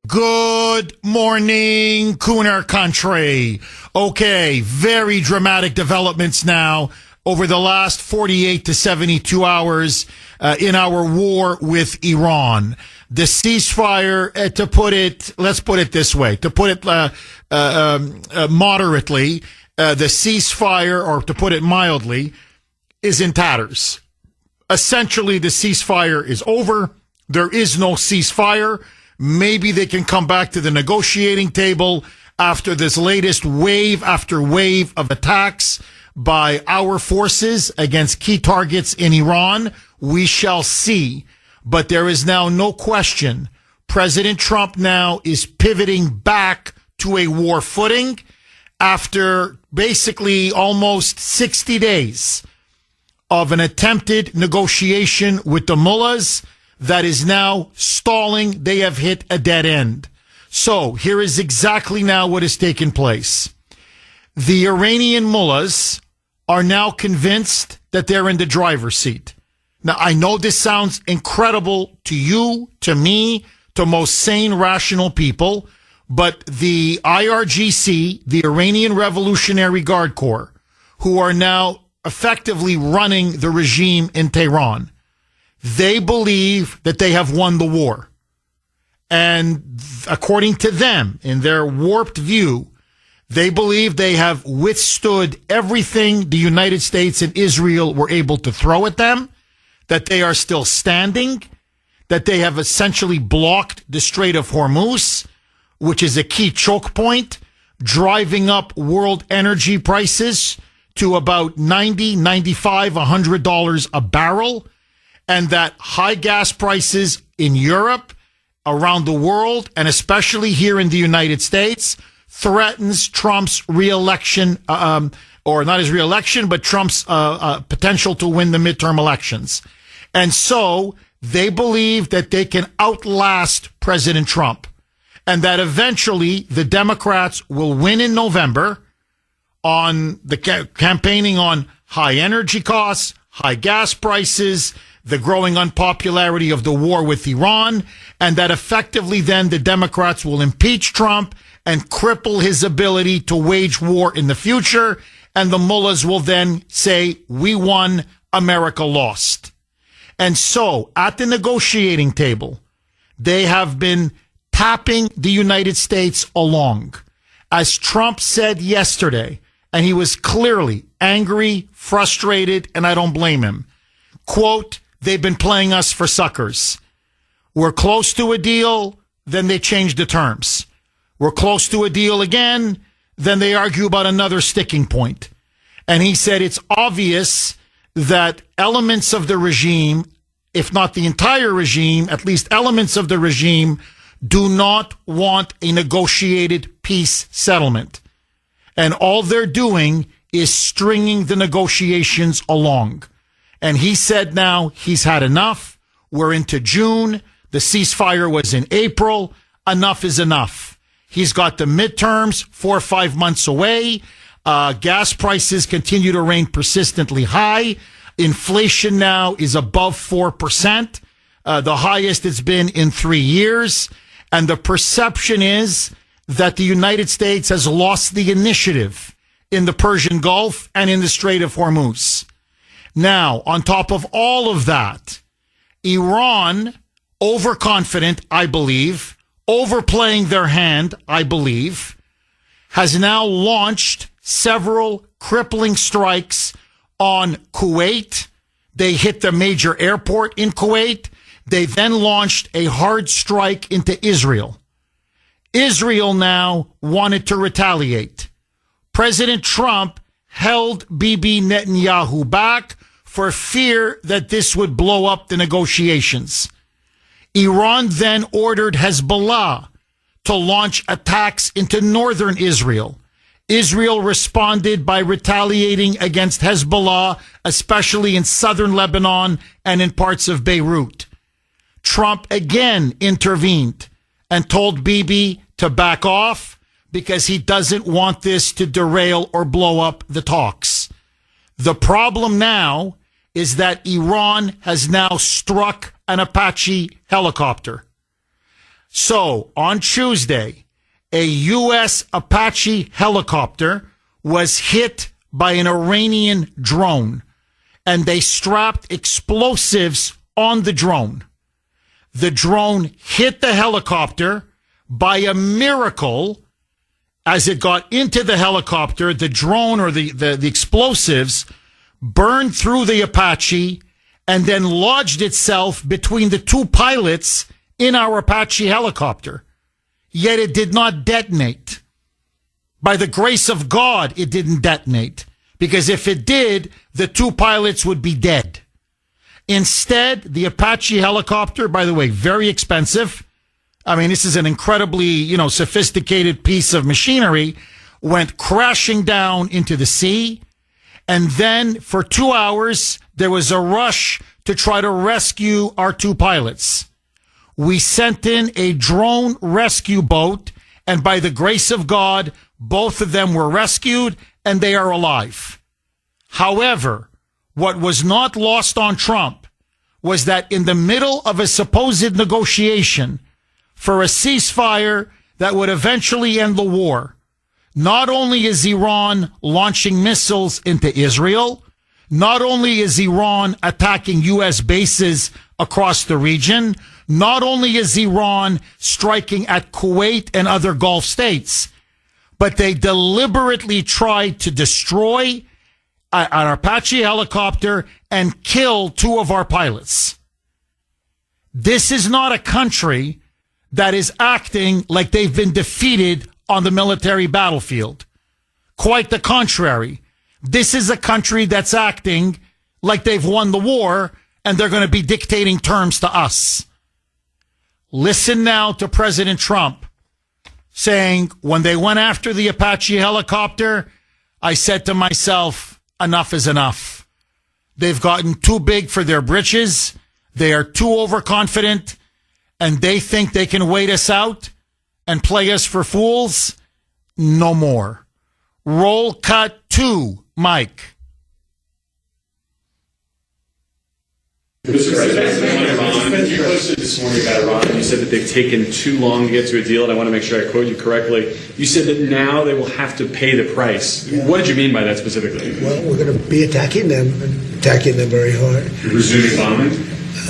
Good morning, Cooner Country. Okay, very dramatic developments now over the last 48 to 72 hours in our war with Iran. The ceasefire, let's put it this way, to put it moderately, the ceasefire, or to put it mildly, is in tatters. Essentially, the ceasefire is over. There is no ceasefire. Maybe they can come back to the negotiating table after this latest wave after wave of attacks by our forces against key targets in Iran. We shall see. But there is now no question. President Trump now is pivoting back to a war footing after basically almost 60 days of an attempted negotiation with the mullahs that is now stalling. They have hit a dead end. So here is exactly now what has taken place. The Iranian mullahs are now convinced that they're in the driver's seat. Now, I know this sounds incredible to you, to me, to most sane, rational people, but the IRGC, the Iranian Revolutionary Guard Corps, who are now effectively running the regime in Tehran, they believe that they have won the war. And according to them, in their warped view, they believe they have withstood everything the United States and Israel were able to throw at them, that they are still standing, that they have essentially blocked the Strait of Hormuz, which is a key choke point, driving up world energy prices to about $90, $95, $100 a barrel, and that high gas prices in Europe, around the world, and especially here in the United States, threatens Trump's reelection, or not his reelection, but Trump's potential to win the midterm elections. And so they believe that they can outlast President Trump, and that eventually the Democrats will win in November on the campaigning on high energy costs, high gas prices, the growing unpopularity of the war with Iran, and that effectively then the Democrats will impeach Trump and cripple his ability to wage war in the future, and the mullahs will then say, we won, America lost. And so, at the negotiating table, they have been tapping the United States along. As Trump said yesterday, and he was clearly angry, frustrated, and I don't blame him, quote, they've been playing us for suckers. We're close to a deal, then they change the terms. We're close to a deal again, then they argue about another sticking point. And he said it's obvious that elements of the regime, if not the entire regime, at least elements of the regime, do not want a negotiated peace settlement. And all they're doing is stringing the negotiations along. And he said now he's had enough. We're into June. The ceasefire was in April. Enough is enough. He's got the midterms 4 or 5 months away. Gas prices continue to reign persistently high. Inflation now is above 4%, the highest it's been in 3 years. And the perception is that the United States has lost the initiative in the Persian Gulf and in the Strait of Hormuz. Now, on top of all of that, Iran, overconfident, I believe, overplaying their hand, I believe, has now launched several crippling strikes on Kuwait. They hit the major airport in Kuwait. They then launched a hard strike into Israel. Israel now wanted to retaliate. President Trump held Bibi Netanyahu back for fear that this would blow up the negotiations. Iran then ordered Hezbollah to launch attacks into northern Israel. Israel responded by retaliating against Hezbollah, especially in southern Lebanon and in parts of Beirut. Trump again intervened and told Bibi to back off because he doesn't want this to derail or blow up the talks. The problem now is that Iran has now struck an Apache helicopter. So on Tuesday, a U.S. Apache helicopter was hit by an Iranian drone, and they strapped explosives on the drone. The drone hit the helicopter. By a miracle, as it got into the helicopter, the drone or the explosives burned through the Apache and then lodged itself between the two pilots in our Apache helicopter. Yet it did not detonate. By the grace of God, it didn't detonate. Because if it did, the two pilots would be dead. Instead, the Apache helicopter, by the way, very expensive. I mean, this is an incredibly, sophisticated piece of machinery, went crashing down into the sea. And then for 2 hours, there was a rush to try to rescue our two pilots. We sent in a drone rescue boat, and by the grace of God, both of them were rescued and they are alive. However, what was not lost on Trump was that in the middle of a supposed negotiation for a ceasefire that would eventually end the war, not only is Iran launching missiles into Israel, not only is Iran attacking U.S. bases across the region, not only is Iran striking at Kuwait and other Gulf states, but they deliberately tried to destroy an Apache helicopter and kill two of our pilots. This is not a country that is acting like they've been defeated on the military battlefield. Quite the contrary. This is a country that's acting like they've won the war and they're going to be dictating terms to us. Listen now to President Trump saying, when they went after the Apache helicopter, I said to myself, enough is enough. They've gotten too big for their britches. They are too overconfident, and they think they can wait us out and play us for fools. No more. Roll cut 2, Mike. Mr. President, you posted this morning about Iran. You said that they've taken too long to get to a deal, and I want to make sure I quote you correctly. You said that now they will have to pay the price. Yeah. What did you mean by that specifically? Well, we're going to be attacking them very hard. You're resuming bombing?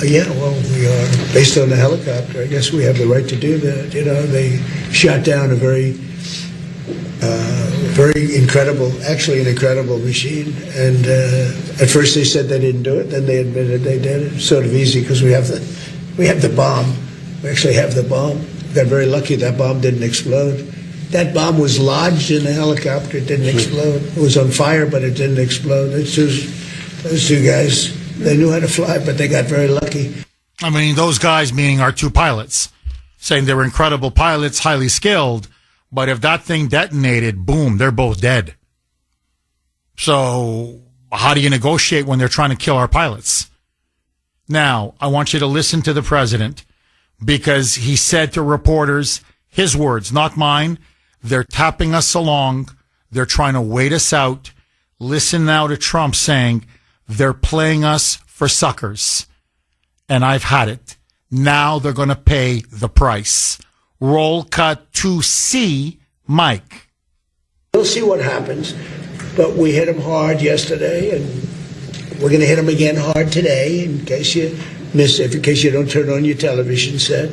Yeah, well, we are. Based on the helicopter, I guess we have the right to do that. They shot down a very incredible machine. And at first they said they didn't do it. Then they admitted they did it. It's sort of easy because we have the bomb. We actually have the bomb. We got very lucky that bomb didn't explode. That bomb was lodged in the helicopter. It didn't explode. It was on fire, but it didn't explode. Those two guys, they knew how to fly, but they got very lucky. I mean, those guys meaning our two pilots, saying they were incredible pilots, highly skilled. But if that thing detonated, boom, they're both dead. So how do you negotiate when they're trying to kill our pilots? Now, I want you to listen to the president because he said to reporters, his words, not mine, they're tapping us along. They're trying to wait us out. Listen now to Trump saying they're playing us for suckers. And I've had it. Now they're going to pay the price. Roll cut 2C, Mike. We'll see what happens, but we hit them hard yesterday, and we're going to hit them again hard today in case you miss, in case you don't turn on your television set.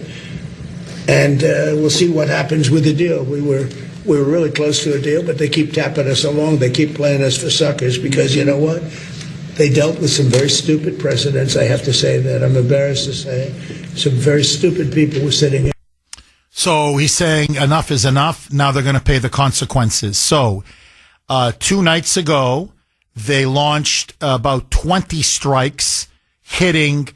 And we'll see what happens with the deal. We were really close to a deal, but they keep tapping us along. They keep playing us for suckers because you know what? They dealt with some very stupid presidents. I have to say that. I'm embarrassed to say it. Some very stupid people were sitting here. So he's saying enough is enough. Now they're going to pay the consequences. So 2 nights ago, they launched about 20 strikes hitting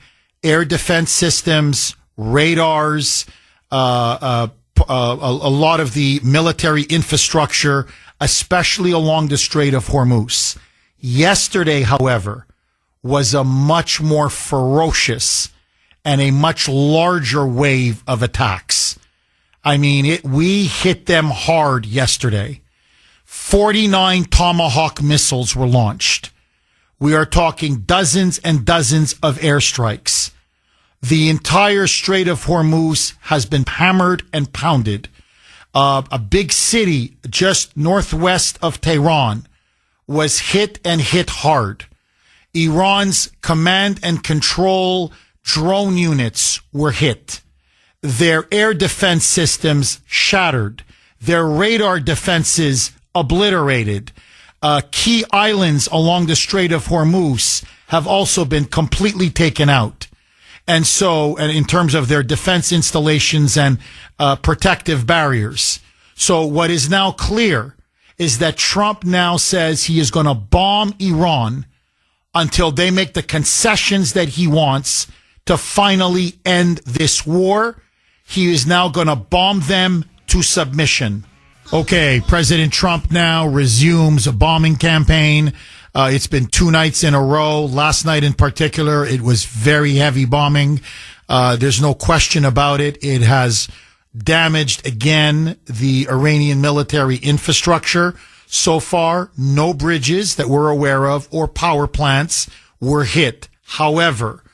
air defense systems, radars, a lot of the military infrastructure, especially along the Strait of Hormuz. Yesterday, however, was a much more ferocious and a much larger wave of attacks. I mean, we hit them hard yesterday. 49 Tomahawk missiles were launched. We are talking dozens and dozens of airstrikes. The entire Strait of Hormuz has been hammered and pounded. A big city just northwest of Tehran was hit and hit hard. Iran's command and control drone units were hit. Their air defense systems shattered. Their radar defenses obliterated. Key islands along the Strait of Hormuz have also been completely taken out. And in terms of their defense installations and protective barriers. So what is now clear is that Trump now says he is going to bomb Iran until they make the concessions that he wants to finally end this war. He is now going to bomb them to submission. Okay, President Trump now resumes a bombing campaign. It's been 2 nights in a row. Last night in particular, it was very heavy bombing. There's no question about it. It has damaged again the Iranian military infrastructure. So far, no bridges that we're aware of or power plants were hit. However,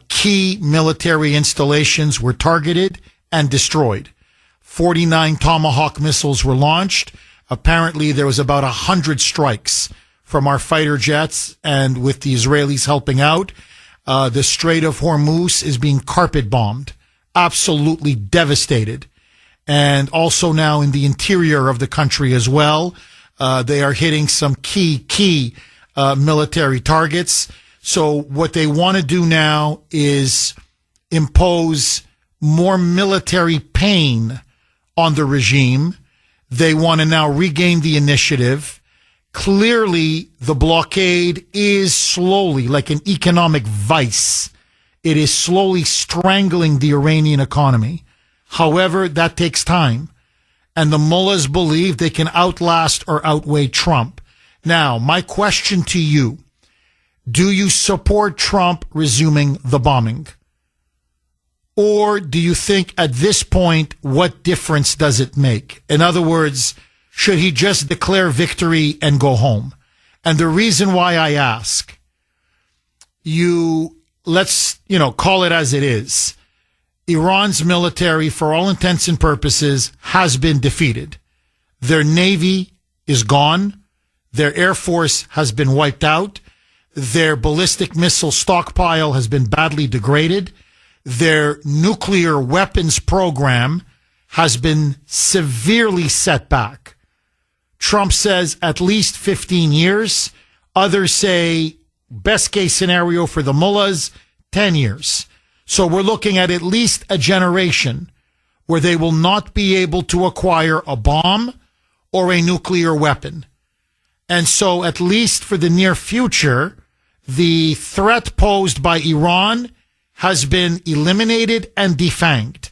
key military installations were targeted and destroyed. 49 Tomahawk missiles were launched. Apparently, there was about 100 strikes from our fighter jets, and with the Israelis helping out, the Strait of Hormuz is being carpet bombed, absolutely devastated. And also now in the interior of the country as well, they are hitting some key military targets. So what they want to do now is impose more military pain on the regime. They want to now regain the initiative. Clearly, the blockade is slowly, like an economic vice, it is slowly strangling the Iranian economy. However, that takes time. And the mullahs believe they can outlast or outweigh Trump. Now, my question to you, do you support Trump resuming the bombing? Or do you think at this point, what difference does it make? In other words, should he just declare victory and go home? And the reason why I ask, let's call it as it is. Iran's military, for all intents and purposes, has been defeated. Their navy is gone. Their air force has been wiped out. Their ballistic missile stockpile has been badly degraded. Their nuclear weapons program has been severely set back. Trump says at least 15 years. Others say best case scenario for the mullahs, 10 years. So we're looking at least a generation where they will not be able to acquire a bomb or a nuclear weapon. And so at least for the near future, the threat posed by Iran has been eliminated and defanged.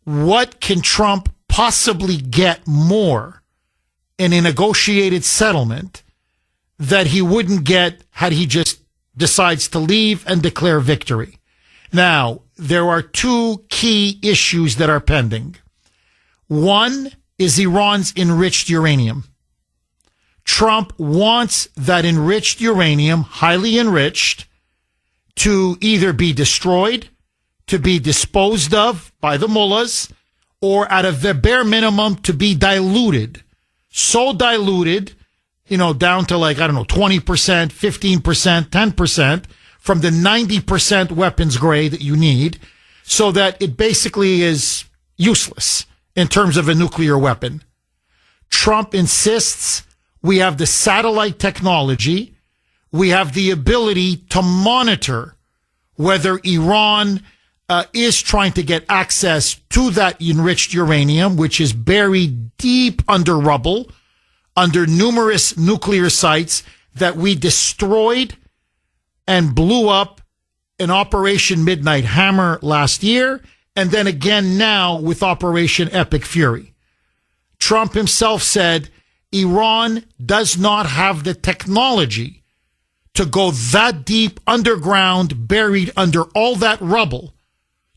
What can Trump possibly get more in a negotiated settlement that he wouldn't get had he just decides to leave and declare victory? Now, there are 2 key issues that are pending. One is Iran's enriched uranium. Trump wants that enriched uranium, highly enriched, to either be destroyed, to be disposed of by the mullahs, or at a bare minimum to be diluted. So diluted, down to 20%, 15%, 10% from the 90% weapons grade that you need, so that it basically is useless in terms of a nuclear weapon. Trump insists we have the satellite technology. We have the ability to monitor whether Iran is trying to get access to that enriched uranium, which is buried deep under rubble, under numerous nuclear sites that we destroyed and blew up in Operation Midnight Hammer last year, and then again now with Operation Epic Fury. Trump himself said Iran does not have the technology to go that deep underground, buried under all that rubble,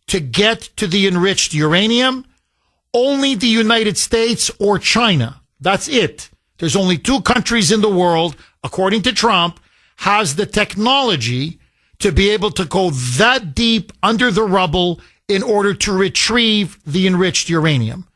to get to the enriched uranium. Only the United States or China, that's it. There's only 2 countries in the world, according to Trump, has the technology to be able to go that deep under the rubble in order to retrieve the enriched uranium.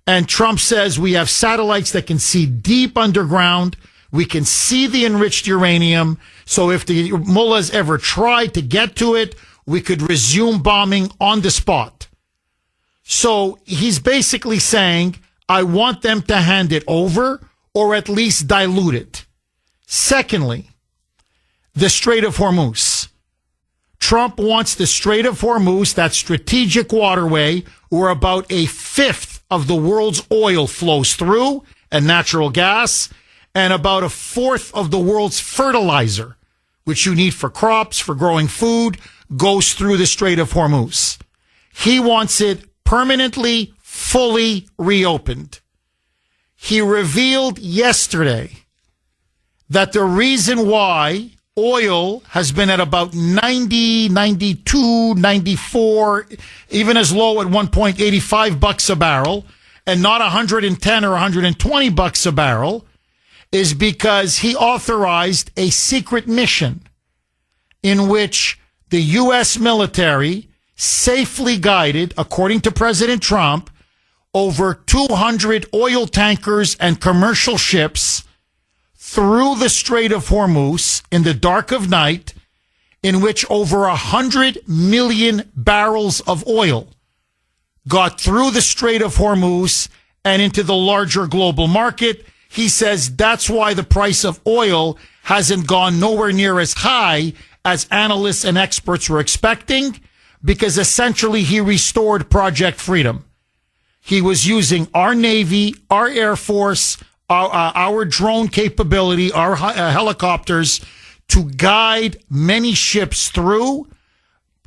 And Trump says we have satellites that can see deep underground. We can see the enriched uranium. So if the mullahs ever try to get to it, we could resume bombing on the spot. So he's basically saying, I want them to hand it over or at least dilute it. Secondly, the Strait of Hormuz. Trump wants the Strait of Hormuz, that strategic waterway where about a fifth of the world's oil flows through and natural gas, and about a fourth of the world's fertilizer, which you need for crops, for growing food, goes through the Strait of Hormuz. He wants it permanently, fully reopened. He revealed yesterday that the reason why oil has been at about 90, 92, 94, even as low at one point, $85 a barrel, and not 110 or 120 bucks a barrel, is because he authorized a secret mission in which the U.S. military safely guided, according to President Trump, over 200 oil tankers and commercial ships through the Strait of Hormuz in the dark of night, in which over 100 million barrels of oil got through the Strait of Hormuz and into the larger global market. He says that's why the price of oil hasn't gone nowhere near as high as analysts and experts were expecting, because essentially he restored Project Freedom. He was using our Navy, our Air Force, our drone capability, our helicopters to guide many ships through,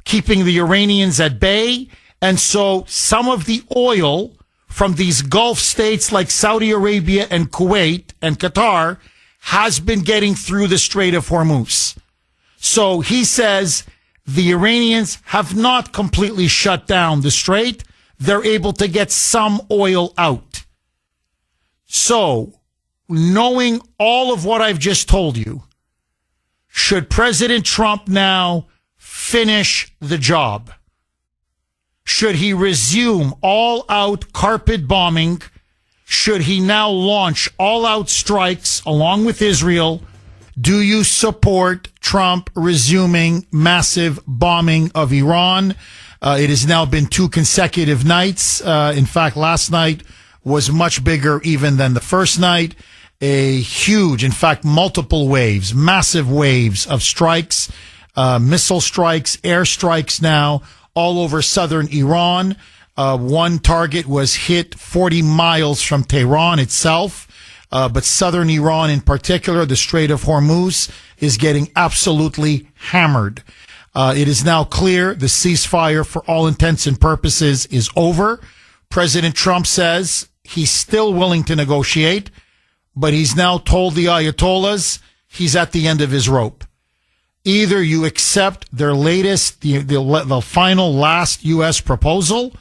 keeping the Iranians at bay. And so some of the oil from these Gulf states like Saudi Arabia and Kuwait and Qatar has been getting through the Strait of Hormuz. So he says the Iranians have not completely shut down the strait. They're able to get some oil out. So, knowing all of what I've just told you, should President Trump now finish the job? Should he resume all-out carpet bombing? Should he now launch all-out strikes along with Israel? Do you support Trump resuming massive bombing of Iran? It has now been 2 consecutive nights. In fact, last night was much bigger even than the first night. A huge, in fact, multiple waves, massive waves of strikes, missile strikes, air strikes now all over southern Iran. One target was hit 40 miles from Tehran itself. But southern Iran in particular, the Strait of Hormuz, is getting absolutely hammered. It is now clear the ceasefire, for all intents and purposes, is over. President Trump says he's still willing to negotiate, but he's now told the Ayatollahs he's at the end of his rope. Either you accept their latest, the final last U.S. proposal,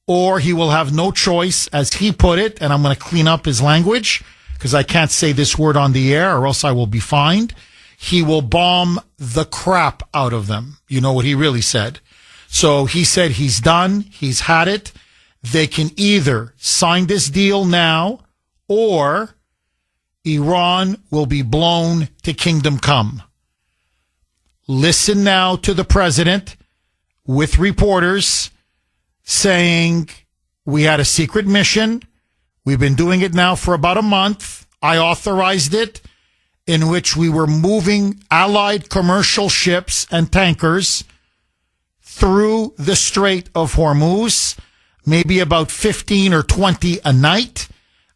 or he will have no choice, as he put it, and I'm going to clean up his language because I can't say this word on the air or else I will be fined. He will bomb the crap out of them. You know what he really said. So he said he's done. He's had it. They can either sign this deal now or Iran will be blown to kingdom come. Listen now to the president with reporters saying we had a secret mission. We've been doing it now for about a month. I authorized it, in which we were moving allied commercial ships and tankers through the Strait of Hormuz, maybe about 15 or 20 a night,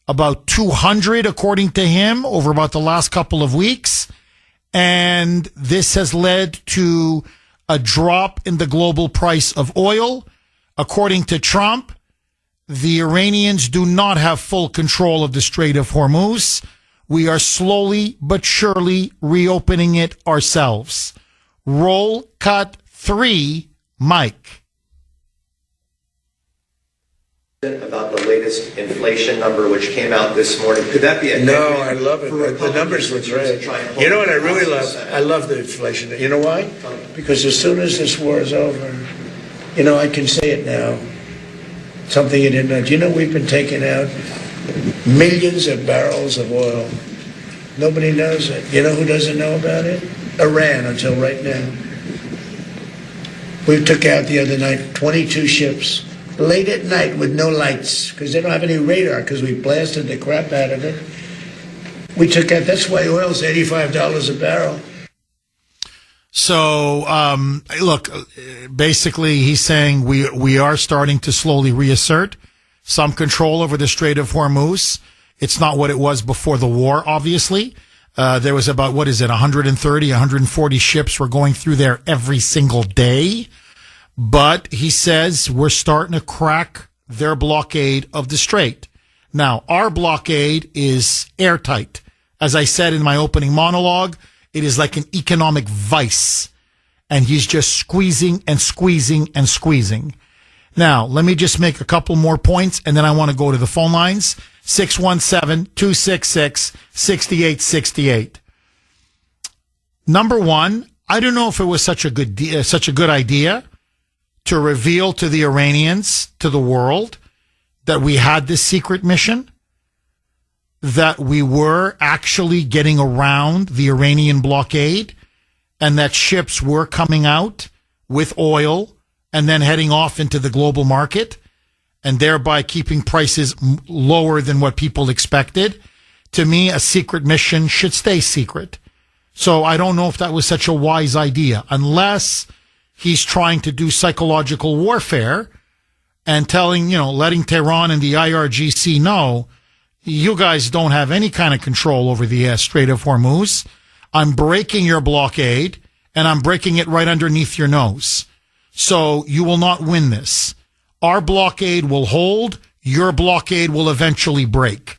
about 200, according to him, over about the last couple of weeks. And this has led to a drop in the global price of oil. According to Trump, the Iranians do not have full control of the Strait of Hormuz. We are slowly but surely reopening it ourselves. Roll cut 3, Mike. about the latest inflation number, which came out this morning. Could that be a No, headwind I love it. for The numbers look Republicans great. You know what I really love? I love the inflation. You know why? Because as soon as this war is over, I can say it now. Something you didn't know. Do you know we've been taking out millions of barrels of oil? Nobody knows it. You know who doesn't know about it? Iran, until right now. We took out the other night 22 ships late at night with no lights because they don't have any radar because we blasted the crap out of it. We took out, that's why oil's $85 a barrel. So, look, basically he's saying we are starting to slowly reassert some control over the Strait of Hormuz. It's not what it was before the war, obviously. There was about, 130, 140 ships were going through there every single day. But he says we're starting to crack their blockade of the strait. Now, our blockade is airtight. As I said in my opening monologue, it is like an economic vice. And he's just squeezing and squeezing and squeezing. Now, let me just make a couple more points, and then I want to go to the phone lines. 617-266-6868. Number one, I don't know if it was such a good idea to reveal to the Iranians, to the world, that we had this secret mission, that we were actually getting around the Iranian blockade, and that ships were coming out with oil and then heading off into the global market, and thereby keeping prices lower than what people expected. To me, a secret mission should stay secret. So I don't know if that was such a wise idea, unless he's trying to do psychological warfare and letting Tehran and the IRGC know, you guys don't have any kind of control over the Strait of Hormuz. I'm breaking your blockade, and I'm breaking it right underneath your nose. So you will not win this. Our blockade will hold. Your blockade will eventually break.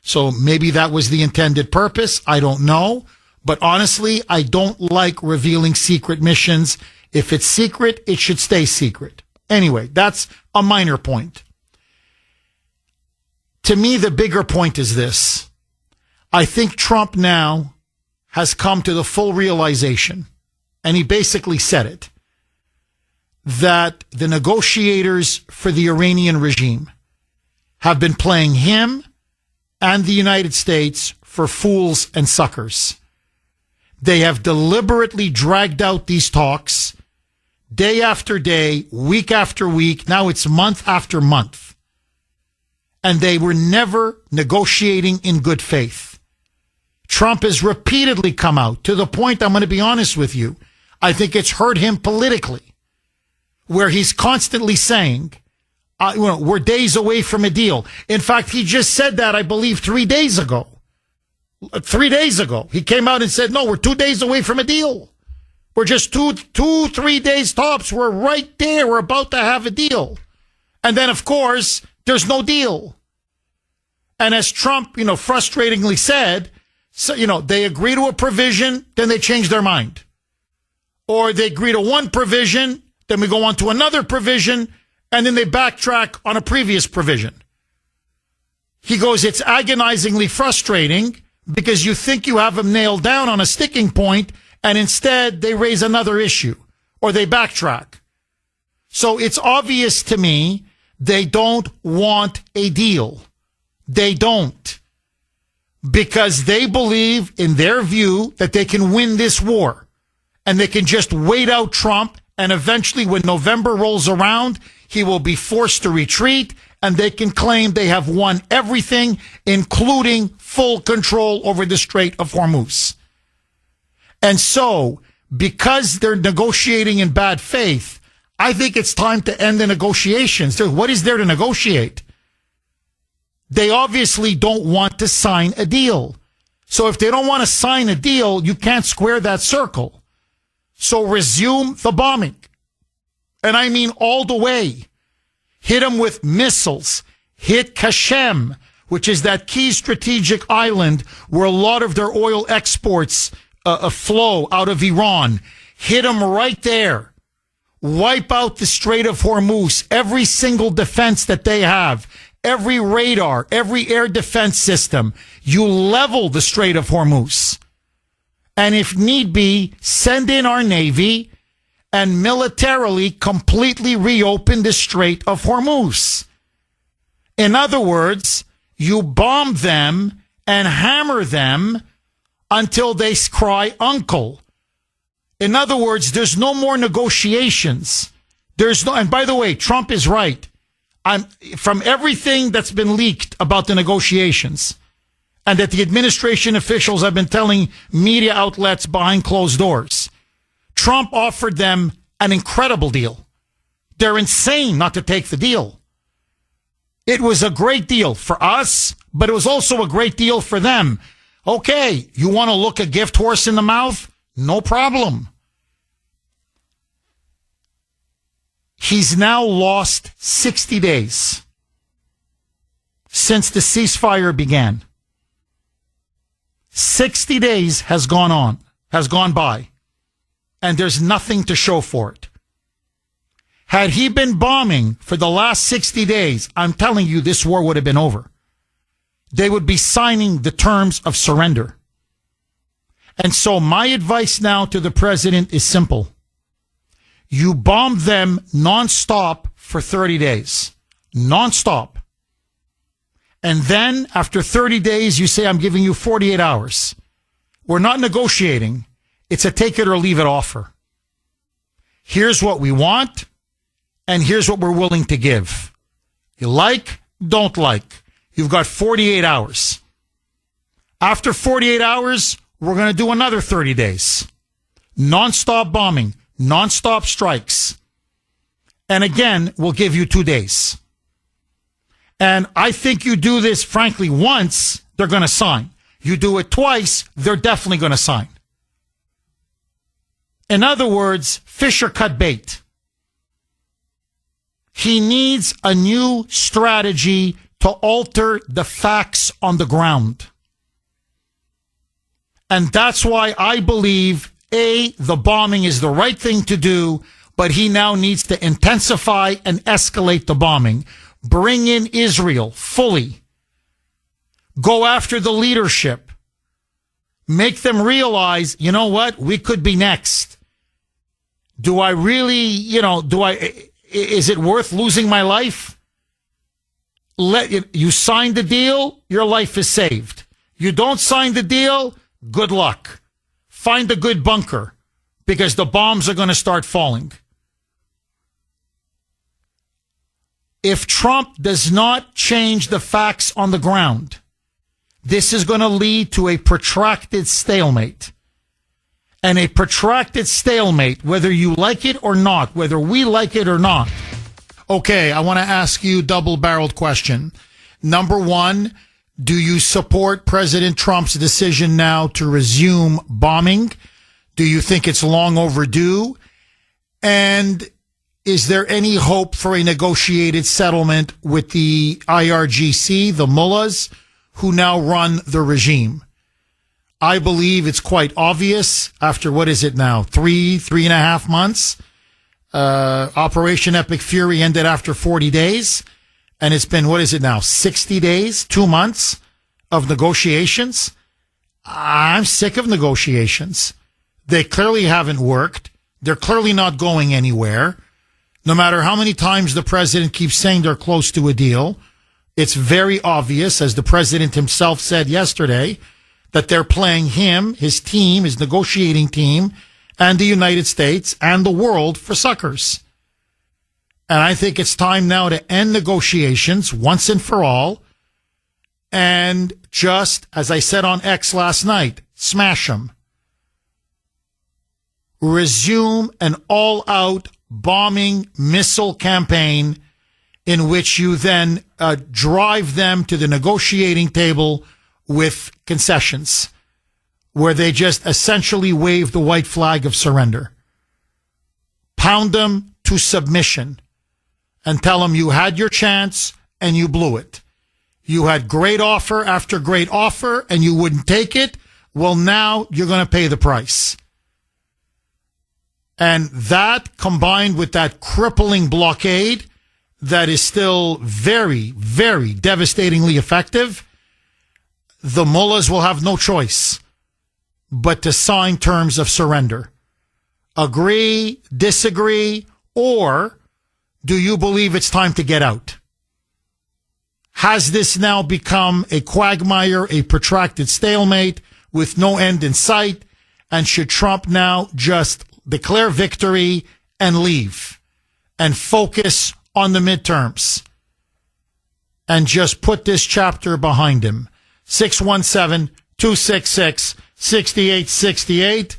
So maybe that was the intended purpose. I don't know. But honestly, I don't like revealing secret missions. If it's secret, it should stay secret. Anyway, that's a minor point. To me, the bigger point is this. I think Trump now has come to the full realization, and he basically said it, that the negotiators for the Iranian regime have been playing him and the United States for fools and suckers. They have deliberately dragged out these talks day after day, week after week. Now it's month after month. And they were never negotiating in good faith. Trump has repeatedly come out to the point, I'm going to be honest with you, I think it's hurt him politically, where he's constantly saying, we're days away from a deal. In fact, he just said that, I believe, 3 days ago. 3 days ago, he came out and said, no, we're 2 days away from a deal. We're just 3 days tops. We're right there. We're about to have a deal. And then, of course, there's no deal. And as Trump, frustratingly said, they agree to a provision, then they change their mind. Or they agree to one provision, then we go on to another provision, and then they backtrack on a previous provision. He goes, it's agonizingly frustrating because you think you have them nailed down on a sticking point, and instead they raise another issue, or they backtrack. So it's obvious to me they don't want a deal. They don't. Because they believe, in their view, that they can win this war. And they can just wait out Trump, and eventually when November rolls around, he will be forced to retreat, and they can claim they have won everything, including full control over the Strait of Hormuz. And so, because they're negotiating in bad faith, I think it's time to end the negotiations. What is there to negotiate? They obviously don't want to sign a deal. So if they don't want to sign a deal, you can't square that circle. So resume the bombing. And I mean all the way. Hit them with missiles. Hit Kashem, which is that key strategic island where a lot of their oil exports flow out of Iran. Hit them right there. wipe out the Strait of Hormuz, every single defense that they have, every radar, every air defense system. You level the Strait of Hormuz. And if need be, send in our Navy and militarily completely reopen the Strait of Hormuz. In other words, you bomb them and hammer them until they cry uncle. In other words, there's no more negotiations. And by the way, Trump is right. From everything that's been leaked about the negotiations and that the administration officials have been telling media outlets behind closed doors, Trump offered them an incredible deal. They're insane not to take the deal. It was a great deal for us, but it was also a great deal for them. Okay, you want to look a gift horse in the mouth? No problem. He's now lost 60 days since the ceasefire began. 60 days has gone by, and there's nothing to show for it. Had he been bombing for the last 60 days, I'm telling you, this war would have been over. They would be signing the terms of surrender. And so my advice now to the president is simple. You bomb them nonstop for 30 days. Nonstop. And then after 30 days, you say, I'm giving you 48 hours. We're not negotiating. It's a take it or leave it offer. Here's what we want, and here's what we're willing to give. You like, don't like. You've got 48 hours. After 48 hours, we're going to do another 30 days. Non-stop bombing, non-stop strikes. And again, we'll give you 2 days. And I think you do this, frankly, once, they're going to sign. You do it twice, they're definitely going to sign. In other words, Fisher cut bait. He needs a new strategy to alter the facts on the ground. And that's why I believe, A, the bombing is the right thing to do, but he now needs to intensify and escalate the bombing. Bring in Israel fully. Go after the leadership. Make them realize, you know what? We could be next. Do I really, is it worth losing my life? You sign the deal, your life is saved. You don't sign the deal, good luck. Find a good bunker because the bombs are going to start falling. If Trump does not change the facts on the ground, this is going to lead to a protracted stalemate. And a protracted stalemate, whether you like it or not, whether we like it or not. Okay, I want to ask you a double-barreled question. Number one, do you support President Trump's decision now to resume bombing? Do you think it's long overdue? And is there any hope for a negotiated settlement with the IRGC, the mullahs, who now run the regime? I believe it's quite obvious after, what is it now, 3.5 months? Operation Epic Fury ended after 40 days. And it's been, what is it now, 60 days, 2 months of negotiations? I'm sick of negotiations. They clearly haven't worked. They're clearly not going anywhere. No matter how many times the president keeps saying they're close to a deal, it's very obvious, as the president himself said yesterday, that they're playing him, his team, his negotiating team, and the United States and the world for suckers. And I think it's time now to end negotiations once and for all. And just, as I said on X last night, smash them. Resume an all-out bombing missile campaign in which you then drive them to the negotiating table with concessions, where they just essentially wave the white flag of surrender. Pound them to submission and tell them you had your chance and you blew it. You had great offer after great offer and you wouldn't take it. Well, now you're going to pay the price. And that combined with that crippling blockade that is still very, very devastatingly effective, the mullahs will have no choice but to sign terms of surrender. Agree, disagree, or do you believe it's time to get out? Has this now become a quagmire, a protracted stalemate with no end in sight? And should Trump now just declare victory and leave and focus on the midterms and just put this chapter behind him? 617-266-6868.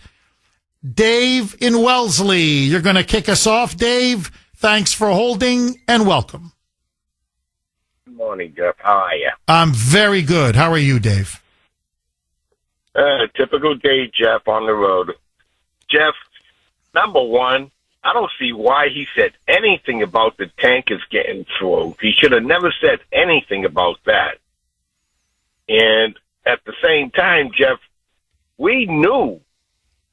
Dave in Wellesley, you're going to kick us off. Dave, thanks for holding and welcome. Good morning, Jeff. How are you? I'm very good. How are you, Dave? Typical day, Jeff, on the road. Jeff, number one, I don't see why he said anything about the tankers getting through. He should have never said anything about that. And at the same time, Jeff, we knew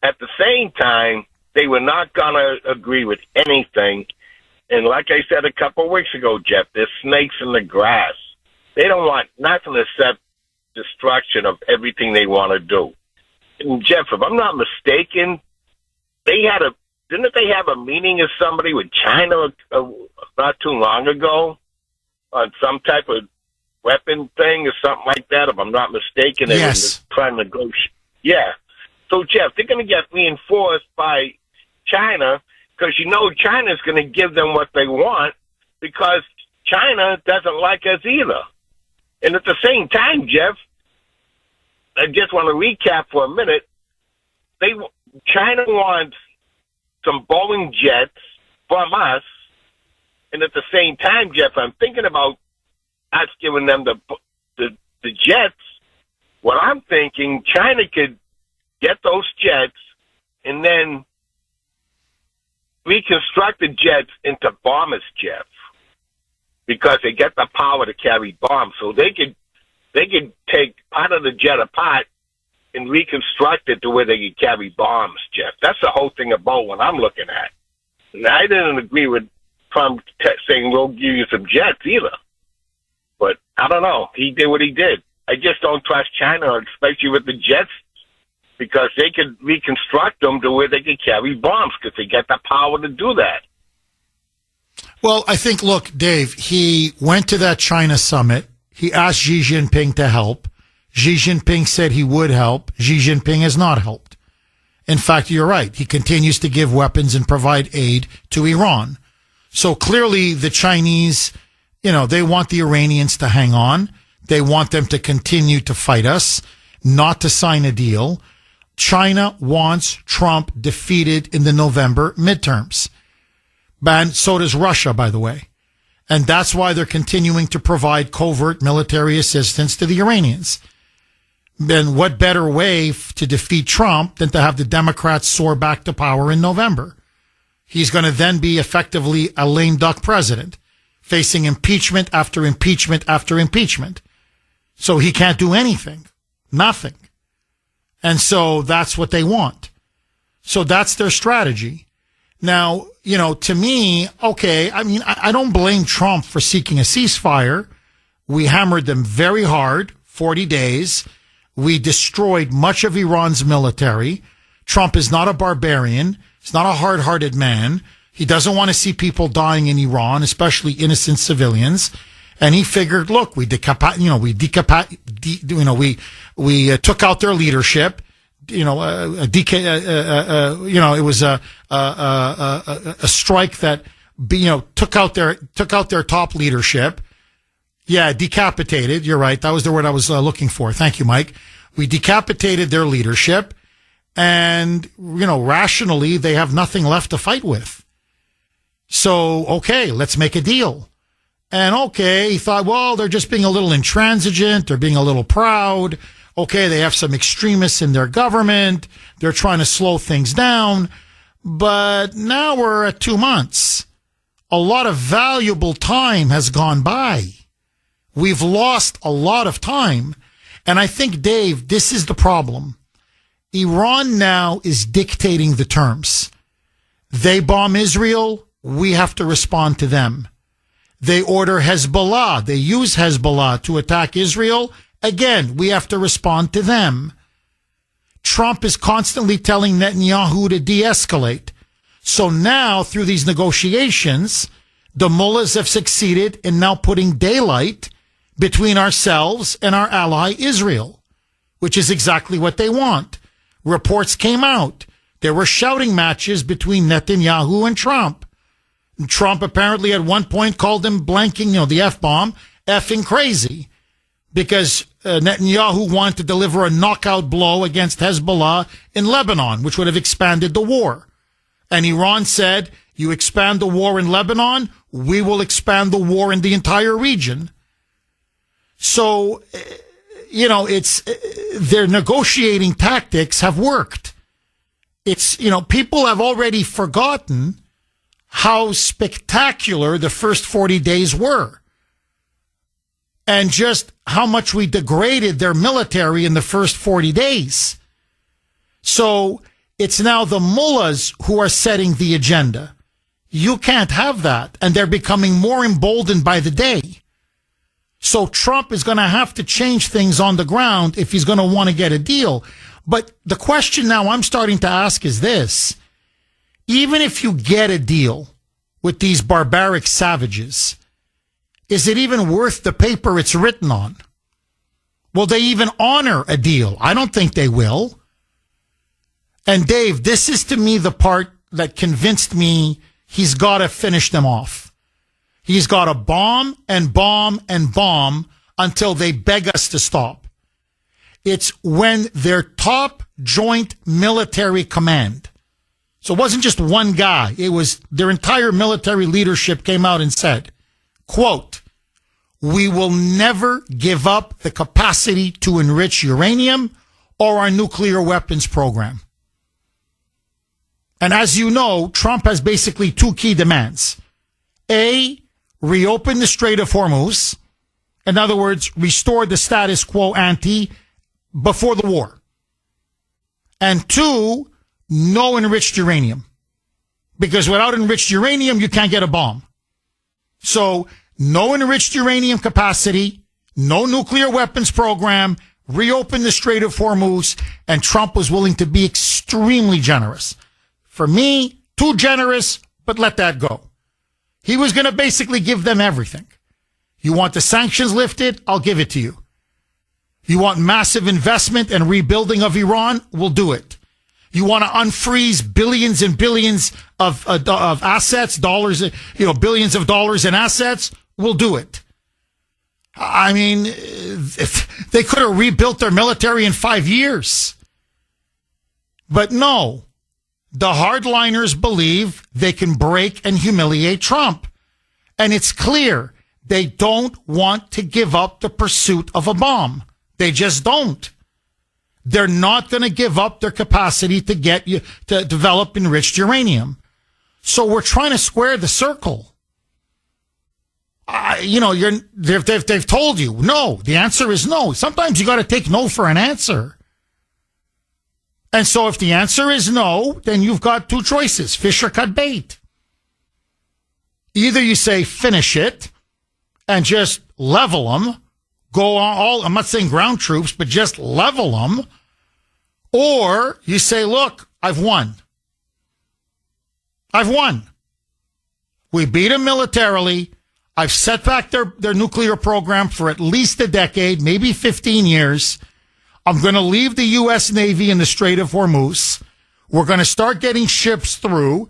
at the same time they were not going to agree with anything. And like I said a couple of weeks ago, Jeff, there's snakes in the grass. They don't want nothing except destruction of everything they want to do. And Jeff, if I'm not mistaken, didn't they have a meeting of somebody with China not too long ago on some type of weapon thing or something like that? If I'm not mistaken, they were trying to negotiate. Yeah. So Jeff, they're going to get reinforced by China because China's going to give them what they want because China doesn't like us either. And at the same time, Jeff, I just want to recap for a minute. China wants some Boeing jets from us, and at the same time, Jeff, I'm thinking about us giving them the jets. What I'm thinking, China could get those jets and then reconstruct the jets into bombers, Jeff, because they get the power to carry bombs. So they could take part of the jet apart and reconstruct it to where they could carry bombs, Jeff. That's the whole thing about what I'm looking at. And I didn't agree with Trump saying we'll give you some jets either. But I don't know. He did what he did. I just don't trust China, especially with the jets, because they could reconstruct them to where they could carry bombs because they get the power to do that. Well, I think, look, Dave, he went to that China summit. He asked Xi Jinping to help. Xi Jinping said he would help. Xi Jinping has not helped. In fact, you're right. He continues to give weapons and provide aid to Iran. So clearly the Chinese, they want the Iranians to hang on. They want them to continue to fight us, not to sign a deal. China wants Trump defeated in the November midterms. And so does Russia, by the way. And that's why they're continuing to provide covert military assistance to the Iranians. Then what better way to defeat Trump than to have the Democrats soar back to power in November? He's going to then be effectively a lame duck president, facing impeachment after impeachment after impeachment. So he can't do anything. Nothing. And so that's what they want. So that's their strategy. Now, to me, okay, I don't blame Trump for seeking a ceasefire. We hammered them very hard, 40 days. We destroyed much of Iran's military. Trump is not a barbarian. He's not a hard-hearted man. He doesn't want to see people dying in Iran, especially innocent civilians. And he figured, look, we took out their leadership. It was a strike that, took out their top leadership. Yeah, decapitated. You're right. That was the word I was looking for. Thank you, Mike. We decapitated their leadership, and rationally, they have nothing left to fight with. So, okay, let's make a deal. And okay, he thought, well, they're just being a little intransigent. They're being a little proud. Okay, they have some extremists in their government. They're trying to slow things down. But now we're at 2 months. A lot of valuable time has gone by. We've lost a lot of time. And I think, Dave, this is the problem. Iran now is dictating the terms. They bomb Israel, we have to respond to them. They order Hezbollah, they use Hezbollah to attack Israel. Again, we have to respond to them. Trump is constantly telling Netanyahu to de-escalate. So now, through these negotiations, the mullahs have succeeded in now putting daylight between ourselves and our ally Israel, which is exactly what they want. Reports came out. There were shouting matches between Netanyahu and Trump. And Trump apparently at one point called him blanking, the F-bomb, effing crazy, because Netanyahu wanted to deliver a knockout blow against Hezbollah in Lebanon, which would have expanded the war. And Iran said, you expand the war in Lebanon, we will expand the war in the entire region. So, it's their negotiating tactics have worked. It's, people have already forgotten how spectacular the first 40 days were and just how much we degraded their military in the first 40 days. So it's now the mullahs who are setting the agenda. You can't have that. And they're becoming more emboldened by the day. So Trump is going to have to change things on the ground if he's going to want to get a deal. But the question now I'm starting to ask is this. Even if you get a deal with these barbaric savages, is it even worth the paper it's written on? Will they even honor a deal? I don't think they will. And Dave, this is to me the part that convinced me he's got to finish them off. He's got to bomb and bomb and bomb until they beg us to stop. It's when their top joint military command, so it wasn't just one guy, it was their entire military leadership came out and said, quote, we will never give up the capacity to enrich uranium or our nuclear weapons program. And as you know, Trump has basically two key demands. A, reopen the Strait of Hormuz. In other words, restore the status quo ante before the war. And two, no enriched uranium. Because without enriched uranium, you can't get a bomb. So, no enriched uranium capacity, no nuclear weapons program, reopen the Strait of Hormuz, and Trump was willing to be extremely generous. For me, too generous, but let that go. He was going to basically give them everything. You want the sanctions lifted? I'll give it to you. You want massive investment and rebuilding of Iran? We'll do it. You want to unfreeze billions and billions of assets, dollars, billions of dollars in assets? We'll do it. I mean, if they could have rebuilt their military in 5 years. But no, the hardliners believe they can break and humiliate Trump. And it's clear they don't want to give up the pursuit of a bomb. They just don't. They're not going to give up their capacity to to develop enriched uranium. So we're trying to square the circle. They've told you no. The answer is no. Sometimes you got to take no for an answer. And so if the answer is no, then you've got two choices: fish or cut bait. Either you say finish it and just level them. Go on all, I'm not saying ground troops, but just level them. Or you say, look, I've won. I've won. We beat them militarily. I've set back their nuclear program for at least a decade, maybe 15 years. I'm going to leave the U.S. Navy in the Strait of Hormuz. We're going to start getting ships through,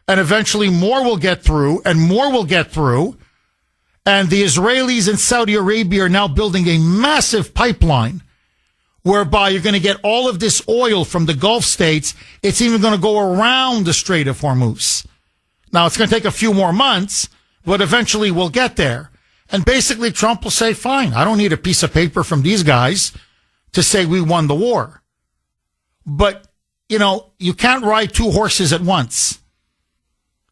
and eventually more will get through, and more will get through. And the Israelis and Saudi Arabia are now building a massive pipeline whereby you're going to get all of this oil from the Gulf states. It's even going to go around the Strait of Hormuz. Now, it's going to take a few more months, but eventually we'll get there. And basically, Trump will say, fine, I don't need a piece of paper from these guys to say we won the war. But, you can't ride two horses at once.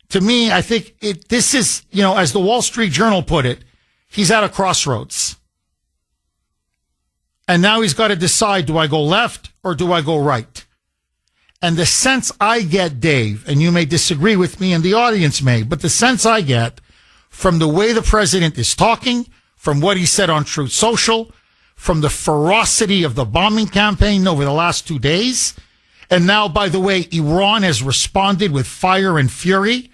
To me, I think this is, as the Wall Street Journal put it, he's at a crossroads. And now he's got to decide, do I go left or do I go right? And the sense I get, Dave, and you may disagree with me and the audience may, but the sense I get from the way the president is talking, from what he said on Truth Social, from the ferocity of the bombing campaign over the last 2 days, and now, by the way, Iran has responded with fire and fury.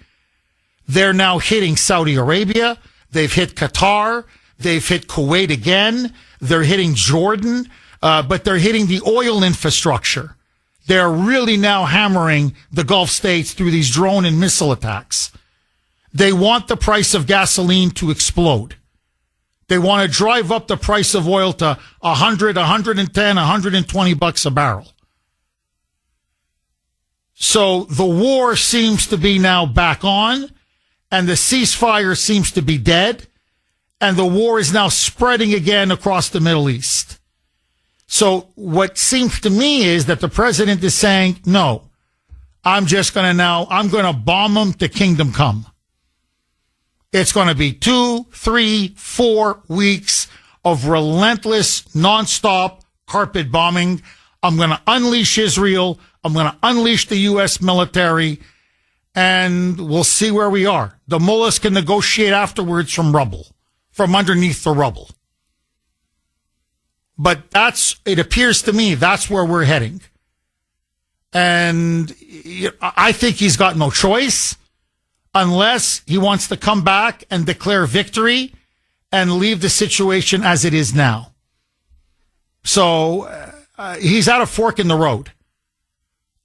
They're now hitting Saudi Arabia. They've hit Qatar. They've hit Kuwait again. They're hitting Jordan, but they're hitting the oil infrastructure. They're really now hammering the Gulf states through these drone and missile attacks. They want the price of gasoline to explode. They want to drive up the price of oil to 100, 110, 120 bucks a barrel. So the war seems to be now back on, and the ceasefire seems to be dead, and the war is now spreading again across the Middle East. So what seems to me is that the president is saying, no, I'm going to bomb them to kingdom come. It's going to be 2, 3, 4 weeks of relentless, nonstop carpet bombing. I'm going to unleash Israel. I'm going to unleash the U.S. military, and we'll see where we are. The mullahs can negotiate afterwards from rubble, from underneath the rubble. But it appears to me that's where we're heading. And I think he's got no choice unless he wants to come back and declare victory and leave the situation as it is now. So he's at a fork in the road.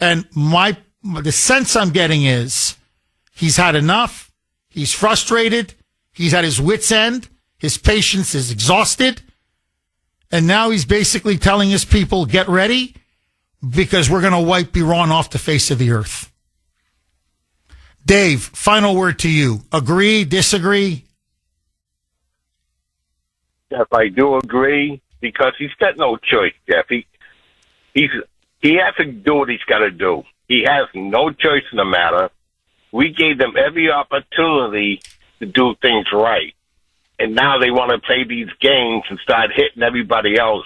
And the sense I'm getting is he's had enough. He's frustrated. He's at his wit's end. His patience is exhausted. And now he's basically telling his people, get ready, because we're going to wipe Iran off the face of the earth. Dave, final word to you. Agree, disagree? Jeff, I do agree, because he's got no choice, Jeff. He has to do what he's got to do. He has no choice in the matter. We gave them every opportunity to do things right. And now they want to play these games and start hitting everybody else.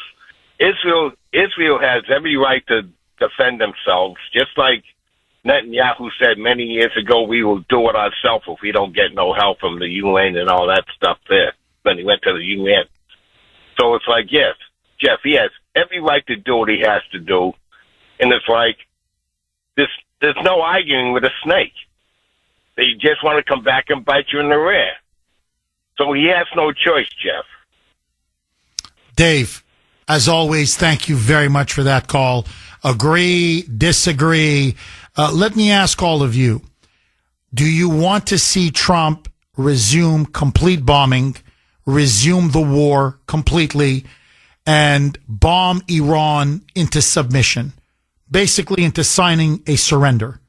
Israel has every right to defend themselves, just like Netanyahu said many years ago, we will do it ourselves if we don't get no help from the UN and all that stuff there. Then he went to the UN. So it's like, yes, Jeff, he has every right to do what he has to do. And it's like, there's no arguing with a snake. They just want to come back and bite you in the rear. So he has no choice, Jeff. Dave, as always, thank you very much for that call. Agree, disagree. Let me ask all of you, do you want to see Trump resume complete bombing, resume the war completely, and bomb Iran into submission, basically into signing a surrender?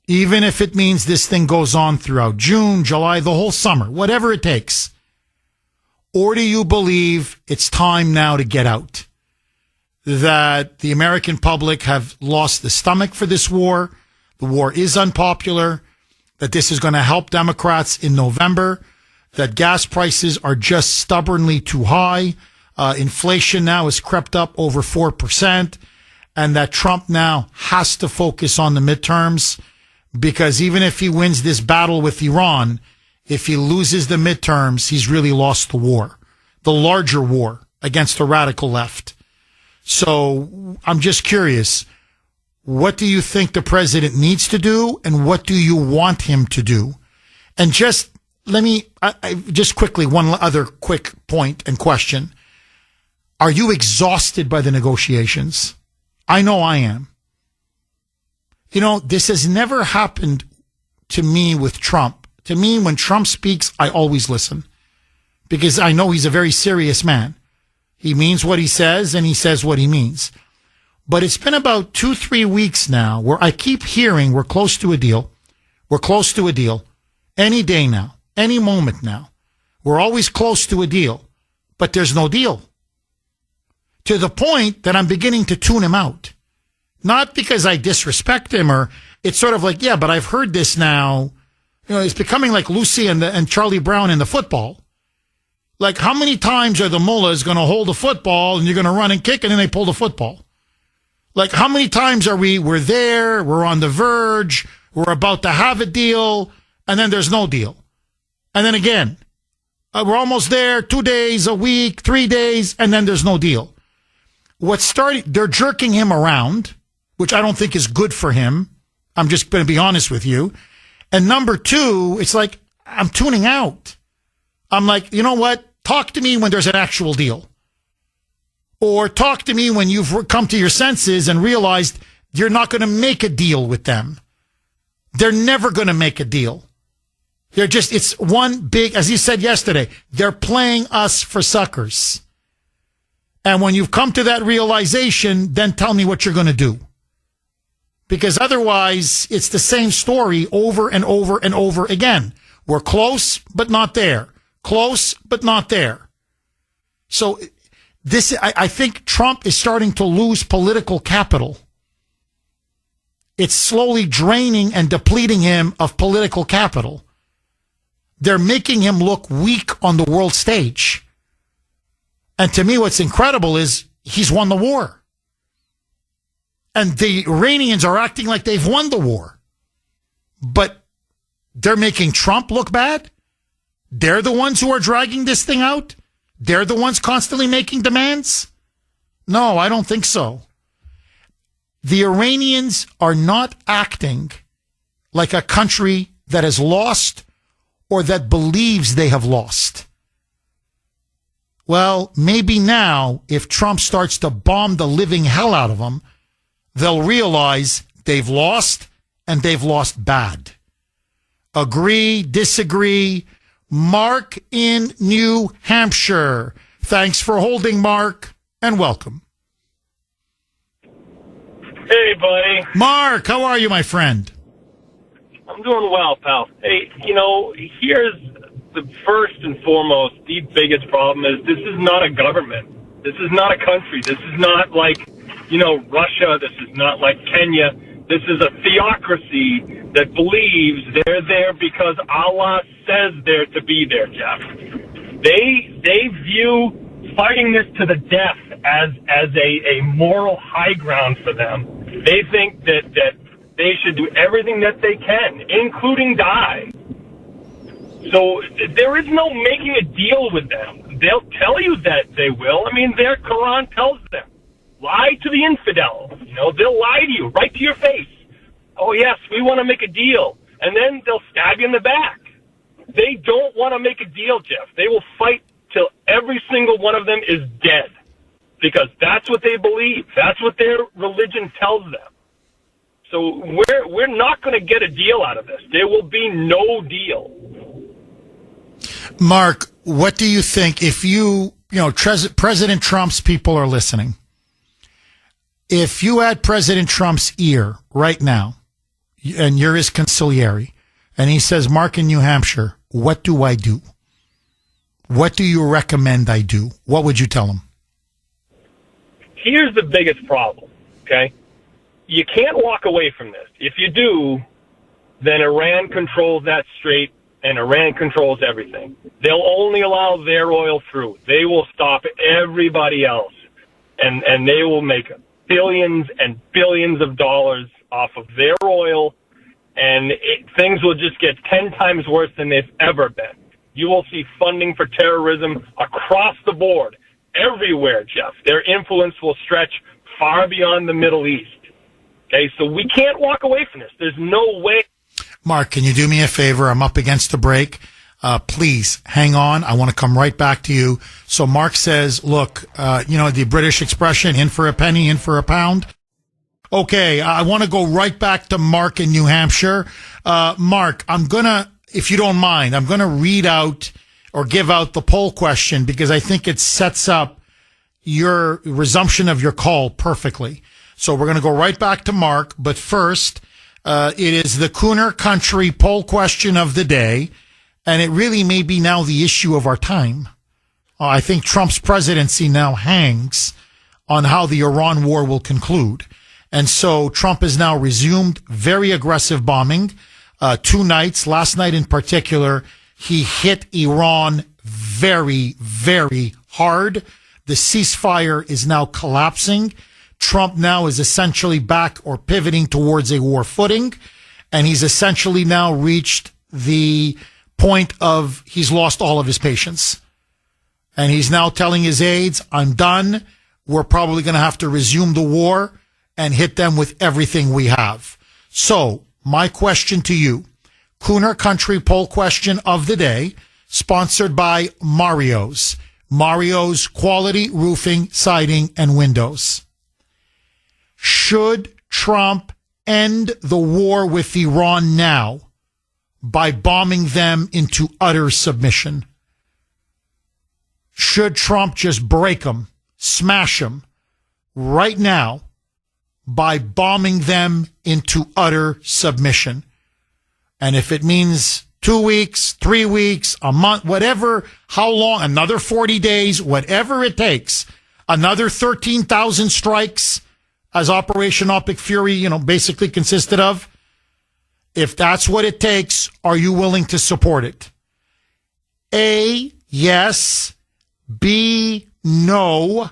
Even if it means this thing goes on throughout June, July, the whole summer, whatever it takes. Or do you believe it's time now to get out? That the American public have lost the stomach for this war. The war is unpopular. That this is going to help Democrats in November. That gas prices are just stubbornly too high. Inflation now has crept up over 4%. And that Trump now has to focus on the midterms. Because even if he wins this battle with Iran, if he loses the midterms, he's really lost the war, the larger war against the radical left. So I'm just curious, what do you think the president needs to do, and what do you want him to do? And just just quickly, one other quick point and question. Are you exhausted by the negotiations? I know I am. You know, this has never happened to me with Trump. To me, when Trump speaks, I always listen because I know he's a very serious man. He means what he says and he says what he means. But it's been about 2-3 weeks now where I keep hearing we're close to a deal. We're close to a deal. Any day now, any moment now. We're always close to a deal, but there's no deal. To the point that I'm beginning to tune him out. Not because I disrespect him, or it's sort of like, yeah, but I've heard this now. You know, it's becoming like Lucy and Charlie Brown in the football. Like, how many times are the mullahs going to hold the football and you're going to run and kick and then they pull the football? Like, how many times we're there, we're on the verge, we're about to have a deal, and then there's no deal. And then again, we're almost there, 2 days, a week, 3 days, and then there's no deal. They're jerking him around, which I don't think is good for him. I'm just going to be honest with you. And number two, it's like, I'm tuning out. I'm like, you know what? Talk to me when there's an actual deal. Or talk to me when you've come to your senses and realized you're not going to make a deal with them. They're never going to make a deal. It's one big, as you said yesterday, they're playing us for suckers. And when you've come to that realization, then tell me what you're going to do. Because otherwise, it's the same story over and over and over again. We're close, but not there. Close, but not there. So I think Trump is starting to lose political capital. It's slowly draining and depleting him of political capital. They're making him look weak on the world stage. And to me, what's incredible is he's won the war. And the Iranians are acting like they've won the war. But they're making Trump look bad. They're the ones who are dragging this thing out. They're the ones constantly making demands. No, I don't think so. The Iranians are not acting like a country that has lost or that believes they have lost. Well, maybe now, if Trump starts to bomb the living hell out of them, they'll realize they've lost and they've lost bad. Agree, disagree. Mark in New Hampshire. Thanks for holding, Mark, and welcome. Hey, buddy. Mark, how are you, my friend? I'm doing well, pal. Hey, here's the first and foremost, the biggest problem is this is not a government. This is not a country. This is not like, Russia. This is not like Kenya. This is a theocracy that believes they're there because Allah says they're to be there, Jeff. They view fighting this to the death as a moral high ground for them. They think that they should do everything that they can, including die. So there is no making a deal with them. They'll tell you that they will. I mean, their Quran tells them. Lie to the infidel. They'll lie to you right to your face. Oh, yes, we want to make a deal. And then they'll stab you in the back. They don't want to make a deal, Jeff. They will fight till every single one of them is dead. Because that's what they believe. That's what their religion tells them. So we're not going to get a deal out of this. There will be no deal. Mark, what do you think if President Trump's people are listening? If you had President Trump's ear right now, and you're his consigliere, and he says, Mark in New Hampshire, what do I do? What do you recommend I do? What would you tell him? Here's the biggest problem, okay? You can't walk away from this. If you do, then Iran controls that strait, and Iran controls everything. They'll only allow their oil through. They will stop everybody else, and they will make billions and billions of dollars off of their oil, and things will just get 10 times worse than they've ever been. You will see funding for terrorism across the board, everywhere, Jeff. Their influence will stretch far beyond the Middle East. Okay, so we can't walk away from this. There's no way. Mark, can you do me a favor? I'm up against the break. Please hang on. I want to come right back to you. So Mark says, look, the British expression, in for a penny, in for a pound. Okay, I want to go right back to Mark in New Hampshire. Mark, if you don't mind, I'm going to read out or give out the poll question because I think it sets up your resumption of your call perfectly. So we're going to go right back to Mark. But first, it is the Cooner Country poll question of the day. And it really may be now the issue of our time. I think Trump's presidency now hangs on how the Iran war will conclude. And so Trump has now resumed very aggressive bombing. 2 nights, last night in particular, he hit Iran very, very hard. The ceasefire is now collapsing. Trump now is essentially back or pivoting towards a war footing, and he's essentially now reached the point of he's lost all of his patience. And he's now telling his aides, I'm done. We're probably going to have to resume the war and hit them with everything we have. So, my question to you, Cooner Country poll question of the day, sponsored by Mario's. Mario's quality roofing, siding, and windows. Should Trump end the war with Iran now by bombing them into utter submission? Should Trump just break them, smash them right now by bombing them into utter submission? And if it means 2 weeks, 3 weeks, a month, whatever, how long, another 40 days, whatever it takes, another 13,000 strikes, as Operation Epic Fury, basically consisted of, if that's what it takes, are you willing to support it? A, yes. B, no.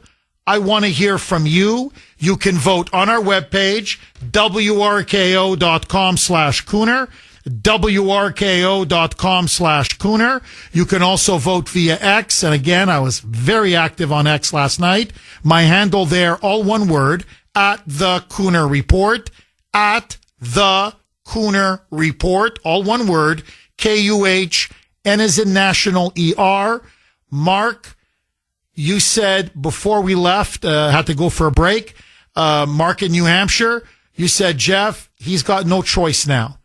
I want to hear from you. You can vote on our webpage, wrko.com/Cooner, wrko.com/Cooner. You can also vote via X. And again, I was very active on X last night. My handle there, all one word, at the Cooner Report, at the Cooner Report, all one word, KUH, N as in national, ER. Mark, you said before we left, had to go for a break, Mark in New Hampshire, you said, Jeff, he's got no choice now.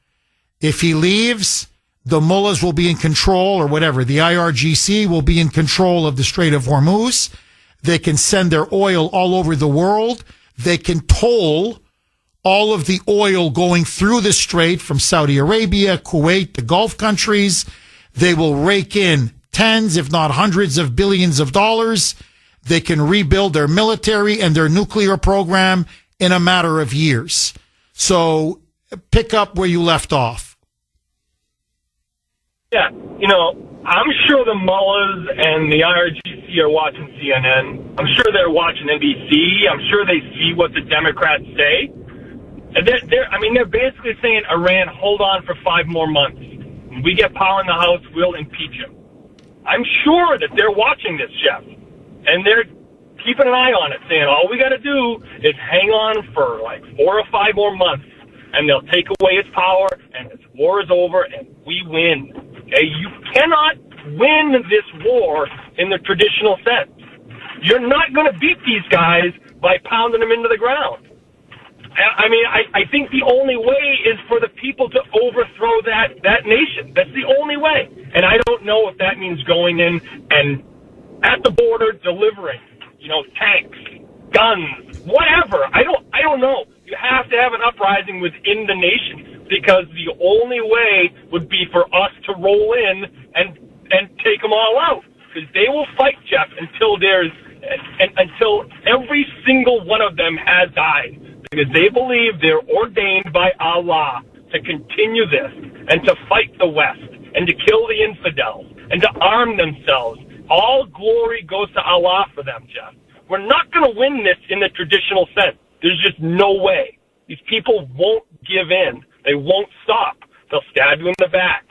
If he leaves, the mullahs will be in control, or whatever. The IRGC will be in control of the Strait of Hormuz. They can send their oil all over the world. They can toll all of the oil going through the strait from Saudi Arabia, Kuwait, the Gulf countries. They will rake in tens, if not hundreds of billions of dollars. They can rebuild their military and their nuclear program in a matter of years. So pick up where you left off. Yeah, I'm sure the mullahs and the IRGC are watching CNN. I'm sure they're watching NBC. I'm sure they see what the Democrats say. And they're basically saying, Iran, hold on for 5 more months. When we get power in the House, we'll impeach him. I'm sure that they're watching this, Jeff. And they're keeping an eye on it, saying all we got to do is hang on for like 4 or 5 more months, and they'll take away its power, and this war is over, and we win. You cannot win this war in the traditional sense. You're not going to beat these guys by pounding them into the ground. I think the only way is for the people to overthrow that nation. That's the only way. And I don't know if that means going in and at the border delivering, tanks, guns, whatever. I don't know. You have to have an uprising within the nation, because the only way would be for us to roll in and take them all out. Because they will fight, Jeff, until until every single one of them has died. Because they believe they're ordained by Allah to continue this and to fight the West and to kill the infidels and to arm themselves. All glory goes to Allah for them, Jeff. We're not going to win this in the traditional sense. There's just no way. These people won't give in. They won't stop. They'll stab you in the back.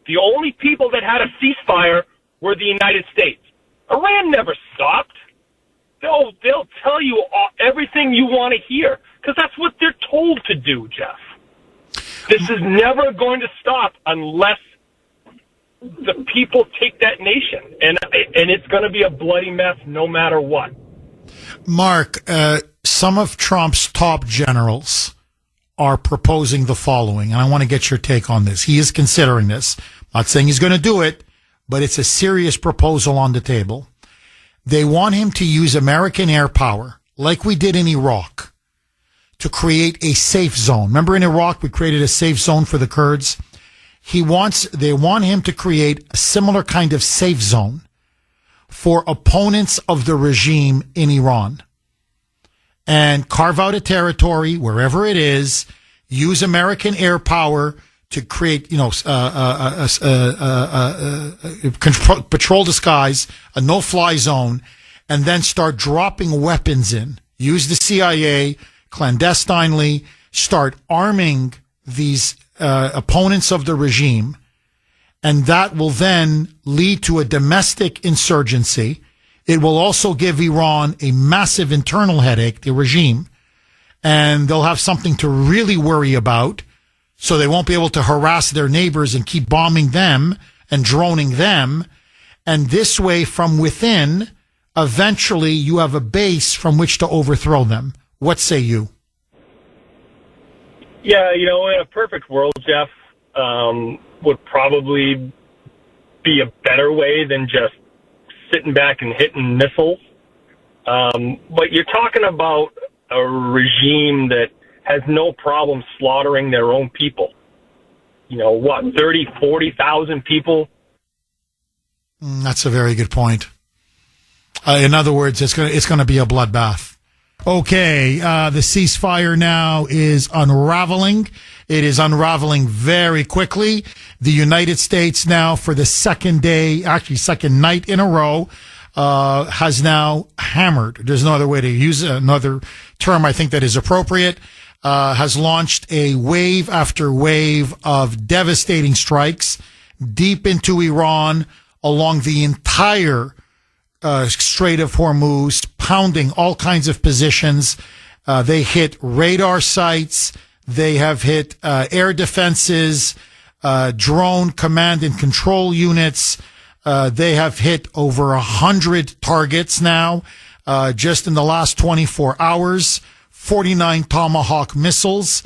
The only people that had a ceasefire were the United States. Iran never stopped. They'll tell you everything you want to hear, because that's what they're told to do, Jeff. This is never going to stop unless the people take that nation, and it's going to be a bloody mess no matter what. Mark, some of Trump's top generals are proposing the following, and I want to get your take on this. He is considering this. I'm not saying he's going to do it, but it's a serious proposal on the table. They want him to use American air power, like we did in Iraq, to create a safe zone. Remember in Iraq, we created a safe zone for the Kurds? They want him to create a similar kind of safe zone for opponents of the regime in Iran, and carve out a territory wherever it is, use American air power to create, patrol the skies, a no-fly zone, and then start dropping weapons in use the CIA clandestinely, start arming these opponents of the regime, and that will then lead to a domestic insurgency. It will also give Iran a massive internal headache, the regime, and they'll have something to really worry about, so they won't be able to harass their neighbors and keep bombing them and droning them. And this way, from within, eventually you have a base from which to overthrow them. What say you? Yeah, in a perfect world, Jeff, would probably be a better way than just sitting back and hitting missiles. But you're talking about a regime that has no problem slaughtering their own people. 30, 40,000 people? That's a very good point. In other words, it's going to be a bloodbath. Okay, the ceasefire now is unraveling. It is unraveling very quickly. The United States now, for the second night in a row, has now hammered. There's no other way to use another term I think that is appropriate. Has launched a wave after wave of devastating strikes deep into Iran along the entire Strait of Hormuz, pounding all kinds of positions. They hit radar sites. They have hit air defenses, drone command and control units. They have hit over 100 targets now, just in the last 24 hours, 49 Tomahawk missiles.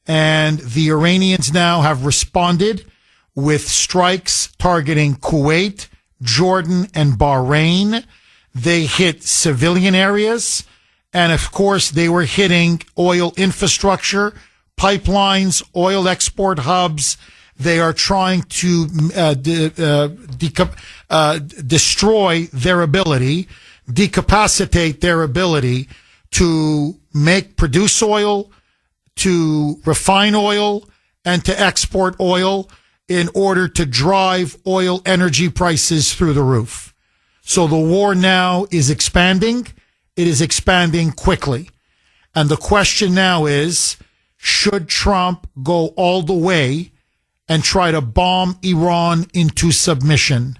And the Iranians now have responded with strikes targeting Kuwait, Jordan, and Bahrain. They hit civilian areas. And of course, they were hitting oil infrastructure, pipelines, oil export hubs. They are trying to destroy their ability, decapacitate their ability to produce oil, to refine oil, and to export oil in order to drive oil energy prices through the roof. So the war now is expanding. It is expanding quickly. And the question now is, should Trump go all the way and try to bomb Iran into submission?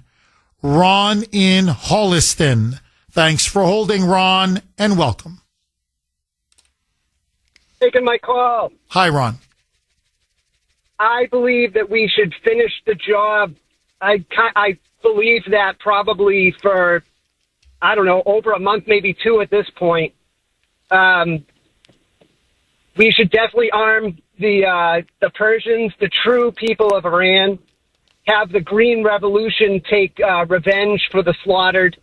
Ron in Holliston. Thanks for holding, Ron, and welcome. Taking my call. Hi, Ron. I believe that we should finish the job. I believe that probably for, over a month, maybe two at this point. We should definitely arm the Persians, the true people of Iran, have the Green Revolution take revenge for the slaughtered.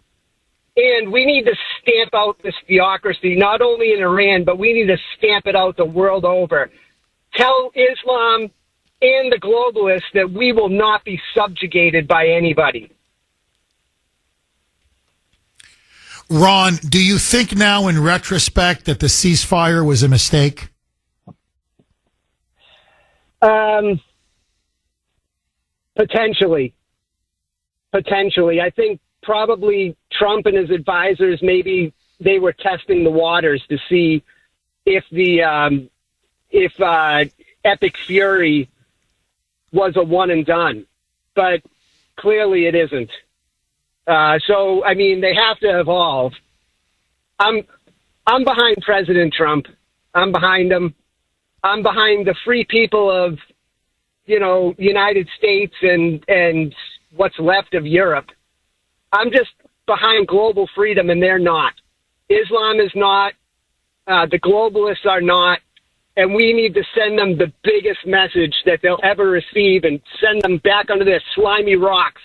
And we need to stamp out this theocracy, not only in Iran, but we need to stamp it out the world over. Tell Islam and the globalists that we will not be subjugated by anybody. Ron, do you think now in retrospect that the ceasefire was a mistake? Potentially. I think probably Trump and his advisors, maybe they were testing the waters to see if Epic Fury was a one and done, but clearly it isn't. So, they have to evolve. I'm behind President Trump. I'm behind him. I'm behind the free people of, United States and what's left of Europe. I'm just behind global freedom, and they're not. Islam is not. The globalists are not. And we need to send them the biggest message that they'll ever receive and send them back under their slimy rocks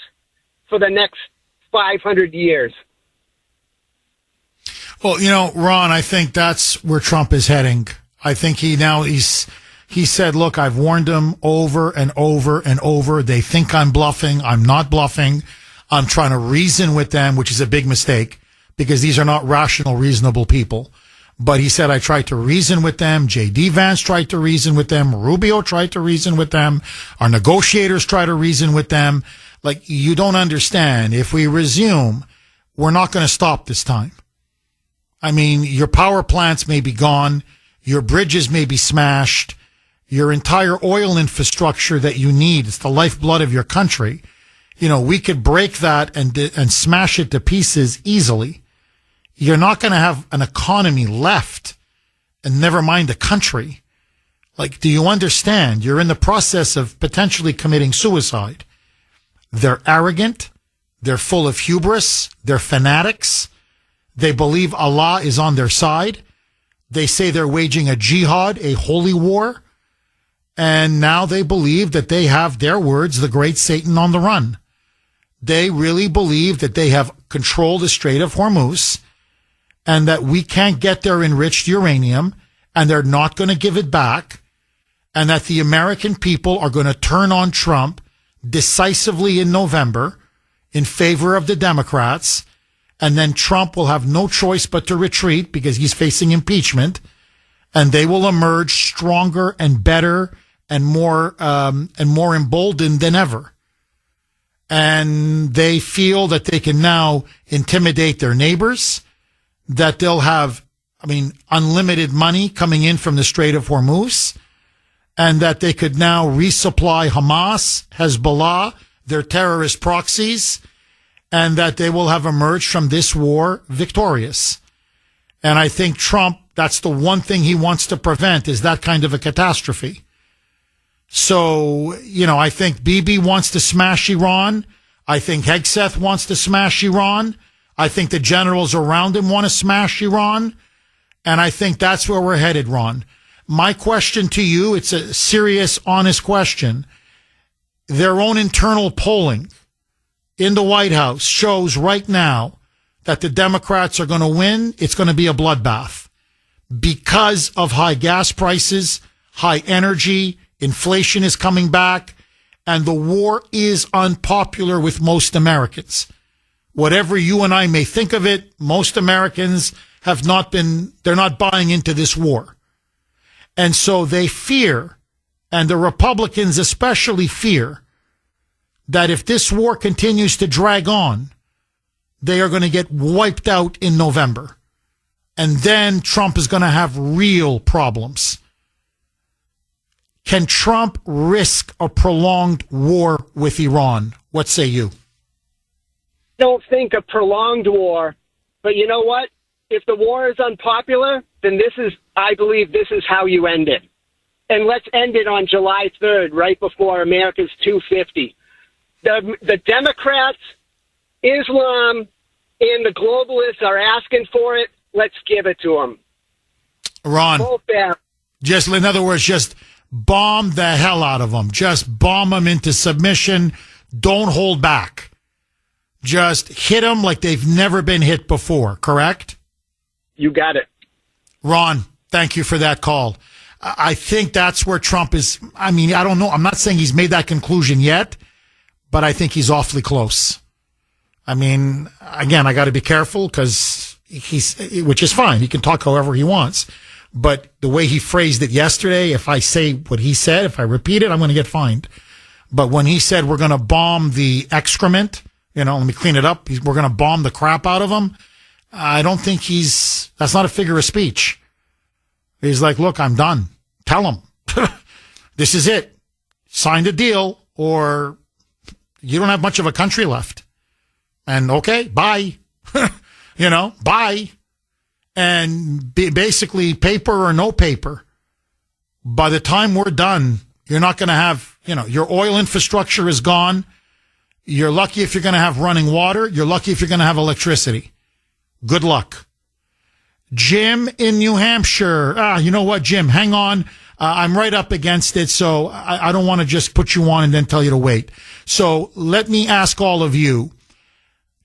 for the next 500 years. Well, Ron, I think that's where Trump is heading. I think he said, look, I've warned them over and over and over. They think I'm bluffing. I'm not bluffing. I'm trying to reason with them, which is a big mistake because these are not rational, reasonable people. But he said, I tried to reason with them. J.D. Vance tried to reason with them. Rubio tried to reason with them. Our negotiators try to reason with them. Like, you don't understand. If we resume, we're not going to stop this time. I mean, your power plants may be gone. Your bridges may be smashed. Your entire oil infrastructure that you need, it's the lifeblood of your country. You know, we could break that and smash it to pieces easily. You're not going to have an economy left, and never mind a country. Like, do you understand? You're in the process of potentially committing suicide. They're arrogant. They're full of hubris. They're fanatics. They believe Allah is on their side. They say they're waging a jihad, a holy war. And now they believe that they have, their words, the great Satan on the run. They really believe that they have controlled the Strait of Hormuz and that we can't get their enriched uranium and they're not going to give it back, and that the American people are going to turn on Trump decisively in November in favor of the Democrats, and then Trump will have no choice but to retreat because he's facing impeachment, and they will emerge stronger and better and more emboldened than ever. And they feel that they can now intimidate their neighbors, that they'll have, unlimited money coming in from the Strait of Hormuz, and that they could now resupply Hamas, Hezbollah, their terrorist proxies, and that they will have emerged from this war victorious. And I think Trump, that's the one thing he wants to prevent, is that kind of a catastrophe. So, I think Bibi wants to smash Iran. I think Hegseth wants to smash Iran. I think the generals around him want to smash Iran. And I think that's where we're headed, Ron. My question to you, it's a serious, honest question. Their own internal polling in the White House shows right now that the Democrats are going to win. It's going to be a bloodbath because of high gas prices, high energy, inflation is coming back, and the war is unpopular with most Americans. Whatever you and I may think of it, most Americans they're not buying into this war. And so they fear, and the Republicans especially fear, that if this war continues to drag on, they are going to get wiped out in November. And then Trump is going to have real problems. Can Trump risk a prolonged war with Iran? What say you? I don't think a prolonged war, but you know what? If the war is unpopular, then I believe this is how you end it. And let's end it on July 3rd, right before America's 250. The Democrats, Islam, and the globalists are asking for it. Let's give it to them. Ron, Both bad. just in other words, just bomb the hell out of them. Just bomb them into submission. Don't hold back. Just hit them like they've never been hit before, correct? You got it. Ron, thank you for that call. I think that's where Trump is. I don't know. I'm not saying he's made that conclusion yet, but I think he's awfully close. Again, I got to be careful because which is fine. He can talk however he wants. But the way he phrased it yesterday, if I say what he said, if I repeat it, I'm going to get fined. But when he said we're going to bomb the excrement, let me clean it up. We're going to bomb the crap out of them. I don't think that's not a figure of speech. He's like, look, I'm done. Tell him. This is it. Sign the deal or you don't have much of a country left. And okay, bye. Bye. And basically paper or no paper. By the time we're done, you're not going to have, your oil infrastructure is gone. You're lucky if you're going to have running water. You're lucky if you're going to have electricity. Good luck. Jim in New Hampshire. You know what, Jim? Hang on. I'm right up against it, so I don't want to just put you on and then tell you to wait. So let me ask all of you.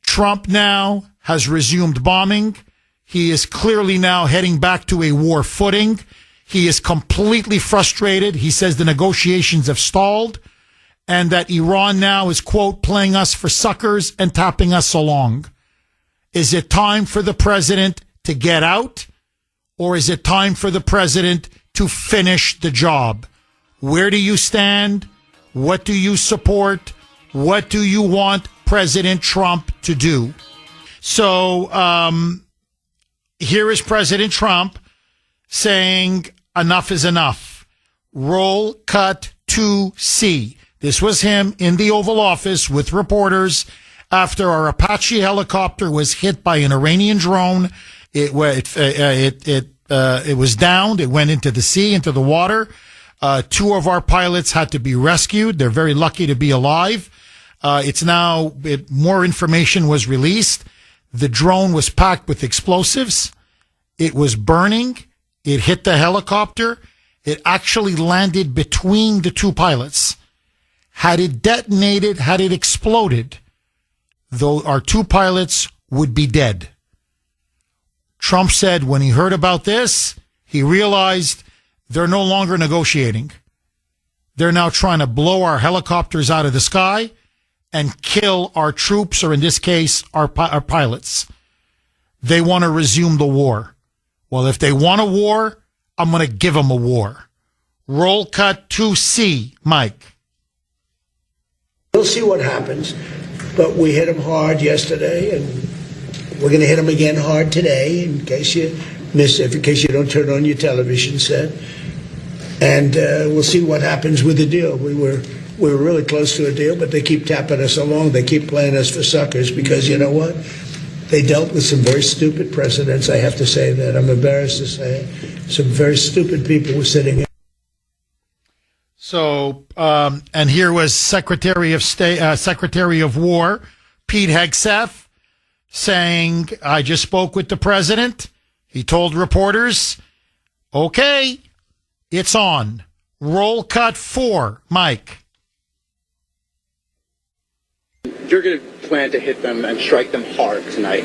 Trump now has resumed bombing. He is clearly now heading back to a war footing. He is completely frustrated. He says the negotiations have stalled and that Iran now is, quote, playing us for suckers and tapping us along. Is it time for the president to get out, or is it time for the president to finish the job? Where do you stand? What do you support? What do you want President Trump to do? So here is President Trump saying enough is enough. Roll cut to C. This was him in the Oval Office with reporters after our Apache helicopter was hit by an Iranian drone. It was downed. It went into the sea, into the water. 2 of our pilots had to be rescued. They're very lucky to be alive. More information was released. The drone was packed with explosives. It was burning. It hit the helicopter. It actually landed between the 2 pilots. Had it detonated, had it exploded, though our 2 pilots would be dead. Trump said when he heard about this, he realized they're no longer negotiating. They're now trying to blow our helicopters out of the sky and kill our troops, or in this case, our pilots. They want to resume the war. Well, if they want a war, I'm going to give them a war. Roll cut to C, Mike. We'll see what happens, but we hit them hard yesterday, and we're going to hit them again hard today. In case you don't turn on your television set, and we'll see what happens with the deal. We were really close to a deal, but they keep tapping us along. They keep playing us for suckers because you know what? They dealt with some very stupid precedents. I have to say that. I'm embarrassed to say it. Some very stupid people were sitting in. So, and here was Secretary of War, Pete Hegseth, saying, I just spoke with the president. He told reporters, okay, it's on. Roll cut 4, Mike. You're going to plan to hit them and strike them hard tonight.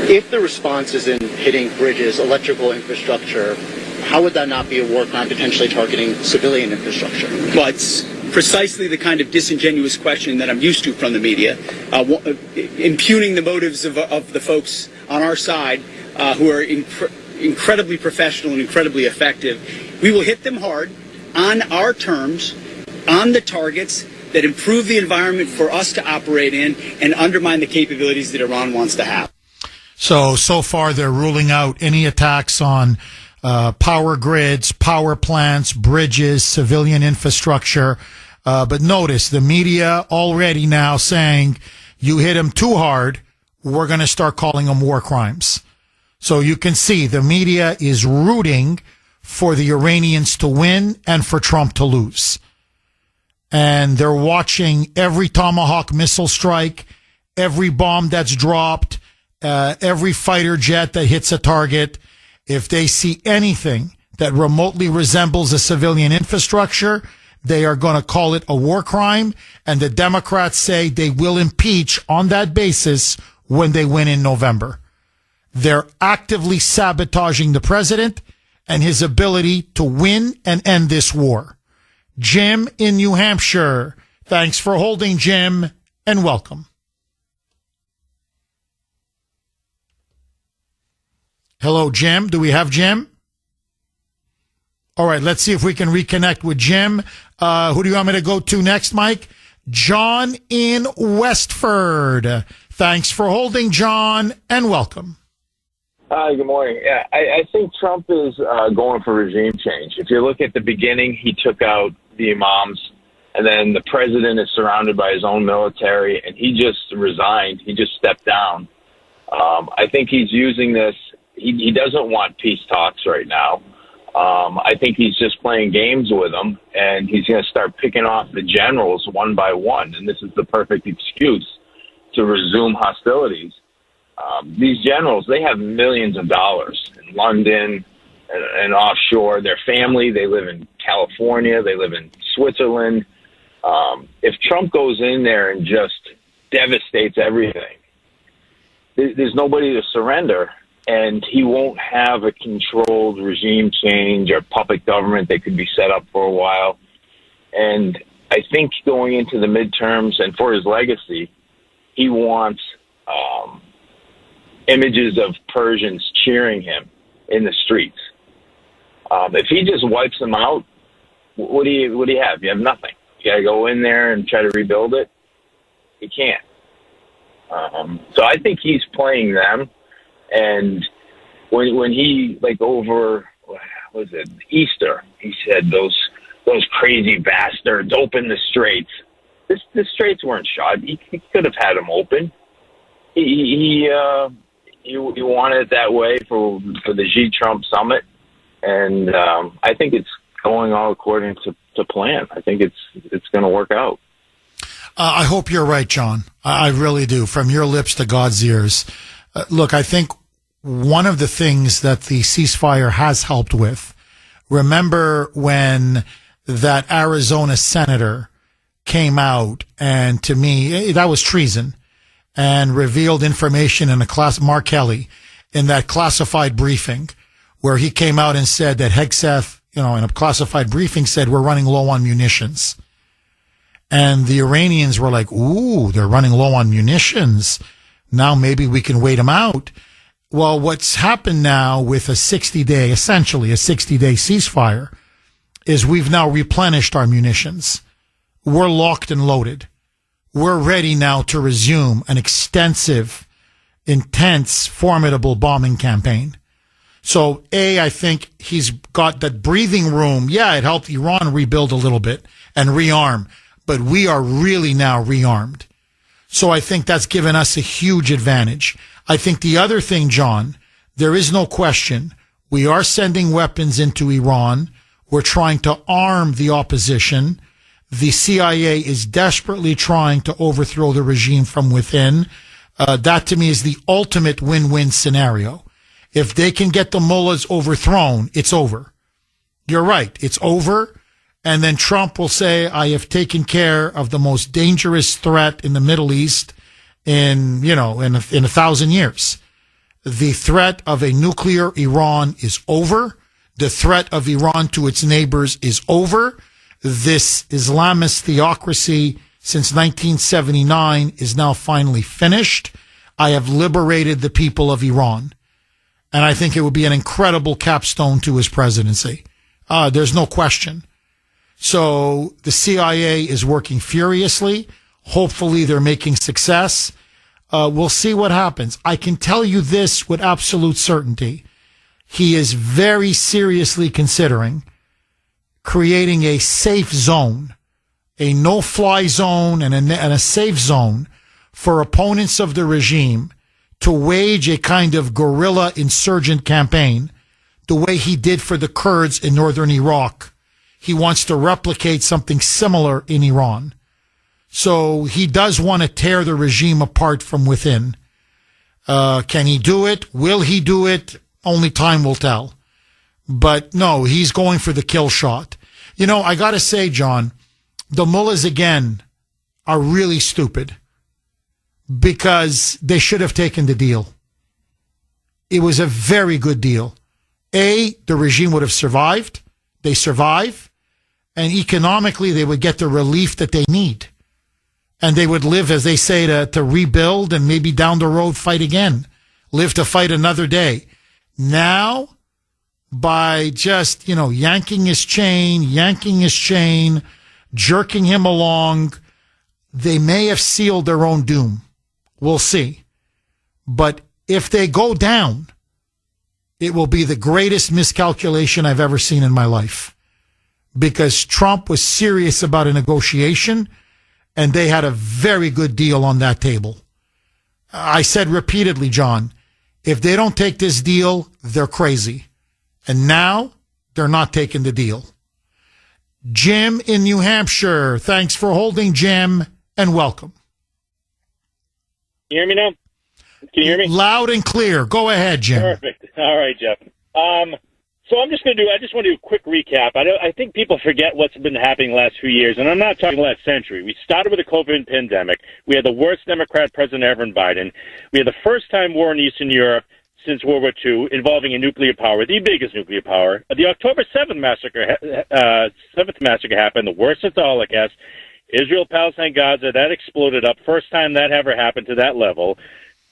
If the response is in hitting bridges, electrical infrastructure, how would that not be a war crime potentially targeting civilian infrastructure? Well, it's precisely the kind of disingenuous question that I'm used to from the media, impugning the motives of the folks on our side who are incredibly professional and incredibly effective. We will hit them hard on our terms, on the targets that improve the environment for us to operate in and undermine the capabilities that Iran wants to have. So far they're ruling out any attacks on power grids, power plants, bridges, civilian infrastructure. But notice the media already now saying you hit them too hard, we're going to start calling them war crimes. So you can see the media is rooting for the Iranians to win and for Trump to lose. And they're watching every Tomahawk missile strike, every bomb that's dropped, every fighter jet that hits a target. If they see anything that remotely resembles a civilian infrastructure, they are going to call it a war crime. And the Democrats say they will impeach on that basis when they win in November. They're actively sabotaging the president and his ability to win and end this war. Jim in New Hampshire. Thanks for holding, Jim, and welcome. Hello, Jim. Do we have Jim? All right, let's see if we can reconnect with Jim. Who do you want me to go to next, Mike? John in Westford. Thanks for holding, John, and welcome. Hi, good morning. Yeah, I think Trump is going for regime change. If you look at the beginning, he took out the imams, and then the president is surrounded by his own military, and he just resigned. He just stepped down. I think he's using this. He doesn't want peace talks right now. I think he's just playing games with them, and he's going to start picking off the generals one by one, and this is the perfect excuse to resume hostilities. These generals, they have millions of dollars in London and offshore. Their family, they live in California, they live in Switzerland. If Trump goes in there and just devastates everything, there's nobody to surrender, and he won't have a controlled regime change or puppet government that could be set up for a while. And I think going into the midterms and for his legacy, he wants images of Persians cheering him in the streets. If he just wipes them out, what do you have? You have nothing. You got to go in there and try to rebuild it. You can't. So I think he's playing them, and when he, like, over, what was it, Easter, he said those crazy bastards open the straits. The straits weren't shut. He could have had them open. He wanted it that way for the Xi Trump summit, and I think it's going all according to plan. I think it's going to work out. I hope you're right, John. I really do. From your lips to God's ears. Look, I think one of the things that the ceasefire has helped with, remember when that Arizona senator came out, and to me, that was treason, and revealed information in Mark Kelly, in that classified briefing, where he came out and said that Hegseth, in a classified briefing, said we're running low on munitions. And the Iranians were like, ooh, they're running low on munitions. Now maybe we can wait them out. Well, what's happened now with essentially a 60-day ceasefire, is we've now replenished our munitions. We're locked and loaded. We're ready now to resume an extensive, intense, formidable bombing campaign. So, I think he's got that breathing room. Yeah, it helped Iran rebuild a little bit and rearm, but we are really now rearmed. So I think that's given us a huge advantage. I think the other thing, John, there is no question, we are sending weapons into Iran. We're trying to arm the opposition. The CIA is desperately trying to overthrow the regime from within. That to me is the ultimate win-win scenario. If they can get the mullahs overthrown, it's over. You're right. It's over. And then Trump will say, I have taken care of the most dangerous threat in the Middle East in 1,000 years. The threat of a nuclear Iran is over. The threat of Iran to its neighbors is over. This Islamist theocracy since 1979 is now finally finished. I have liberated the people of Iran. And I think it would be an incredible capstone to his presidency. There's no question. So the CIA is working furiously. Hopefully they're making success. We'll see what happens. I can tell you this with absolute certainty. He is very seriously considering creating a safe zone, a no-fly zone and a safe zone for opponents of the regime to wage a kind of guerrilla insurgent campaign the way he did for the Kurds in northern Iraq. He wants to replicate something similar in Iran. So he does want to tear the regime apart from within. Can he do it? Will he do it? Only time will tell. But no, he's going for the kill shot. I got to say, John, the mullahs again are really stupid because they should have taken the deal. It was a very good deal. The regime would have survived. They survive. And economically, they would get the relief that they need. And they would live, as they say, to rebuild and maybe down the road fight again. Live to fight another day. Now, by just, yanking his chain, jerking him along, they may have sealed their own doom. We'll see. But if they go down, it will be the greatest miscalculation I've ever seen in my life. Because Trump was serious about a negotiation, and they had a very good deal on that table. I said repeatedly, John, if they don't take this deal, they're crazy. And now, they're not taking the deal. Jim in New Hampshire, thanks for holding, Jim, and welcome. Can you hear me now? Can you hear me? Loud and clear. Go ahead, Jim. Perfect. All right, Jeff. So I just want to do a quick recap. I think people forget what's been happening the last few years, and I'm not talking last century. We started with the COVID pandemic. We had the worst Democrat president ever in Biden. We had the first time war in Eastern Europe since World War II involving a nuclear power, the biggest nuclear power. The October 7th massacre happened, the worst since the Holocaust. Israel, Palestine, Gaza, that exploded up. First time that ever happened to that level.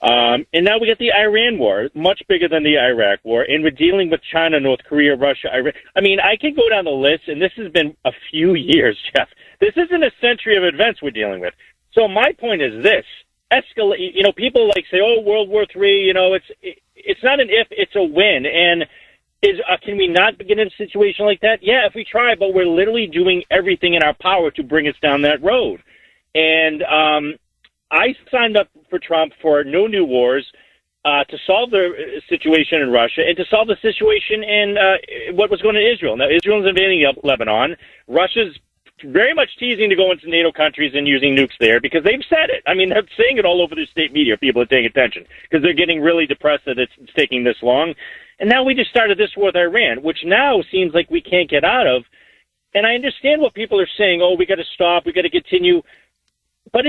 And now we get the Iran war, much bigger than the Iraq war, and we're dealing with China, North Korea, Russia, Iran. I mean, I could go down the list, and this has been a few years, Jeff. This isn't a century of events we're dealing with. So my point is this. People say, oh, World War III, it's not an if, it's a when. And can we not get in a situation like that? Yeah, if we try, but we're literally doing everything in our power to bring us down that road. And I signed up for Trump for no new wars, to solve the situation in Russia and to solve the situation in what was going on in Israel. Now, Israel's invading Lebanon. Russia's very much teasing to go into NATO countries and using nukes there because they've said it. I mean, they're saying it all over the state media. People are paying attention because they're getting really depressed that it's taking this long. And now we just started this war with Iran, which now seems like we can't get out of. And I understand what people are saying. Oh, we got to stop. We got to continue. But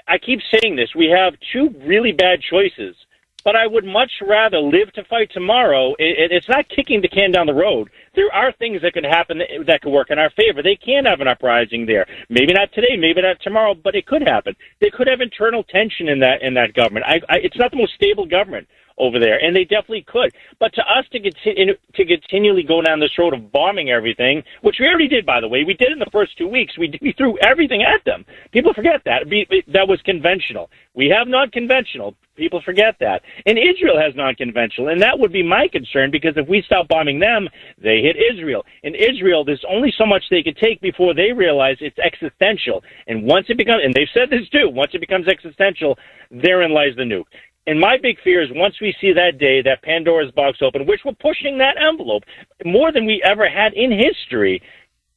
I keep saying this. We have two really bad choices. But I would much rather live to fight tomorrow. It's not kicking the can down the road. There are things that could happen that could work in our favor. They can have an uprising there. Maybe not today, maybe not tomorrow, but it could happen. They could have internal tension in that government. It's not the most stable government over there, and they definitely could. But to us to continually go down this road of bombing everything, which we already did, by the way, we did in the first 2 weeks. We threw everything at them. People forget that. That was conventional. We have non-conventional. People forget that. And Israel has non-conventional, and that would be my concern, because if we stop bombing them, they hit Israel. In Israel, there's only so much they could take before they realize it's existential. And once it becomes, and they've said this too, once it becomes existential, therein lies the nuke. And my big fear is once we see that day, that Pandora's box open, which we're pushing that envelope more than we ever had in history,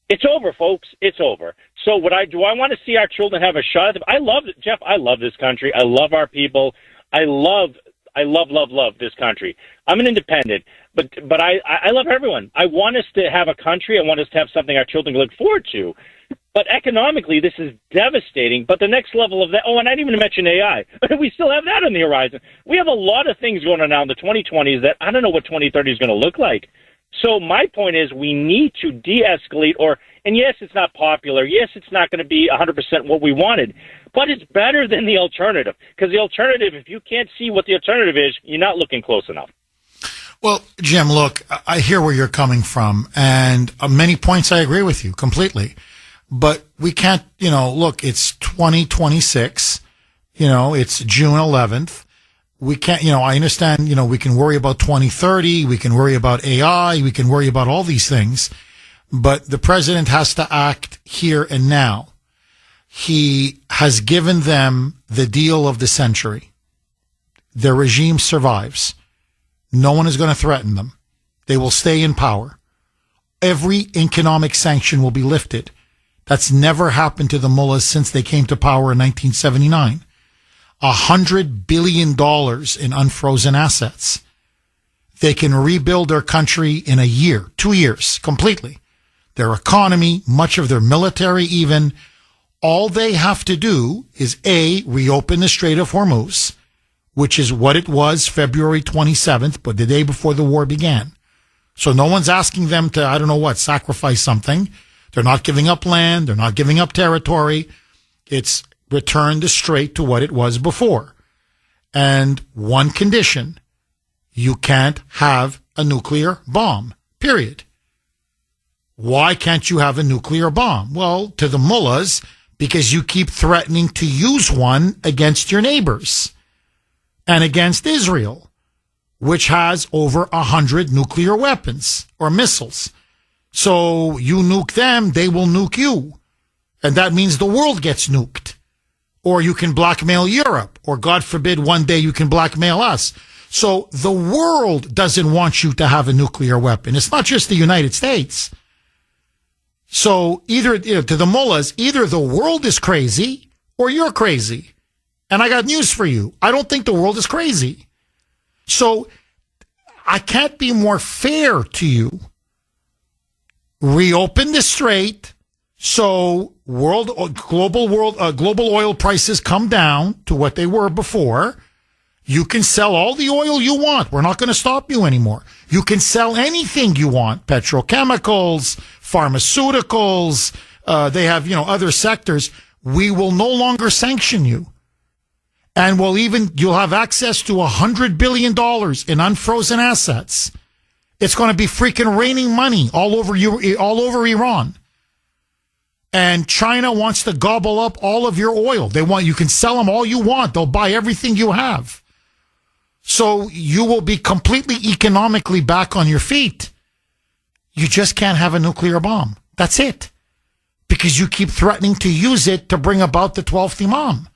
it's over, folks. It's over. So do I want to see our children have a shot? I love it, Jeff. I love this country. I love our people. I love this country. I'm an independent, but I love everyone. I want us to have a country. I want us to have something our children can look forward to. But economically, this is devastating. But the next level of that, and I didn't even mention AI. We still have that on the horizon. We have a lot of things going on now in the 2020s that I don't know what 2030 is going to look like. So my point is we need to de-escalate, and yes, it's not popular. Yes, it's not going to be 100% what we wanted, but it's better than the alternative. Because the alternative, if you can't see what the alternative is, you're not looking close enough. Well, Jim, look, I hear where you're coming from, and many points I agree with you completely. But we can't, look, it's 2026, it's June 11th. We can't, I understand, we can worry about 2030, we can worry about AI, we can worry about all these things, but the president has to act here and now. He has given them the deal of the century. Their regime survives. No one is going to threaten them. They will stay in power. Every economic sanction will be lifted. That's never happened to the mullahs since they came to power in 1979. $100 billion in unfrozen assets. They can rebuild their country in a year, 2 years, completely. Their economy, much of their military even. All they have to do is reopen the Strait of Hormuz, which is what it was February 27th, but the day before the war began. So no one's asking them to, sacrifice something. They're not giving up land. They're not giving up territory. It's return the strait to what it was before. And one condition, you can't have a nuclear bomb, period. Why can't you have a nuclear bomb? Well, to the mullahs, because you keep threatening to use one against your neighbors and against Israel, which has over 100 nuclear weapons or missiles. So you nuke them, they will nuke you. And that means the world gets nuked. Or you can blackmail Europe. Or God forbid one day you can blackmail us. So the world doesn't want you to have a nuclear weapon. It's not just the United States. So either, to the mullahs, either the world is crazy or you're crazy. And I got news for you. I don't think the world is crazy. So I can't be more fair to you. Reopen the strait so global oil prices come down to what they were before. You can sell all the oil you want. We're not going to stop you anymore. You can sell anything you want. Petrochemicals, pharmaceuticals, they have, other sectors. We will no longer sanction you. And you'll have access to $100 billion in unfrozen assets. It's going to be freaking raining money all over Iran. And China wants to gobble up all of your oil. You can sell them all you want. They'll buy everything you have. So you will be completely economically back on your feet. You just can't have a nuclear bomb. That's it. Because you keep threatening to use it to bring about the 12th Imam.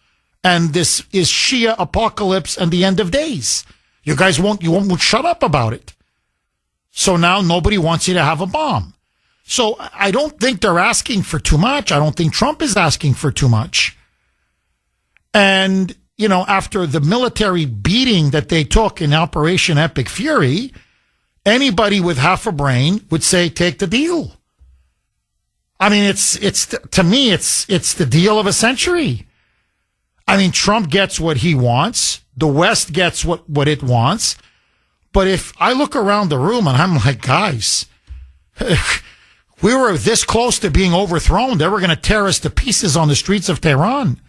And this is Shia apocalypse and the end of days. You guys won't shut up about it. So now nobody wants you to have a bomb. So I don't think they're asking for too much. I don't think Trump is asking for too much. And, you know, after the military beating that they took in Operation Epic Fury, anybody with half a brain would say, take the deal. I mean, to me, it's the deal of a century. I mean, Trump gets what he wants. The West gets what it wants. But if I look around the room and I'm like, guys, we were this close to being overthrown. They were going to tear us to pieces on the streets of Tehran.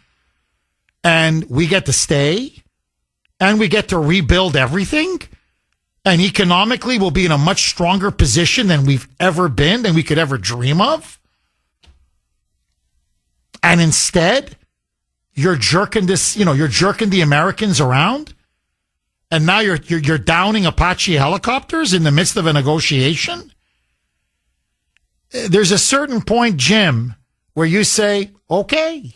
And we get to stay and we get to rebuild everything. And economically, we'll be in a much stronger position than we've ever been, than we could ever dream of. And instead, you're jerking the Americans around. And now you're downing Apache helicopters in the midst of a negotiation. There's a certain point, Jim, where you say, okay,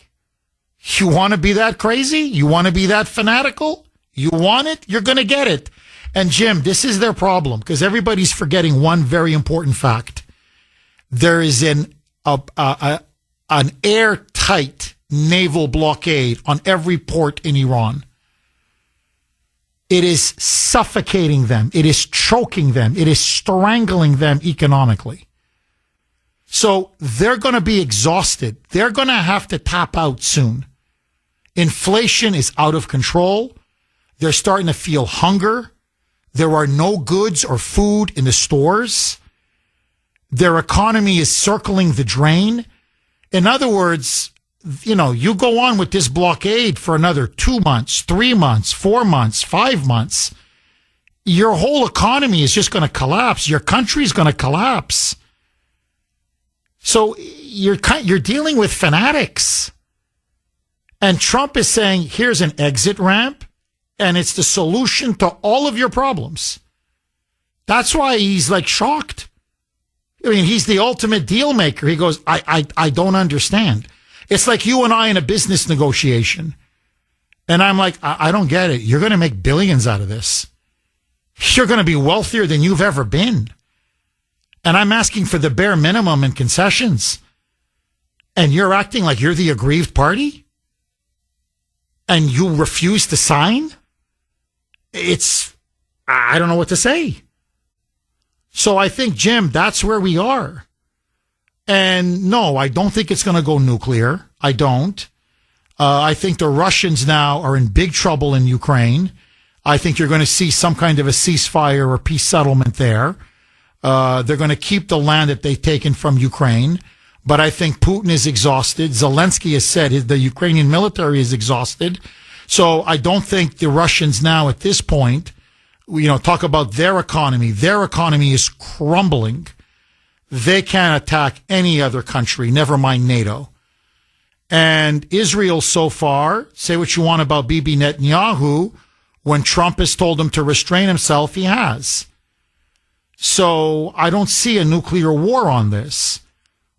you want to be that crazy? You want to be that fanatical? You want it? You're going to get it. And Jim, this is their problem because everybody's forgetting one very important fact. There is an airtight naval blockade on every port in Iran. It is suffocating them. It is choking them. It is strangling them economically. So they're going to be exhausted. They're going to have to tap out soon. Inflation is out of control. They're starting to feel hunger. There are no goods or food in the stores. Their economy is circling the drain. In other words, you know, you go on with this blockade for another 2 months, 3 months, 4 months, 5 months. Your whole economy is just going to collapse. Your country is going to collapse. So you're dealing with fanatics. And Trump is saying, here's an exit ramp, and it's the solution to all of your problems. That's why he's like shocked. I mean, he's the ultimate deal maker. He goes, I don't understand. It's like you and I in a business negotiation. And I'm like, I don't get it. You're going to make billions out of this. You're going to be wealthier than you've ever been. And I'm asking for the bare minimum in concessions. And you're acting like you're the aggrieved party? And you refuse to sign? I don't know what to say. So I think, Jim, that's where we are. And no, I don't think it's going to go nuclear. I don't. I think the Russians now are in big trouble in Ukraine. I think you're going to see some kind of a ceasefire or peace settlement there. They're going to keep the land that they've taken from Ukraine. But I think Putin is exhausted. Zelensky has said the Ukrainian military is exhausted. So I don't think the Russians now at this point, talk about their economy. Their economy is crumbling. They can't attack any other country, never mind NATO. And Israel so far, say what you want about Bibi Netanyahu, when Trump has told him to restrain himself, he has. So I don't see a nuclear war on this.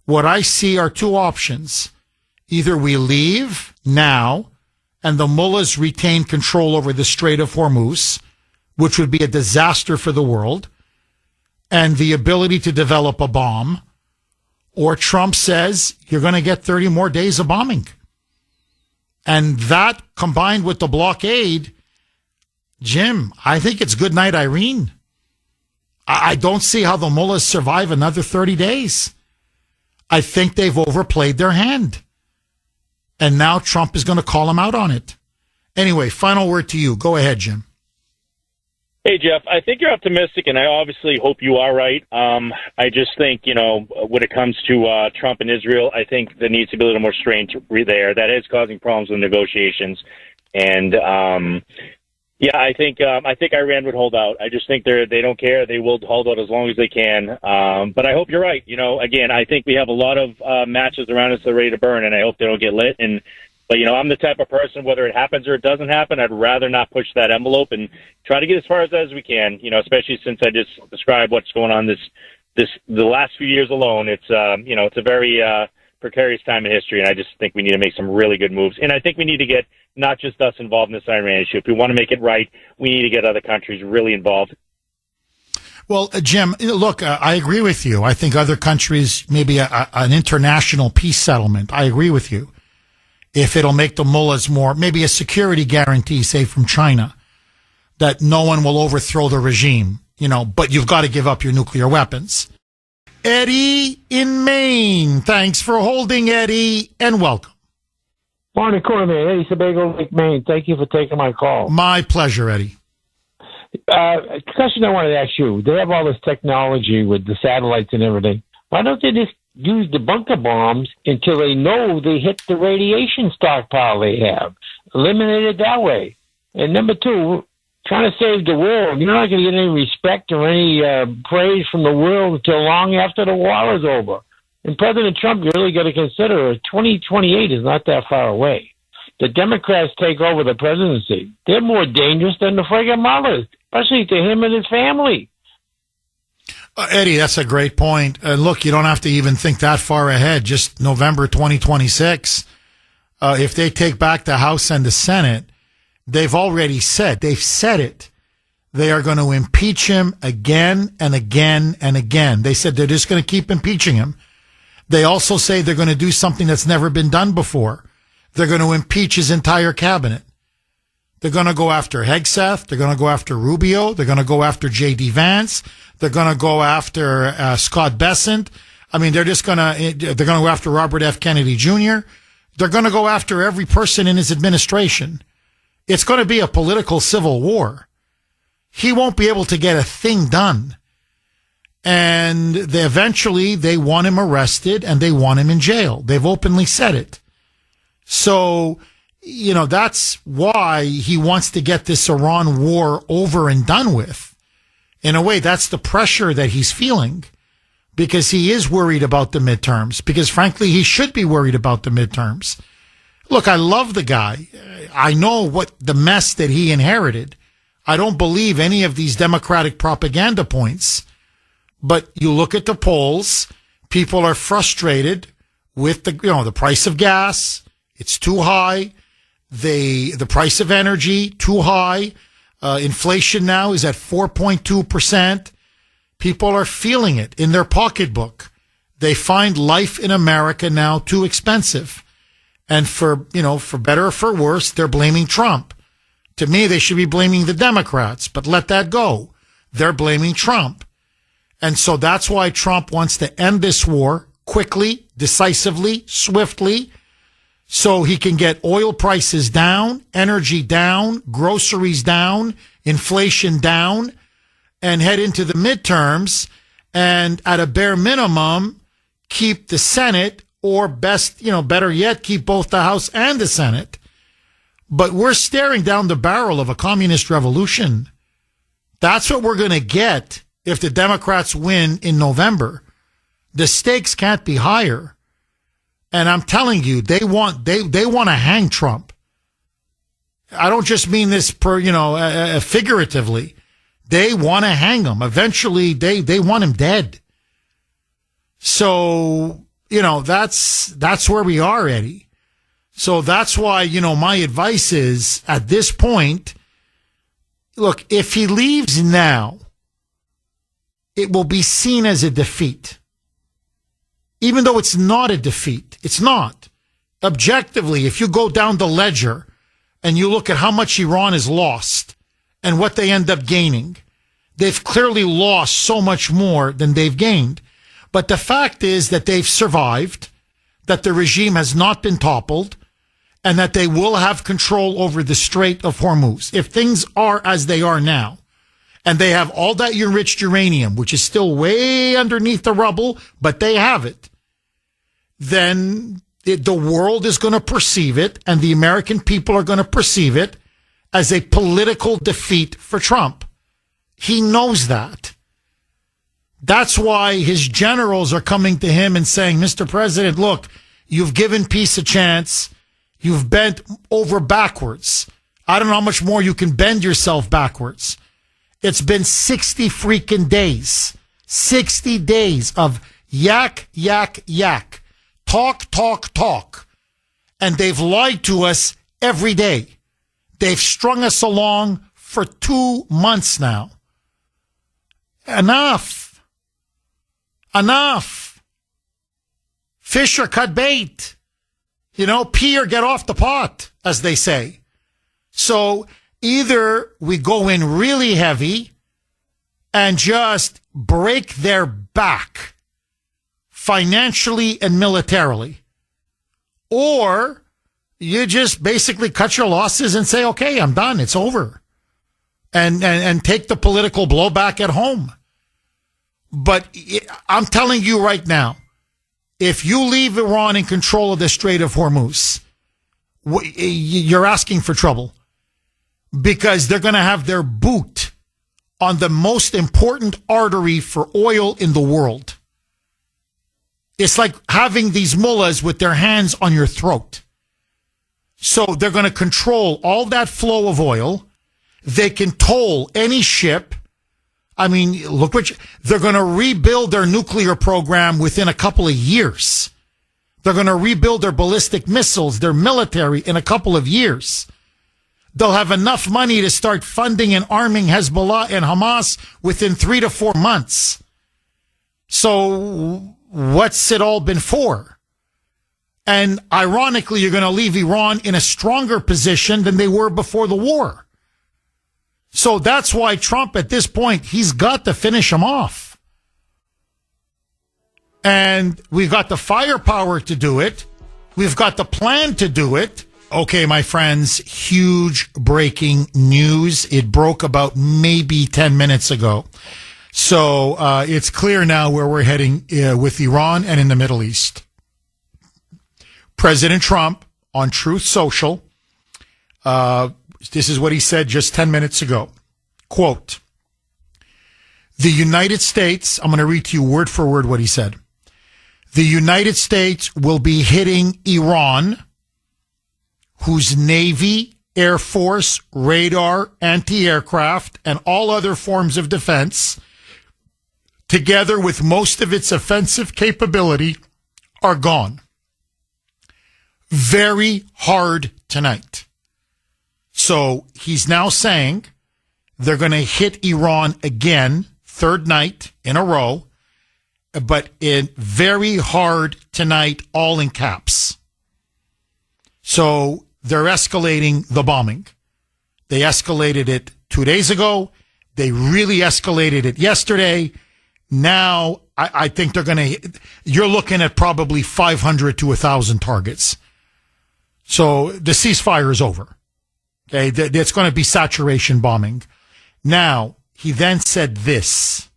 What I see are two options. Either we leave now and the mullahs retain control over the Strait of Hormuz, which would be a disaster for the world, and the ability to develop a bomb, or Trump says you're going to get 30 more days of bombing. And that combined with the blockade, Jim, I think it's good night, Irene. I don't see how the mullahs survive another 30 days. I think they've overplayed their hand. And now Trump is going to call them out on it. Anyway, final word to you. Go ahead, Jim. Hey, Jeff, I think you're optimistic, and I obviously hope you are right. I just think, when it comes to Trump and Israel, I think there needs to be a little more strain there. That is causing problems with negotiations. And, I think Iran would hold out. I just think they don't care. They will hold out as long as they can. But I hope you're right. Again, I think we have a lot of matches around us that are ready to burn, and I hope they don't get lit. And But, I'm the type of person, whether it happens or it doesn't happen, I'd rather not push that envelope and try to get as far as we can, especially since I just described what's going on the last few years alone. It's, it's a very precarious time in history, and I just think we need to make some really good moves. And I think we need to get not just us involved in this Iran issue. If we want to make it right, we need to get other countries really involved. Well, Jim, look, I agree with you. I think other countries, maybe an international peace settlement. I agree with you. If it'll make the mullahs more, maybe a security guarantee, say from China, that no one will overthrow the regime, but you've got to give up your nuclear weapons. Eddie in Maine. Thanks for holding, Eddie, and welcome. Morning, Cormier. Eddie Sebago, Lake, Maine. Thank you for taking my call. My pleasure, Eddie. A question I wanted to ask you. They have all this technology with the satellites and everything. Why don't they just use the bunker bombs until they know they hit the radiation stockpile they have? Eliminate it that way. And number two, trying to save the world. You're not going to get any respect or any praise from the world until long after the war is over. And President Trump, you really got to consider 2028 is not that far away. The Democrats take over the presidency. They're more dangerous than the friggin' mullahs, especially to him and his family. Eddie, that's a great point. Look, you don't have to even think that far ahead. Just November 2026. If they take back the House and the Senate, they've said it. They are going to impeach him again and again and again. They said they're just going to keep impeaching him. They also say they're going to do something that's never been done before. They're going to impeach his entire cabinet. They're going to go after Hegseth. They're going to go after Rubio. They're going to go after J.D. Vance. They're going to go after Scott Bessent. I mean, they're going to go after Robert F. Kennedy Jr. They're going to go after every person in his administration. It's going to be a political civil war. He won't be able to get a thing done. And eventually they want him arrested and they want him in jail. They've openly said it. So, that's why he wants to get this Iran war over and done with. In a way, that's the pressure that he's feeling because he is worried about the midterms, because frankly, he should be worried about the midterms. Look, I love the guy. I know what the mess that he inherited. I don't believe any of these Democratic propaganda points, but you look at the polls, people are frustrated with the price of gas. It's too high. The price of energy, too high. Inflation now is at 4.2%. People are feeling it in their pocketbook. They find life in America now too expensive. And for better or for worse, they're blaming Trump. To me, they should be blaming the Democrats, but let that go. They're blaming Trump. And so that's why Trump wants to end this war quickly, decisively, swiftly, so he can get oil prices down, energy down, groceries down, inflation down, and head into the midterms and at a bare minimum, keep the Senate or better yet, keep both the House and the Senate. But we're staring down the barrel of a communist revolution. That's what we're going to get if the Democrats win in November. The stakes can't be higher. And I'm telling you, they want to hang Trump. I don't just mean this figuratively. They want to hang him. Eventually, they want him dead. So, that's where we are, Eddie. So that's why, my advice is at this point, look, if he leaves now, it will be seen as a defeat. Even though it's not a defeat. It's not. Objectively, if you go down the ledger and you look at how much Iran has lost and what they end up gaining, they've clearly lost so much more than they've gained. But the fact is that they've survived, that the regime has not been toppled, and that they will have control over the Strait of Hormuz. If things are as they are now, and they have all that enriched uranium, which is still way underneath the rubble, but they have it, then the world is going to perceive it, and the American people are going to perceive it as a political defeat for Trump. He knows that. That's why his generals are coming to him and saying, Mr. President, look, you've given peace a chance. You've bent over backwards. I don't know how much more you can bend yourself backwards. It's been 60 freaking days. 60 days of yak, yak, yak. Talk, talk, talk. And they've lied to us every day. They've strung us along for 2 months now. Enough. Enough. Fish or cut bait. You know, pee or get off the pot, as they say. So either we go in really heavy and just break their back financially and militarily, or you just basically cut your losses and say, okay, I'm done. It's over. And take the political blowback at home. But I'm telling you right now, if you leave Iran in control of the Strait of Hormuz, you're asking for trouble, because they're going to have their boot on the most important artery for oil in the world. It's like having these mullahs with their hands on your throat. So they're going to control all that flow of oil. They can toll any ship. I mean, look what they're going to rebuild their nuclear program within a couple of years. They're going to rebuild their ballistic missiles, their military, in a couple of years. They'll have enough money to start funding and arming Hezbollah and Hamas within 3 to 4 months. So what's it all been for? And ironically, you're going to leave Iran in a stronger position than they were before the war. So that's why Trump, at this point, he's got to finish him off. And we've got the firepower to do it. We've got the plan to do it. Okay, my friends, huge breaking news. It broke about maybe 10 minutes ago. So it's clear now where we're heading with Iran and in the Middle East. President Trump on Truth Social, this is what he said just 10 minutes ago. Quote, the United States, I'm going to read to you word for word what he said. The United States will be hitting Iran, whose Navy, Air Force, radar, anti-aircraft, and all other forms of defense, together with most of its offensive capability, are gone. Very hard tonight. So he's now saying they're going to hit Iran again, third night in a row, but in very hard tonight, all in caps. So they're escalating the bombing. They escalated it 2 days ago. They really escalated it yesterday. Now, I think they're going to, you're looking at probably 500 to 1,000 targets. So the ceasefire is over. Okay, it's going to be saturation bombing. Now, he then said this.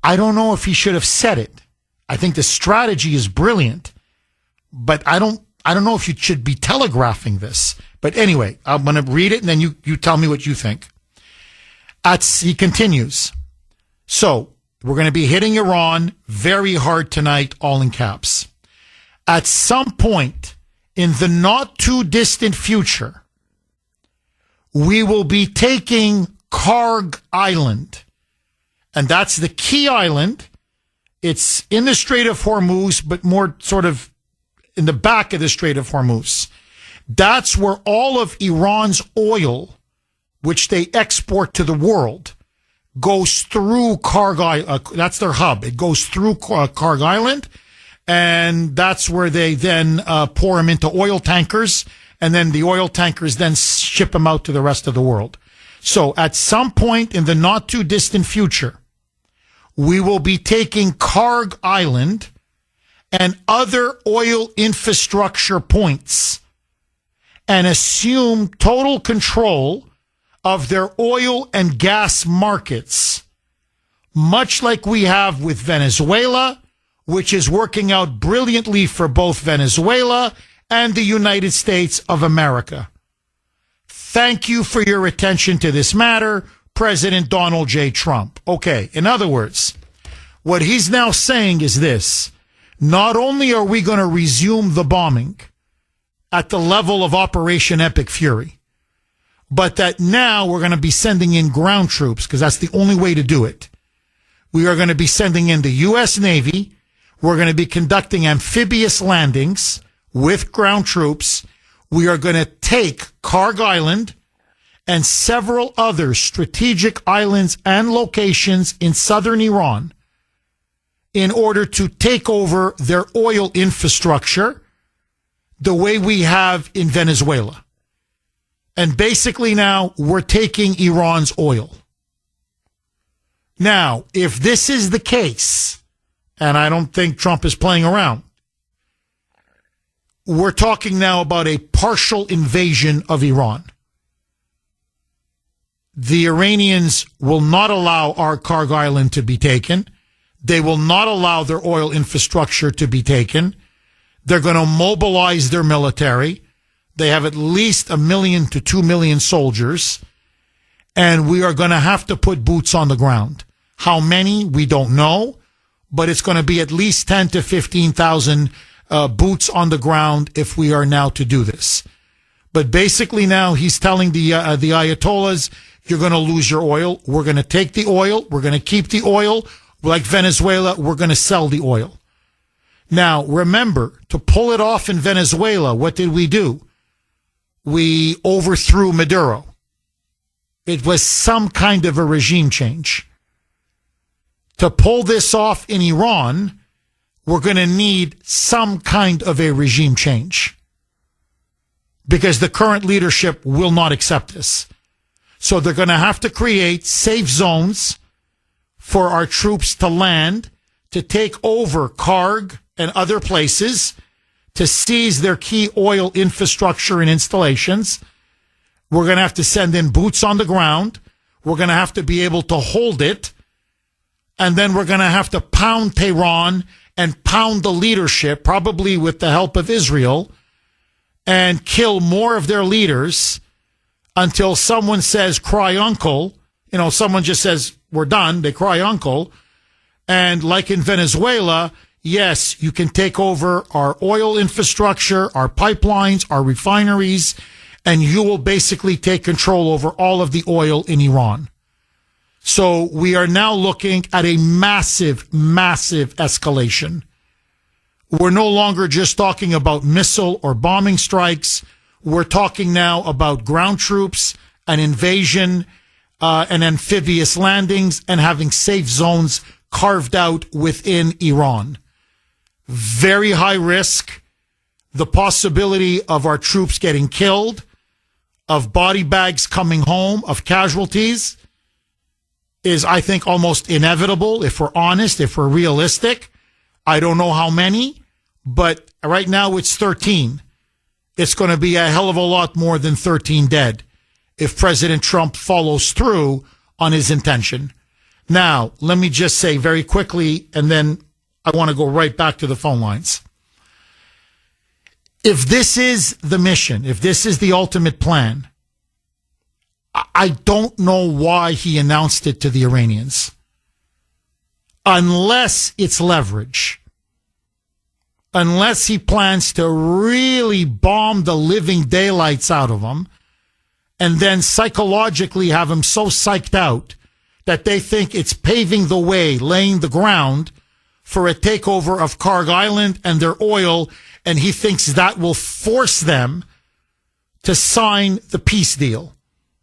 I don't know if he should have said it. I think the strategy is brilliant, but I don't know if you should be telegraphing this. But anyway, I'm going to read it and then you tell me what you think. He continues. So we're going to be hitting Iran very hard tonight, all in caps. At some point in the not too distant future, we will be taking Karg Island. And that's the key island. It's in the Strait of Hormuz, but more sort of in the back of the Strait of Hormuz. That's where all of Iran's oil, which they export to the world, goes through Karg Island. That's their hub. It goes through Karg Island, and that's where they then pour them into oil tankers, and then the oil tankers then ship them out to the rest of the world. So at some point in the not too distant future, we will be taking Karg Island and other oil infrastructure points and assume total control of their oil and gas markets, much like we have with Venezuela, which is working out brilliantly for both Venezuela and the United States of America. Thank you for your attention to this matter, President Donald J. Trump. Okay, in other words, what he's now saying is this. Not only are we going to resume the bombing, at the level of Operation Epic Fury. But that now we're going to be sending in ground troops because that's the only way to do it. We are going to be sending in the U.S. Navy. We're going to be conducting amphibious landings with ground troops. We are going to take Karg Island and several other strategic islands and locations in southern Iran in order to take over their oil infrastructure the way we have in Venezuela. And basically now we're taking Iran's oil. Now, if this is the case, and I don't think Trump is playing around, we're talking now about a partial invasion of Iran. The Iranians will not allow our Karg Island to be taken. They will not allow their oil infrastructure to be taken. They're going to mobilize their military. They have at least 1 million to 2 million soldiers, and we are going to have to put boots on the ground. How many, we don't know, but it's going to be at least 10 to 15,000 boots on the ground if we are now to do this. But basically now he's telling the Ayatollahs, you're going to lose your oil. We're going to take the oil. We're going to keep the oil. Like Venezuela, we're going to sell the oil. Now, remember, to pull it off in Venezuela, what did we do? We overthrew Maduro. It was some kind of a regime change. To pull this off in Iran, we're going to need some kind of a regime change because the current leadership will not accept this. So they're going to have to create safe zones for our troops to land, to take over Karg and other places, to seize their key oil infrastructure and installations. We're going to have to send in boots on the ground. We're going to have to be able to hold it. And then we're going to have to pound Tehran and pound the leadership, probably with the help of Israel, and kill more of their leaders until someone says, cry uncle. You know, someone just says, we're done. They cry uncle. And like in Venezuela, yes, you can take over our oil infrastructure, our pipelines, our refineries, and you will basically take control over all of the oil in Iran. So we are now looking at a massive, massive escalation. We're no longer just talking about missile or bombing strikes. We're talking now about ground troops, an invasion, and amphibious landings, and having safe zones carved out within Iran. Very high risk. The possibility of our troops getting killed, of body bags coming home, of casualties, is, I think, almost inevitable if we're honest, if we're realistic. I don't know how many, but right now it's 13. It's going to be a hell of a lot more than 13 dead if President Trump follows through on his intention. Now, let me just say very quickly, and then I want to go right back to the phone lines. If this is the mission, if this is the ultimate plan, I don't know why he announced it to the Iranians. Unless it's leverage. Unless he plans to really bomb the living daylights out of them and then psychologically have them so psyched out that they think it's paving the way, laying the ground for a takeover of Karg Island and their oil, and he thinks that will force them to sign the peace deal.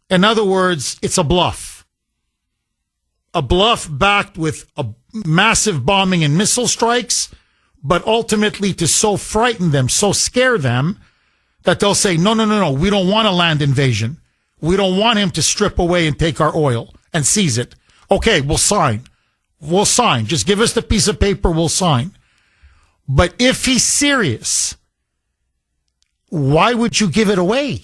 In other words, it's a bluff. A bluff backed with a massive bombing and missile strikes, but ultimately to so frighten them, so scare them, that they'll say, no, we don't want a land invasion. We don't want him to strip away and take our oil and seize it. Okay, we'll sign. We'll sign. Just give us the piece of paper, we'll sign. But if he's serious, why would you give it away?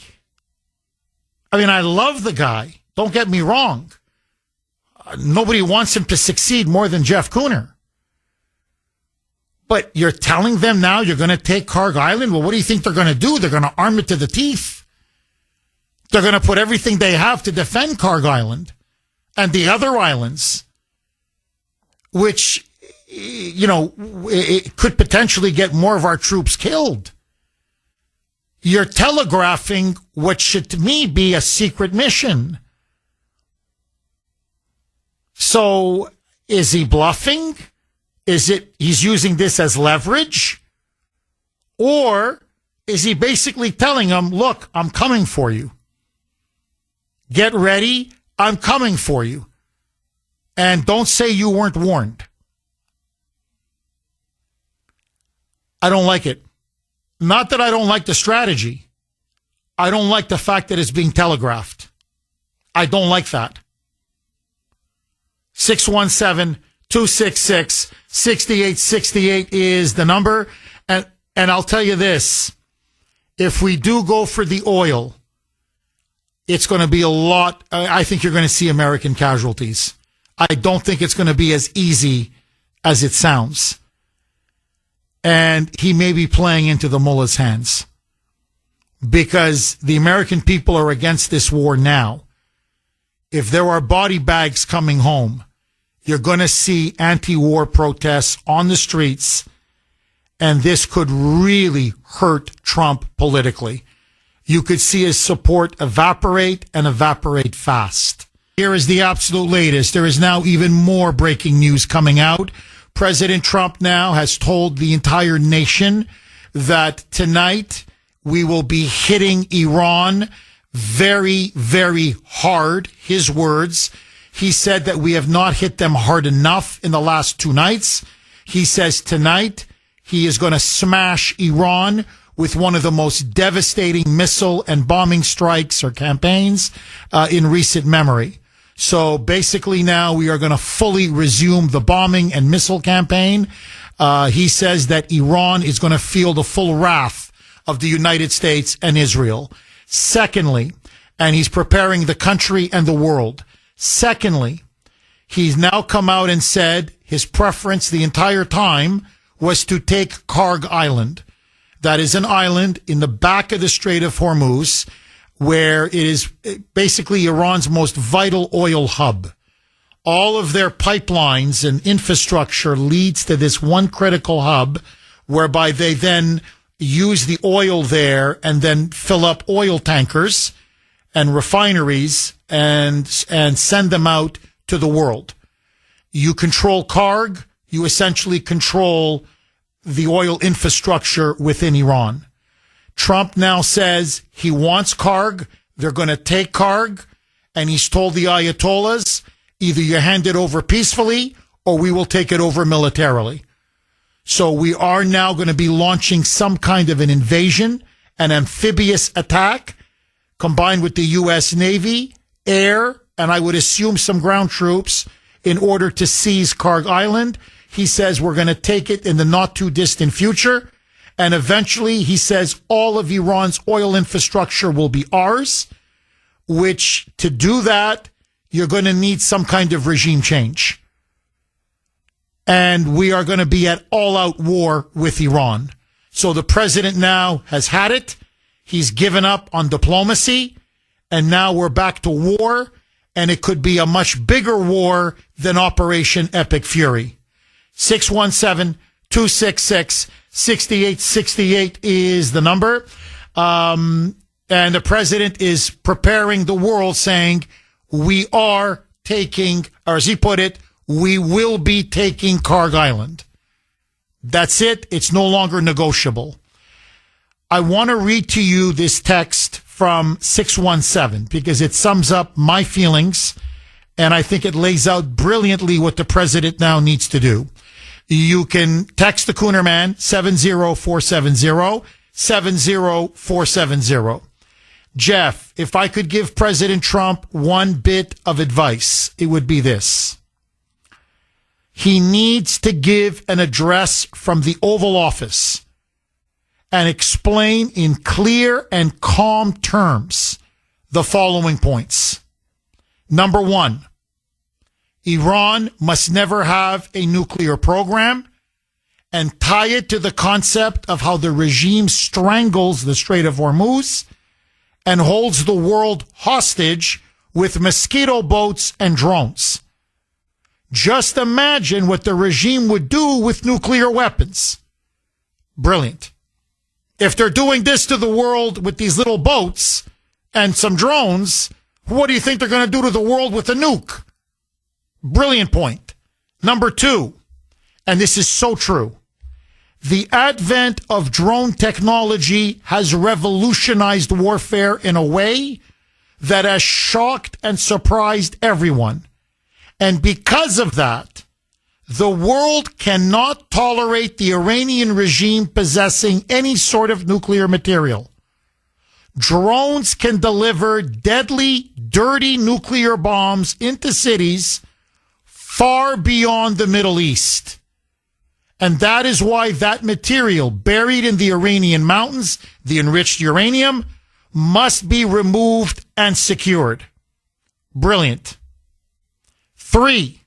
I mean, I love the guy. Don't get me wrong. Nobody wants him to succeed more than Jeff Cooner. But you're telling them now you're going to take Karg Island? Well, what do you think they're going to do? They're going to arm it to the teeth. They're going to put everything they have to defend Karg Island and the other islands, which, you know, it could potentially get more of our troops killed. You're telegraphing what should to me be a secret mission. So is he bluffing? Is it he's using this as leverage? Or is he basically telling them, look, I'm coming for you. Get ready. I'm coming for you. And don't say you weren't warned. I don't like it. Not that I don't like the strategy. I don't like the fact that it's being telegraphed. I don't like that. 617-266-6868 is the number. And I'll tell you this. If we do go for the oil, it's going to be a lot. I think you're going to see American casualties. I don't think it's going to be as easy as it sounds. And he may be playing into the mullah's hands because the American people are against this war now. If there are body bags coming home, you're going to see anti-war protests on the streets, and this could really hurt Trump politically. You could see his support evaporate and evaporate fast. Here is the absolute latest. There is now even more breaking news coming out. President Trump now has told the entire nation that tonight we will be hitting Iran very, very hard. His words. He said that we have not hit them hard enough in the last 2 nights. He says tonight he is going to smash Iran with one of the most devastating missile and bombing strikes or campaigns in recent memory. So basically now we are going to fully resume the bombing and missile campaign. He says that Iran is going to feel the full wrath of the United States and Israel. Secondly, and he's preparing the country and the world. Secondly, he's now come out and said his preference the entire time was to take Karg Island. That is an island in the back of the Strait of Hormuz, where it is basically Iran's most vital oil hub. All of their pipelines and infrastructure leads to this one critical hub, whereby they then use the oil there and then fill up oil tankers and refineries and send them out to the world. You control Karg, you essentially control the oil infrastructure within Iran. Trump now says he wants Karg. They're going to take Karg. And he's told the Ayatollahs, either you hand it over peacefully or we will take it over militarily. So we are now going to be launching some kind of an invasion, an amphibious attack, combined with the U.S. Navy, air, and I would assume some ground troops in order to seize Karg Island. He says we're going to take it in the not too distant future. And eventually, he says all of Iran's oil infrastructure will be ours, which to do that, you're going to need some kind of regime change. And we are going to be at all-out war with Iran. So the president now has had it. He's given up on diplomacy. And now we're back to war. And it could be a much bigger war than Operation Epic Fury. 617-266-6868 is the number. And the president is preparing the world, saying, we are taking, or as he put it, we will be taking Karg Island. That's it. It's no longer negotiable. I want to read to you this text from 617 because it sums up my feelings, and I think it lays out brilliantly what the president now needs to do. You can text the Cooner Man, 70470-70470. Jeff, if I could give President Trump one bit of advice, it would be this. He needs to give an address from the Oval Office and explain in clear and calm terms the following points. Number one, Iran must never have a nuclear program, and tie it to the concept of how the regime strangles the Strait of Hormuz and holds the world hostage with mosquito boats and drones. Just imagine what the regime would do with nuclear weapons. Brilliant. If they're doing this to the world with these little boats and some drones, what do you think they're going to do to the world with a nuke? Brilliant point. Number 2, and this is so true, the advent of drone technology has revolutionized warfare in a way that has shocked and surprised everyone. And because of that, the world cannot tolerate the Iranian regime possessing any sort of nuclear material. Drones can deliver deadly, dirty nuclear bombs into cities far beyond the Middle East. And that is why that material buried in the Iranian mountains, the enriched uranium, must be removed and secured. Brilliant. 3,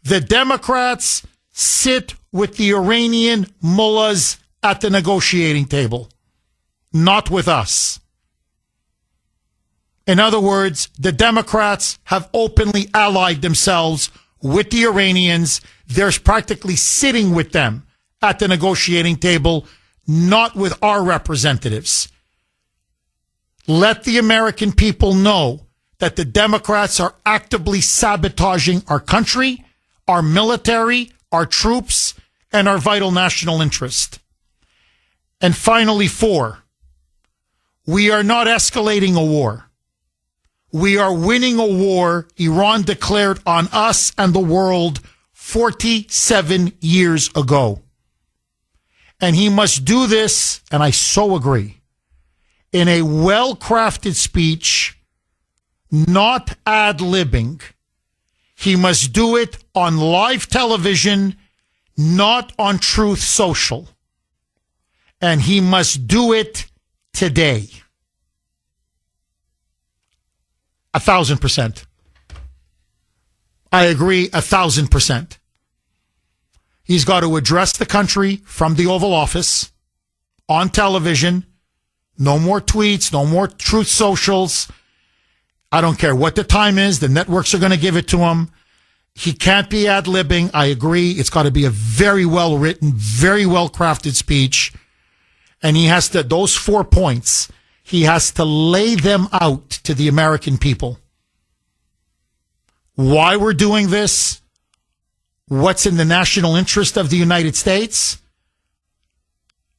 the Democrats sit with the Iranian mullahs at the negotiating table, not with us. In other words, the Democrats have openly allied themselves with the Iranians. They're practically sitting with them at the negotiating table, not with our representatives. Let the American people know that the Democrats are actively sabotaging our country, our military, our troops, and our vital national interest. And finally, 4, we are not escalating a war. We are winning a war Iran declared on us and the world 47 years ago. And he must do this, and I so agree, in a well-crafted speech, not ad-libbing. He must do it on live television, not on Truth Social. And he must do it today. 1,000%. I agree 1,000%. He's got to address the country from the Oval Office, on television. No more tweets, no more Truth Socials. I don't care what the time is. The networks are going to give it to him. He can't be ad-libbing. I agree. It's got to be a very well-written, very well-crafted speech. And he has to, those 4 points, he has to lay them out to the American people. Why we're doing this, what's in the national interest of the United States,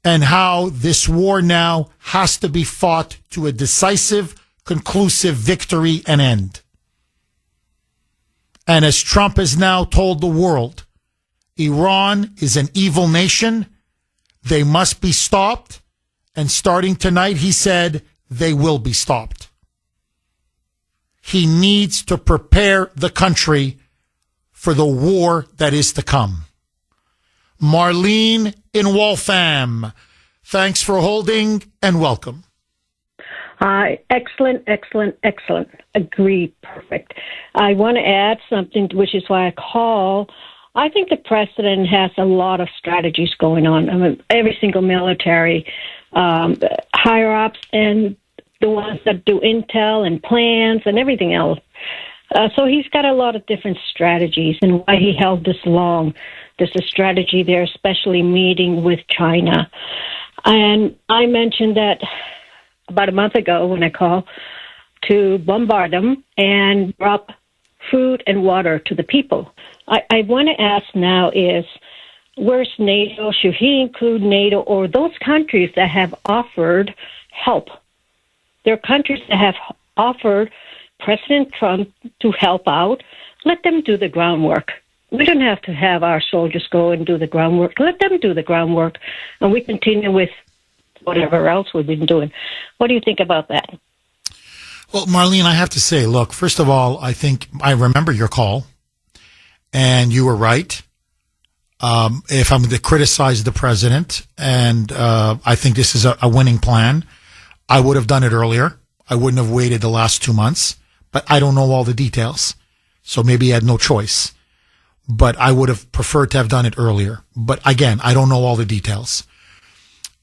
and how this war now has to be fought to a decisive, conclusive victory and end. And as Trump has now told the world, Iran is an evil nation. They must be stopped. And starting tonight, he said, they will be stopped. He needs to prepare the country for the war that is to come. Marlene in Waltham, thanks for holding and welcome. Excellent. Agree. Perfect. I want to add something, which is why I call. I think the president has a lot of strategies going on. I mean, every single military, higher-ups, and the ones that do intel and plans and everything else. So he's got a lot of different strategies, and why he held this long. There's a strategy there, especially meeting with China. And I mentioned that about a month ago when I called to bombard them and drop food and water to the people. I want to ask now is, where's NATO? Should he include NATO or those countries that have offered help? There are countries that have offered President Trump to help out. Let them do the groundwork. We don't have to have our soldiers go and do the groundwork. Let them do the groundwork, and we continue with whatever else we've been doing. What do you think about that? Well, Marlene, I have to say, look, first of all, I think I remember your call, and you were right. If I'm to criticize the president, and I think this is a winning plan, I would have done it earlier. I wouldn't have waited the last 2 months, but I don't know all the details. So maybe I had no choice. But I would have preferred to have done it earlier. But again, I don't know all the details.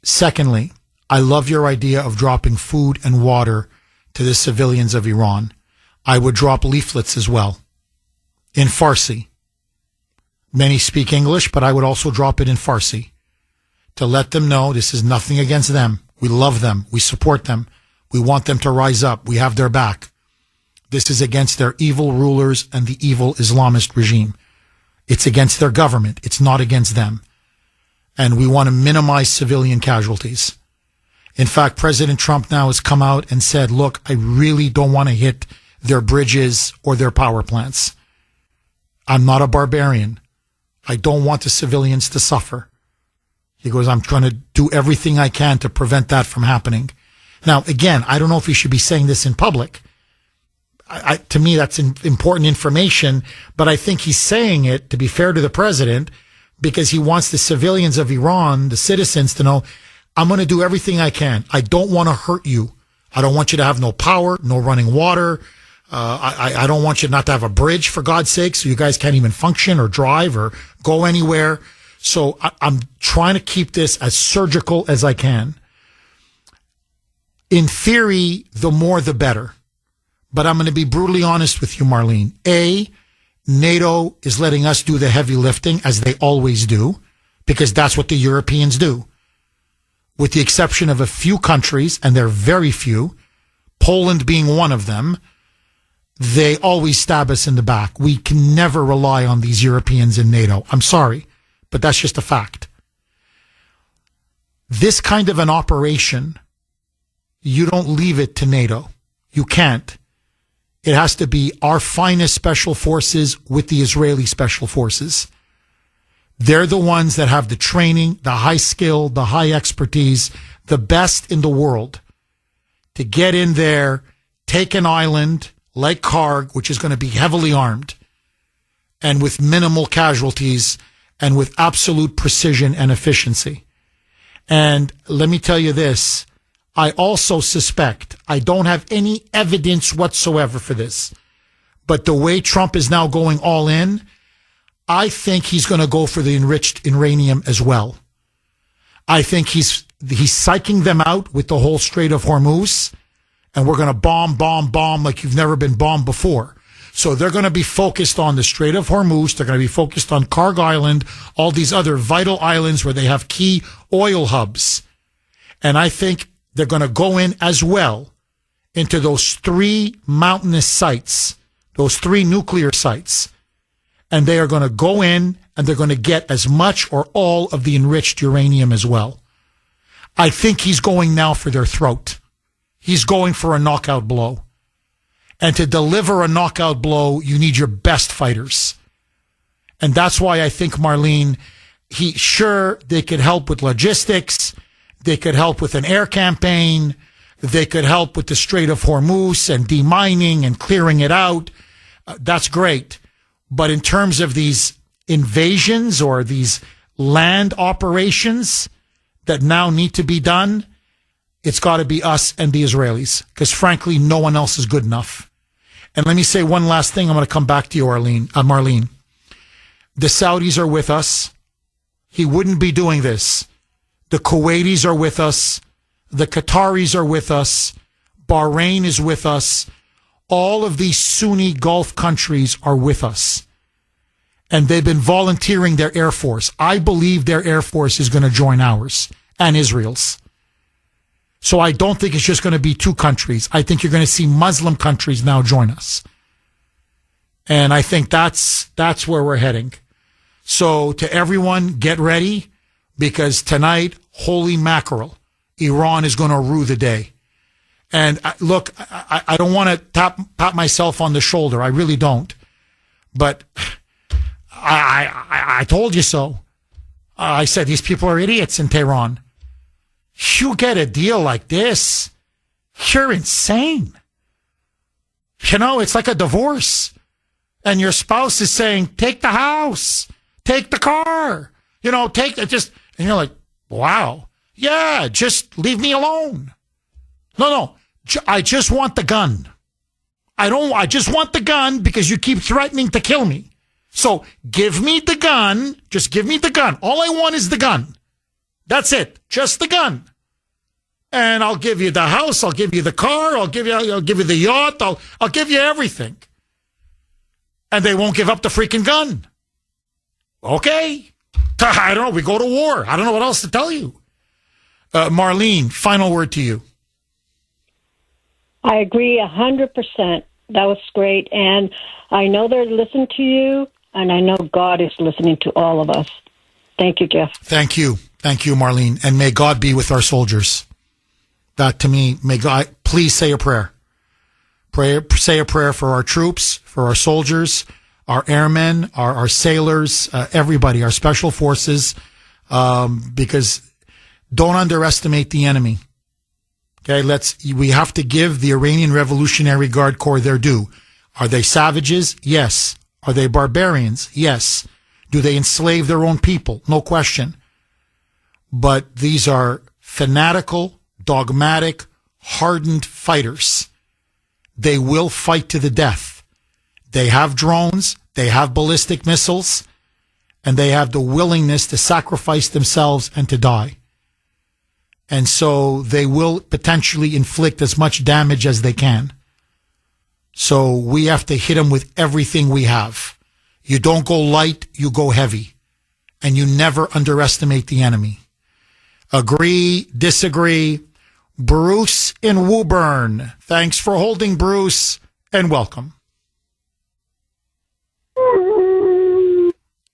Secondly, I love your idea of dropping food and water to the civilians of Iran. I would drop leaflets as well in Farsi. Many speak English, but I would also drop it in Farsi to let them know this is nothing against them. We love them. We support them. We want them to rise up. We have their back. This is against their evil rulers and the evil Islamist regime. It's against their government. It's not against them. And we want to minimize civilian casualties. In fact, President Trump now has come out and said, look, I really don't want to hit their bridges or their power plants. I'm not a barbarian. I don't want the civilians to suffer. He goes, I'm trying to do everything I can to prevent that from happening. Now, again, I don't know if he should be saying this in public. To me, that's important information, but I think he's saying it, to be fair to the president, because he wants the civilians of Iran, the citizens, to know, I'm going to do everything I can. I don't want to hurt you. I don't want you to have no power, no running water. I don't want you not to have a bridge, for God's sake, so you guys can't even function or drive or go anywhere. So I'm trying to keep this as surgical as I can. In theory, the more the better. But I'm going to be brutally honest with you, Marlene. A, NATO is letting us do the heavy lifting, as they always do, because that's what the Europeans do. With the exception of a few countries, and they're very few, Poland being one of them, they always stab us in the back. We can never rely on these Europeans in NATO. I'm sorry, but that's just a fact. This kind of an operation, you don't leave it to NATO. You can't. It has to be our finest special forces with the Israeli special forces. They're the ones that have the training, the high skill, the high expertise, the best in the world to get in there, take an island like Karg, which is going to be heavily armed and with minimal casualties and with absolute precision and efficiency. And let me tell you this. I also suspect, I don't have any evidence whatsoever for this, but the way Trump is now going all in, I think he's going to go for the enriched uranium as well. I think he's psyching them out with the whole Strait of Hormuz, and we're going to bomb like you've never been bombed before. So they're going to be focused on the Strait of Hormuz. They're going to be focused on Karg Island, all these other vital islands where they have key oil hubs. And I think they're going to go in as well into those 3 mountainous sites, those 3 nuclear sites. And they are going to go in and they're going to get as much or all of the enriched uranium as well. I think he's going now for their throat. He's going for a knockout blow. And to deliver a knockout blow, you need your best fighters. And that's why I think, Marlene, they could help with logistics. They could help with an air campaign. They could help with the Strait of Hormuz and demining and clearing it out. That's great. But in terms of these invasions or these land operations that now need to be done, it's got to be us and the Israelis, because frankly, no one else is good enough. And let me say one last thing. I'm going to come back to you, Marlene. The Saudis are with us. He wouldn't be doing this. The Kuwaitis are with us. The Qataris are with us. Bahrain is with us. All of these Sunni Gulf countries are with us. And they've been volunteering their Air Force. I believe their Air Force is going to join ours and Israel's. So I don't think it's just going to be 2 countries. I think you're going to see Muslim countries now join us. And I think that's where we're heading. So to everyone, get ready, because tonight, holy mackerel, Iran is going to rue the day. And look, I don't want to pat myself on the shoulder. I really don't. But I told you so. I said these people are idiots in Tehran. You get a deal like this, you're insane. You know, it's like a divorce. And your spouse is saying, take the house, take the car, take it just, and you're like, wow. Yeah, just leave me alone. No, I just want the gun. I just want the gun because you keep threatening to kill me. So give me the gun. Just give me the gun. All I want is the gun. That's it. Just the gun. And I'll give you the house. I'll give you the car. I'll give you the yacht. I'll give you everything. And they won't give up the freaking gun. Okay. I don't know. We go to war. I don't know what else to tell you. Marlene, final word to you. I agree 100%. That was great. And I know they're listening to you, and I know God is listening to all of us. Thank you, Jeff. Thank you. Thank you, Marlene. And may God be with our soldiers. That to me, may God, please say a prayer. Say a prayer for our troops, for our soldiers, our airmen, our sailors, everybody, our special forces, because don't underestimate the enemy. Okay, we have to give the Iranian Revolutionary Guard Corps their due. Are they savages? Yes. Are they barbarians? Yes. Do they enslave their own people? No question. But these are fanatical, dogmatic, hardened fighters. They will fight to the death. They have drones, they have ballistic missiles, and they have the willingness to sacrifice themselves and to die. And so they will potentially inflict as much damage as they can. So we have to hit them with everything we have. You don't go light, you go heavy. And you never underestimate the enemy. Agree, disagree. Bruce in Woburn. Thanks for holding, Bruce, and welcome.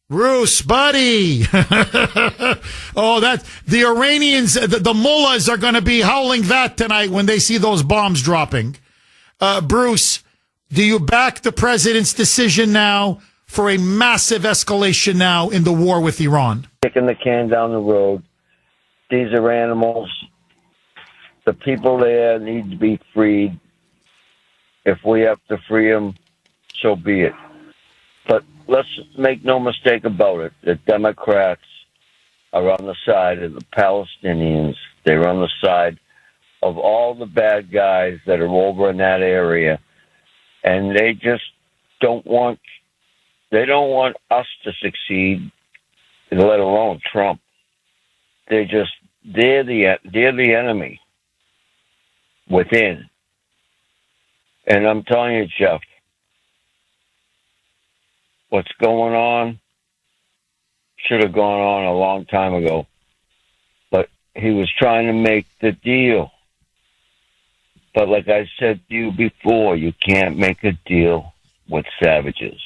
Bruce, buddy. Oh, the Iranians, the mullahs are going to be howling that tonight when they see those bombs dropping. Bruce, do you back the president's decision now for a massive escalation now in the war with Iran? Kicking the can down the road. These are animals. The people there need to be freed. If we have to free them, so be it. But let's make no mistake about it. The Democrats are on the side of the Palestinians. They're on the side of all the bad guys that are over in that area. And they just don't want us to succeed, let alone Trump. They're the enemy within. And I'm telling you, Jeff, what's going on should have gone on a long time ago. But he was trying to make the deal. But like I said to you before, you can't make a deal with savages.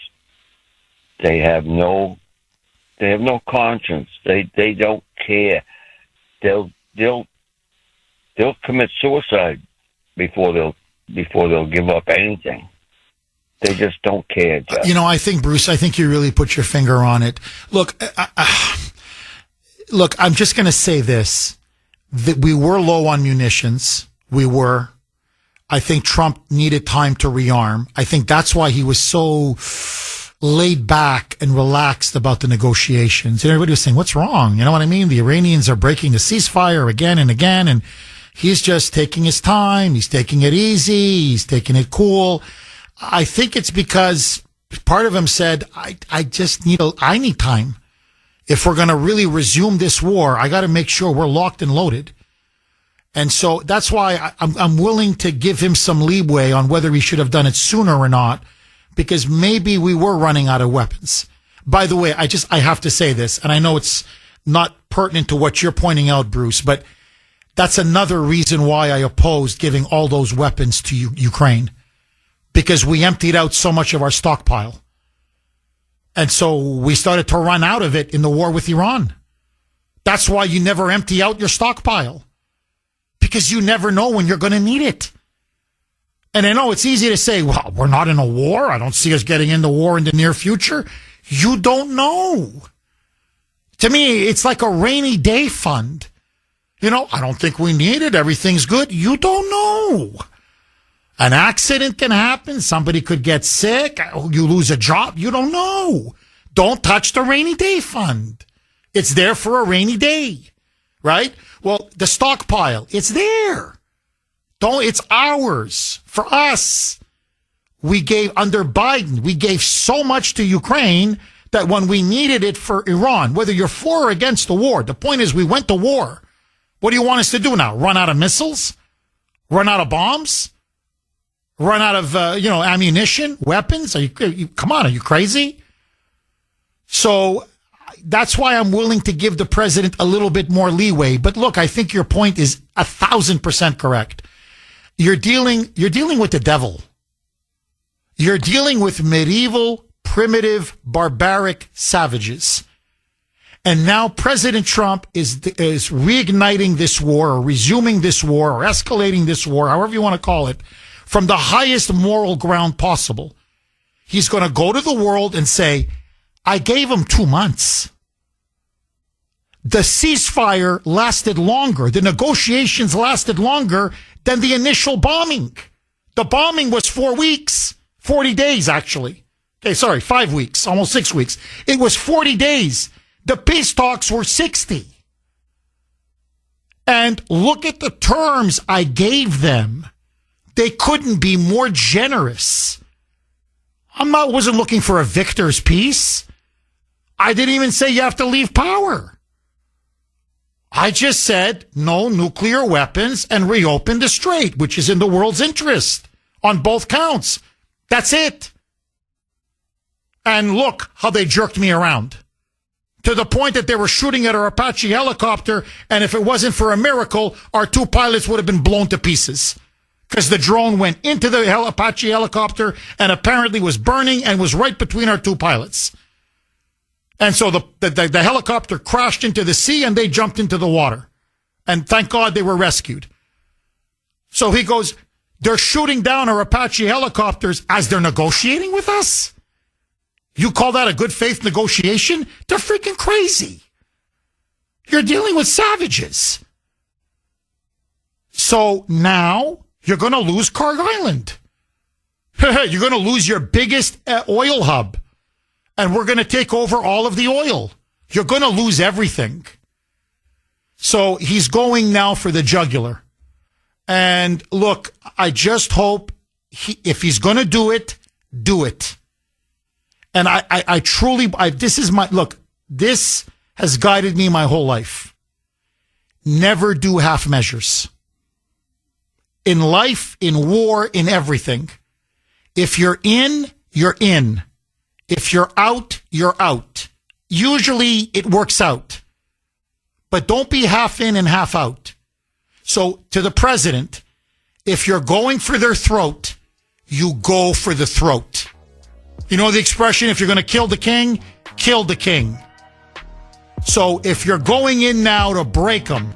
They have no conscience. They don't care. They'll commit suicide before they'll give up anything. They just don't care, Jeff. You know, I think, Bruce, you really put your finger on it. Look, I'm just going to say this. That we were low on munitions. We were. I think Trump needed time to rearm. I think that's why he was so laid back and relaxed about the negotiations. And everybody was saying, what's wrong? You know what I mean? The Iranians are breaking the ceasefire again and again, and he's just taking his time. He's taking it easy. He's taking it cool. I think it's because part of him said, I need time. If we're going to really resume this war, I got to make sure we're locked and loaded. And so that's why I'm willing to give him some leeway on whether he should have done it sooner or not, because maybe we were running out of weapons. By the way, I have to say this, and I know it's not pertinent to what you're pointing out, Bruce, but that's another reason why I opposed giving all those weapons to Ukraine. Because we emptied out so much of our stockpile. And so we started to run out of it in the war with Iran. That's why you never empty out your stockpile. Because you never know when you're going to need it. And I know it's easy to say, well, we're not in a war. I don't see us getting into war in the near future. You don't know. To me, it's like a rainy day fund. You know, I don't think we need it. Everything's good. You don't know. An accident can happen. Somebody could get sick. You lose a job. You don't know. Don't touch the rainy day fund. It's there for a rainy day, right? Well, the stockpile, it's there. It's ours. For us, under Biden, we gave so much to Ukraine that when we needed it for Iran, whether you're for or against the war, the point is we went to war. What do you want us to do now? Run out of missiles? Run out of bombs? Run out of, ammunition, weapons? Come on, are you crazy? So that's why I'm willing to give the president a little bit more leeway. But look, I think your point is 1,000% correct. You're dealing with the devil. You're dealing with medieval, primitive, barbaric savages. And now President Trump is reigniting this war, or resuming this war, or escalating this war, however you want to call it, from the highest moral ground possible. He's going to go to the world and say, I gave him 2 months. The ceasefire lasted longer. The negotiations lasted longer than the initial bombing. The bombing was 4 weeks, 40 days, actually. Okay, sorry, 5 weeks, almost 6 weeks. It was 40 days. The peace talks were 60. And look at the terms I gave them. They couldn't be more generous. Wasn't looking for a victor's peace. I didn't even say you have to leave power. I just said no nuclear weapons and reopen the strait, which is in the world's interest on both counts. That's it. And look how they jerked me around, to the point that they were shooting at our Apache helicopter, and if it wasn't for a miracle, our 2 pilots would have been blown to pieces, because the drone went into the Apache helicopter and apparently was burning and was right between our 2 pilots. And so the helicopter crashed into the sea and they jumped into the water. And thank God they were rescued. So he goes, they're shooting down our Apache helicopters as they're negotiating with us? You call that a good faith negotiation? They're freaking crazy. You're dealing with savages. So now you're going to lose Kharg Island. You're going to lose your biggest oil hub. And we're going to take over all of the oil. You're going to lose everything. So he's going now for the jugular. And look, I just hope if he's going to do it, do it. And I truly, this has guided me my whole life. Never do half measures. In life, in war, in everything. If you're in, you're in. If you're out, you're out. Usually it works out. But don't be half in and half out. So to the president, if you're going for their throat, you go for the throat. You know the expression, if you're going to kill the king, kill the king. So if you're going in now to break them,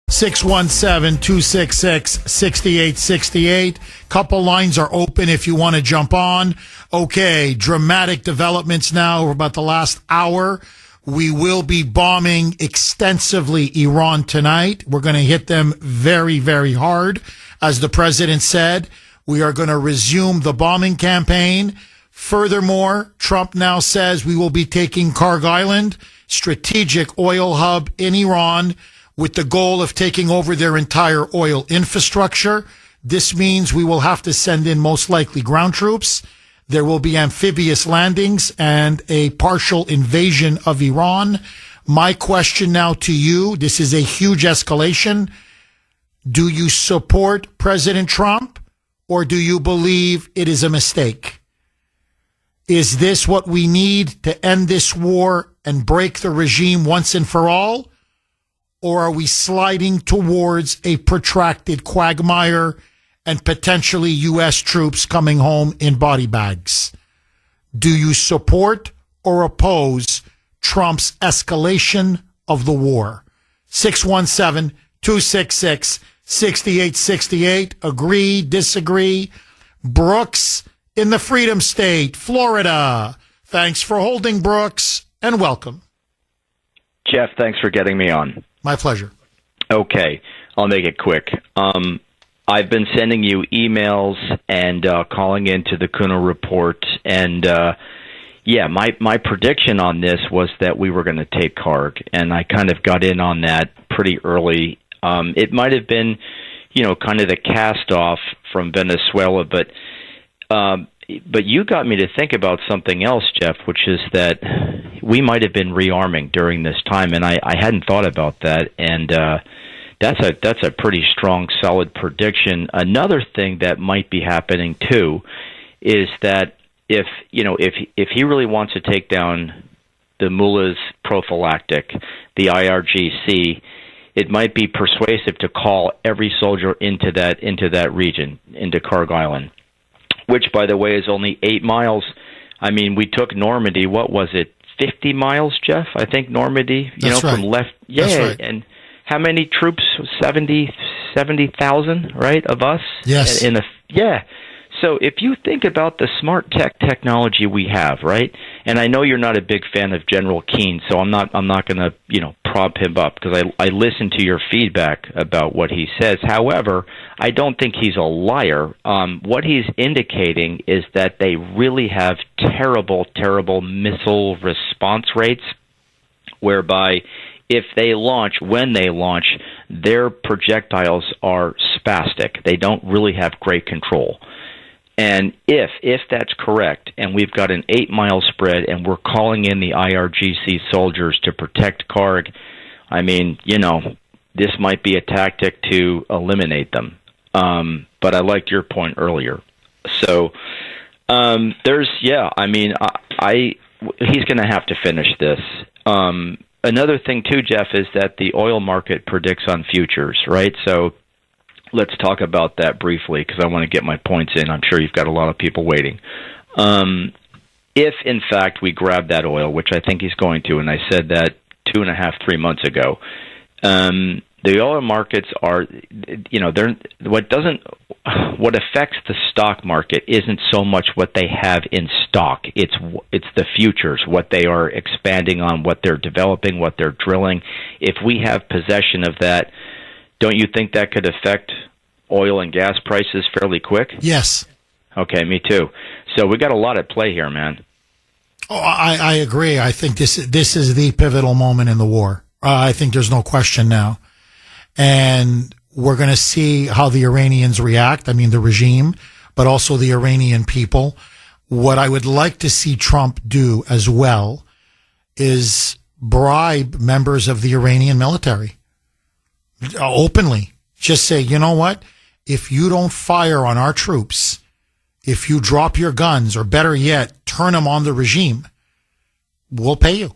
617-266-6868. Couple lines are open if you want to jump on. Okay, dramatic developments now for about the last hour. We will be bombing extensively Iran tonight. We're going to hit them very, very hard. As the president said, we are going to resume the bombing campaign. Furthermore, Trump now says we will be taking Kharg Island, strategic oil hub in Iran, with the goal of taking over their entire oil infrastructure. This means we will have to send in most likely ground troops. There will be amphibious landings and a partial invasion of Iran. My question now to you, this is a huge escalation. Do you support President Trump, or do you believe it is a mistake? Is this what we need to end this war and break the regime once and for all? Or are we sliding towards a protracted quagmire and potentially U.S. troops coming home in body bags? Do you support or oppose Trump's escalation of the war? 617-266-6868. Agree, disagree? Brooks in the Freedom State, Florida. Thanks for holding, Brooks, and welcome. Jeff, thanks for getting me on. My pleasure. Okay, I'll make it quick. I've been sending you emails and calling into the Kuno Report, and my prediction on this was that we were going to take Kharg, and I kind of got in on that pretty early. It might have been, kind of the cast-off from Venezuela, but you got me to think about something else, Jeff, which is that we might have been rearming during this time, and I hadn't thought about that, and that's a pretty strong, solid prediction. Another thing that might be happening too is that if he really wants to take down the mullahs prophylactic, the IRGC, it might be persuasive to call every soldier into that region, into Kharg Island, which, by the way, is only 8 miles. I mean, we took Normandy. What was it? 50 miles, Jeff? I think Normandy. That's right. From left. Yeah, That's right. And how many troops? 70,000, right, of us? Yes. Yeah. So if you think about the smart technology we have, right? And I know you're not a big fan of General Keane, so I'm not going to, prop him up, because I listen to your feedback about what he says. However, I don't think he's a liar. What he's indicating is that they really have terrible, terrible missile response rates, whereby when they launch, their projectiles are spastic. They don't really have great control. And if that's correct, and we've got an 8-mile spread, and we're calling in the IRGC soldiers to protect Kharg, I mean, this might be a tactic to eliminate them. But I liked your point earlier. So he's going to have to finish this. Another thing too, Jeff, is that the oil market predicts on futures, right? So let's talk about that briefly, because I want to get my points in. I'm sure you've got a lot of people waiting. If, in fact, we grab that oil, which I think he's going to, and I said that 2.5-3 months ago, the oil markets are, what affects the stock market isn't so much what they have in stock. It's the futures, what they are expanding on, what they're developing, what they're drilling. If we have possession of that, don't you think that could affect oil and gas prices fairly quick? Yes. Okay, me too. So we got a lot at play here, man. Oh, I agree. I think this is the pivotal moment in the war. I think there's no question now. And we're going to see how the Iranians react. I mean, the regime, but also the Iranian people. What I would like to see Trump do as well is bribe members of the Iranian military. Openly. Just say, you know what? If you don't fire on our troops, if you drop your guns, or better yet, turn them on the regime, we'll pay you.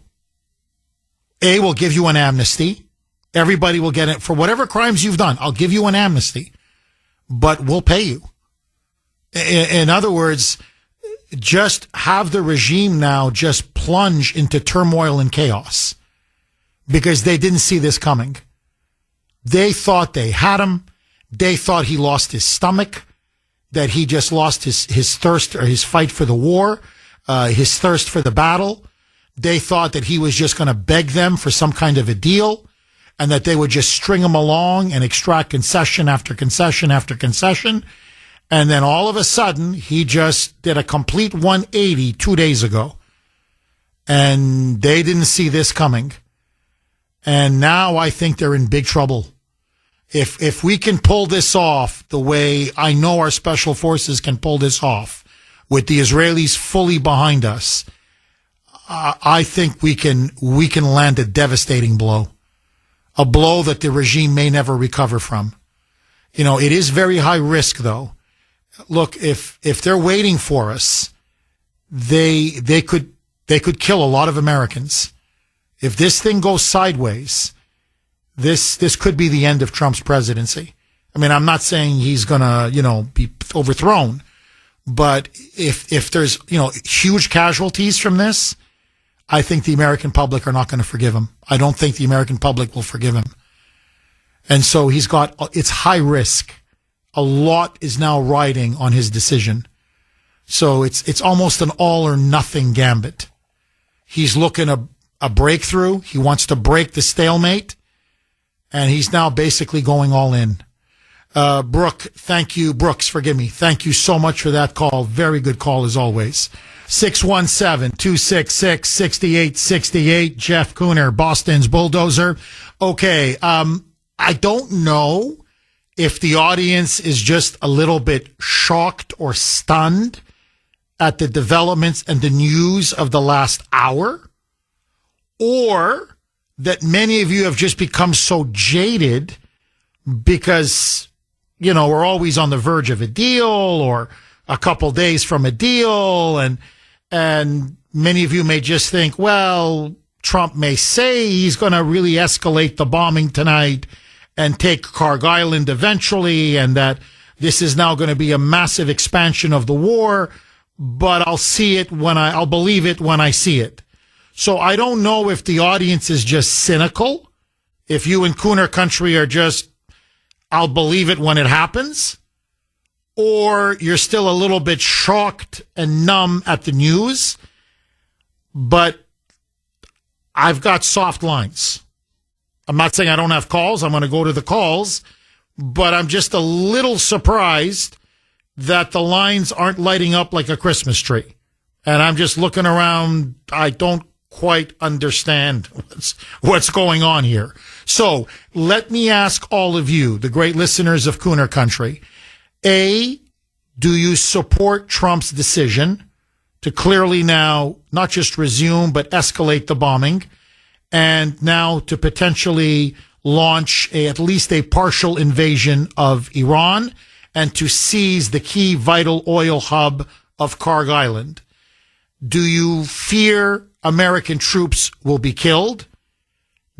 We'll give you an amnesty. Everybody will get it for whatever crimes you've done. I'll give you an amnesty, but we'll pay you. In other words, just have the regime now just plunge into turmoil and chaos, because they didn't see this coming. They thought they had him. They thought he lost his stomach, that he just lost his thirst, or his fight for the war, his thirst for the battle. They thought that he was just going to beg them for some kind of a deal, and that they would just string him along and extract concession after concession after concession. And then all of a sudden, he just did a complete 180 2 days ago. And they didn't see this coming. And now I think they're in big trouble. If we can pull this off the way I know our special forces can pull this off, with the Israelis fully behind us, I think we can land a devastating blow. A blow that the regime may never recover from. It is very high risk, though. Look, if they're waiting for us, they could kill a lot of Americans. If this thing goes sideways, this could be the end of Trump's presidency. I mean, I'm not saying he's gonna, be overthrown, but if there's, huge casualties from this, I think the American public are not going to forgive him. I don't think the American public will forgive him. And so it's high risk. A lot is now riding on his decision. So it's almost an all or nothing gambit. He's looking a breakthrough. He wants to break the stalemate, and he's now basically going all in. Brooks, forgive me. Thank you so much for that call. Very good call as always. 617-266-6868. Jeff Cooner, Boston's Bulldozer. Okay. I don't know if the audience is just a little bit shocked or stunned at the developments and the news of the last hour, or that many of you have just become so jaded because, we're always on the verge of a deal or a couple days from a deal, and many of you may just think, well, Trump may say he's going to really escalate the bombing tonight and take Kharg Island eventually, and that this is now going to be a massive expansion of the war, but I'll believe it when I see it. So I don't know if the audience is just cynical, if you in Cooner Country are just, I'll believe it when it happens, or you're still a little bit shocked and numb at the news. But I've got soft lines. I'm not saying I don't have calls. I'm going to go to the calls, but I'm just a little surprised that the lines aren't lighting up like a Christmas tree. And I'm just looking around. I don't quite understand what's going on here. So let me ask all of you, the great listeners of Cooner Country, A, do you support Trump's decision to clearly now not just resume, but escalate the bombing, and now to potentially launch at least a partial invasion of Iran and to seize the key vital oil hub of Kharg Island? Do you fear American troops will be killed?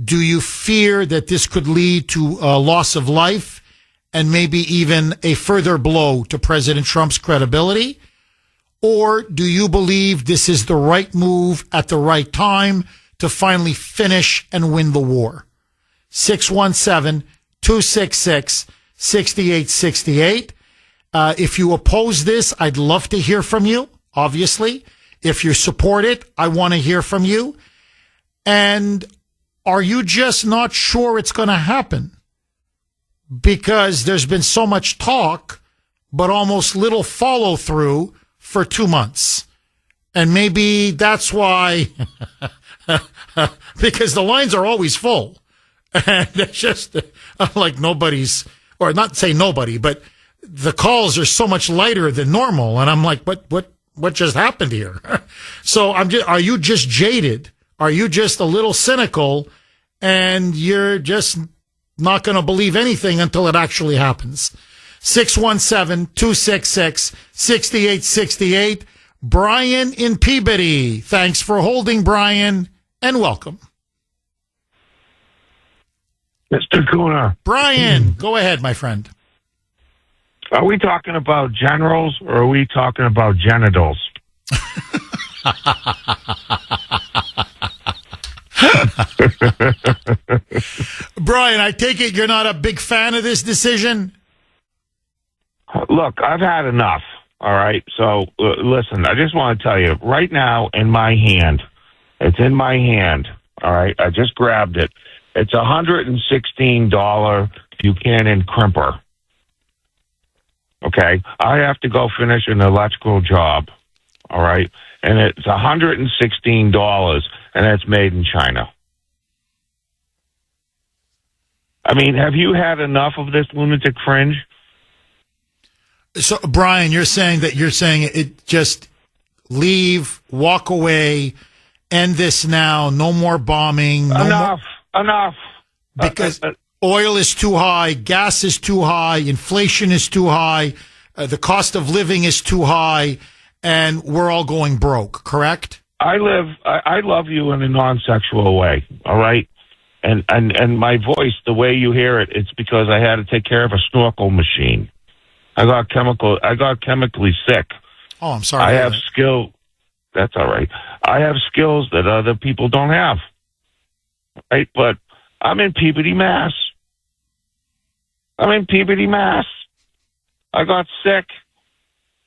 Do you fear that this could lead to a loss of life and maybe even a further blow to President Trump's credibility? Or do you believe this is the right move at the right time to finally finish and win the war? 617-266-6868. If you oppose this, I'd love to hear from you, obviously. If you support it, I want to hear from you. And are you just not sure it's going to happen? Because there's been so much talk, but almost little follow through for 2 months. And maybe that's why, because the lines are always full. And it's just like nobody's, or not say nobody, but the calls are so much lighter than normal. And I'm like, what just happened here? So are you just jaded? Are you just a little cynical and you're just not going to believe anything until it actually happens? 617-266-6868. Brian in Peabody. Thanks for holding, Brian, and welcome. Mr. Cooner. Brian, go ahead, my friend. Are we talking about generals or are we talking about genitals? Brian, I take it you're not a big fan of this decision? Look, I've had enough, all right? So, listen, I just want to tell you, right now in my hand, it's in my hand, all right? I just grabbed it. It's $116 Buchanan crimper. Okay, I have to go finish an electrical job, all right? And it's $116, and it's made in China. I mean, have you had enough of this lunatic fringe? So, Brian, you're saying it just leave, walk away, end this now, no more bombing. Enough. Because oil is too high, gas is too high, inflation is too high, the cost of living is too high, and we're all going broke, correct? I love you in a non-sexual way, all right? And my voice, the way you hear it, it's because I had to take care of a snorkel machine. I got chemically sick. Oh, I'm sorry. I have skill. That's all right. I have skills that other people don't have. Right? But I'm in Peabody, Mass. I got sick.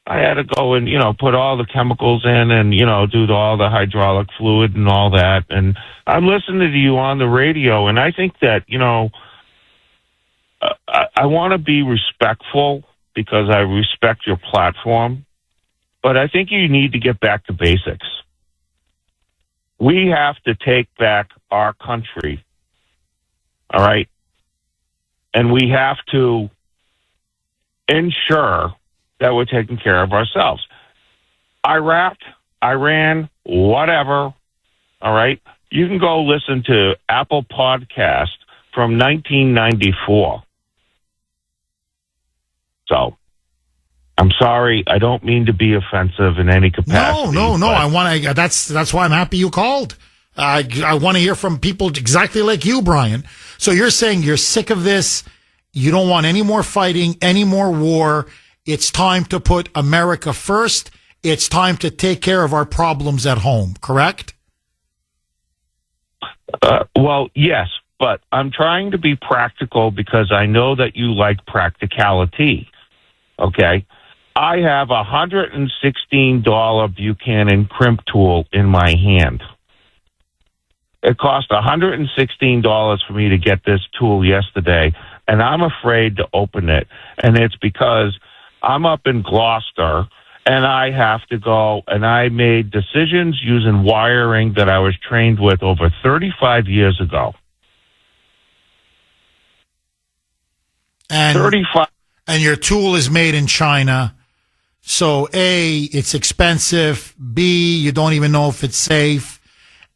I had to go and, put all the chemicals in and, do all the hydraulic fluid and all that. And I'm listening to you on the radio, and I think that, I want to be respectful because I respect your platform, but I think you need to get back to basics. We have to take back our country, all right? And we have to ensure that we're taking care of ourselves. Iraq, Iran, whatever, all right? You can go listen to Apple Podcast from 1994. So, I'm sorry. I don't mean to be offensive in any capacity. No. I want to. That's why I'm happy you called. I want to hear from people exactly like you, Brian. So you're saying you're sick of this. You don't want any more fighting, any more war. It's time to put America first. It's time to take care of our problems at home. Correct? Well, yes, but I'm trying to be practical because I know that you like practicality. Okay? I have a $116 Buchanan crimp tool in my hand. It cost $116 for me to get this tool yesterday, and I'm afraid to open it. And it's because I'm up in Gloucester, and I have to go, and I made decisions using wiring that I was trained with over 35 years ago. And 35. And your tool is made in China. So A, it's expensive. B, you don't even know if it's safe.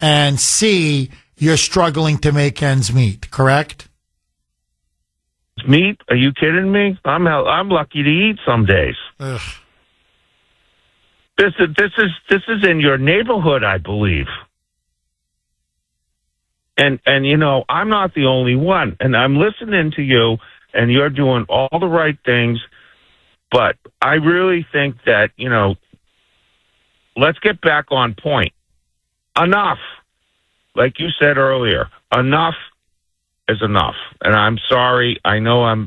And C, you're struggling to make ends meet, correct? Meat? Are you kidding me? I'm lucky to eat some days. Ugh. This is in your neighborhood, I believe. And you know, I'm not the only one, and I'm listening to you, and you're doing all the right things, but I really think that, you know, let's get back on point. Enough. Like you said earlier, enough is enough. And I'm sorry. I know I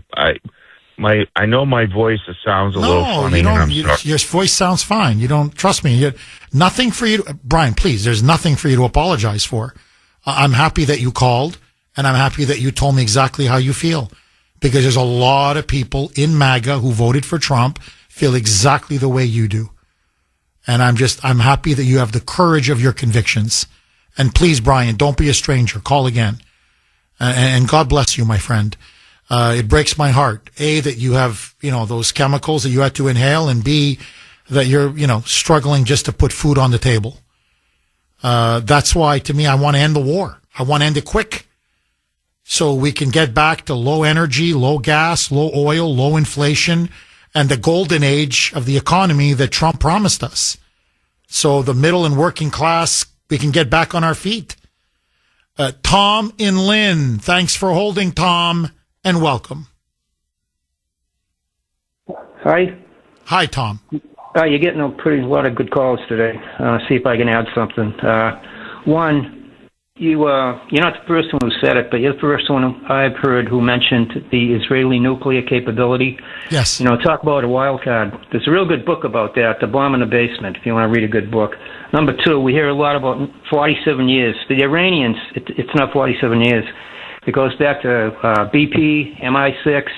know my voice sounds a little funny. No, you don't. Your voice sounds fine. You don't trust me. Nothing for you, Brian. Please, there's nothing for you to apologize for. I'm happy that you called, and I'm happy that you told me exactly how you feel, because there's a lot of people in MAGA who voted for Trump feel exactly the way you do, and I'm happy that you have the courage of your convictions. And please, Brian, don't be a stranger. Call again, and God bless you, my friend. It breaks my heart, A, that you have, you know, those chemicals that you had to inhale, and B, that you're, you know, struggling just to put food on the table. That's why, to me, I want to end the war. I want to end it quick so we can get back to low energy, low gas, low oil, low inflation, and the golden age of the economy that Trump promised us. So the middle and working class, we can get back on our feet. Tom in Lynn, thanks for holding, Tom. And welcome. Hi. Hi, Tom. You're getting a pretty lot of good calls today. See if I can add something. One, you're not the first one who said it, but you're the first one I've heard who mentioned the Israeli nuclear capability. Yes. You know, talk about a wild card. There's a real good book about that, The Bomb in the Basement, if you want to read a good book. Number two, we hear a lot about 47 years. The Iranians, it's not 47 years. It goes back to BP, MI6,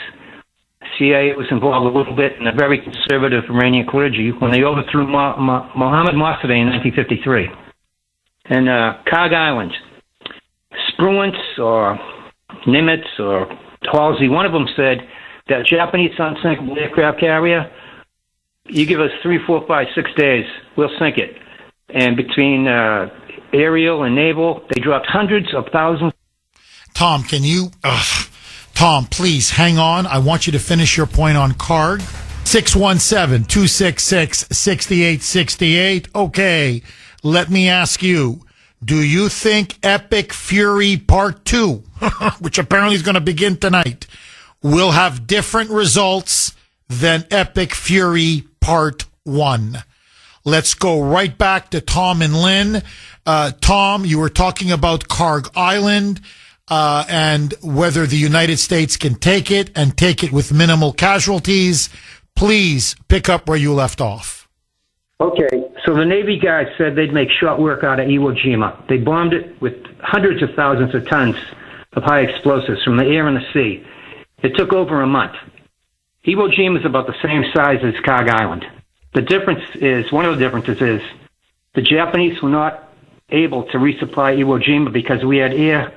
CIA was involved a little bit in a very conservative Iranian clergy when they overthrew Mohammad Mossadegh in 1953. And Kag Island, Spruance or Nimitz or Halsey, one of them said that Japanese unsinkable aircraft carrier, you give us 3, 4, 5, 6 days, we'll sink it. And between aerial and naval, they dropped hundreds of thousands. Tom, Tom, please hang on. I want you to finish your point on Karg. 617-266-6868. Okay, let me ask you, do you think Epic Fury Part 2, which apparently is going to begin tonight, will have different results than Epic Fury Part 1? Let's go right back to Tom and Lynn. Tom, you were talking about Karg Island. And whether the United States can take it and take it with minimal casualties. Please pick up where you left off. Okay, so the Navy guys said they'd make short work out of Iwo Jima. They bombed it with hundreds of thousands of tons of high explosives from the air and the sea. It took over a month. Iwo Jima is about the same size as Karg Island. The difference is, one of the differences is, the Japanese were not able to resupply Iwo Jima because we had air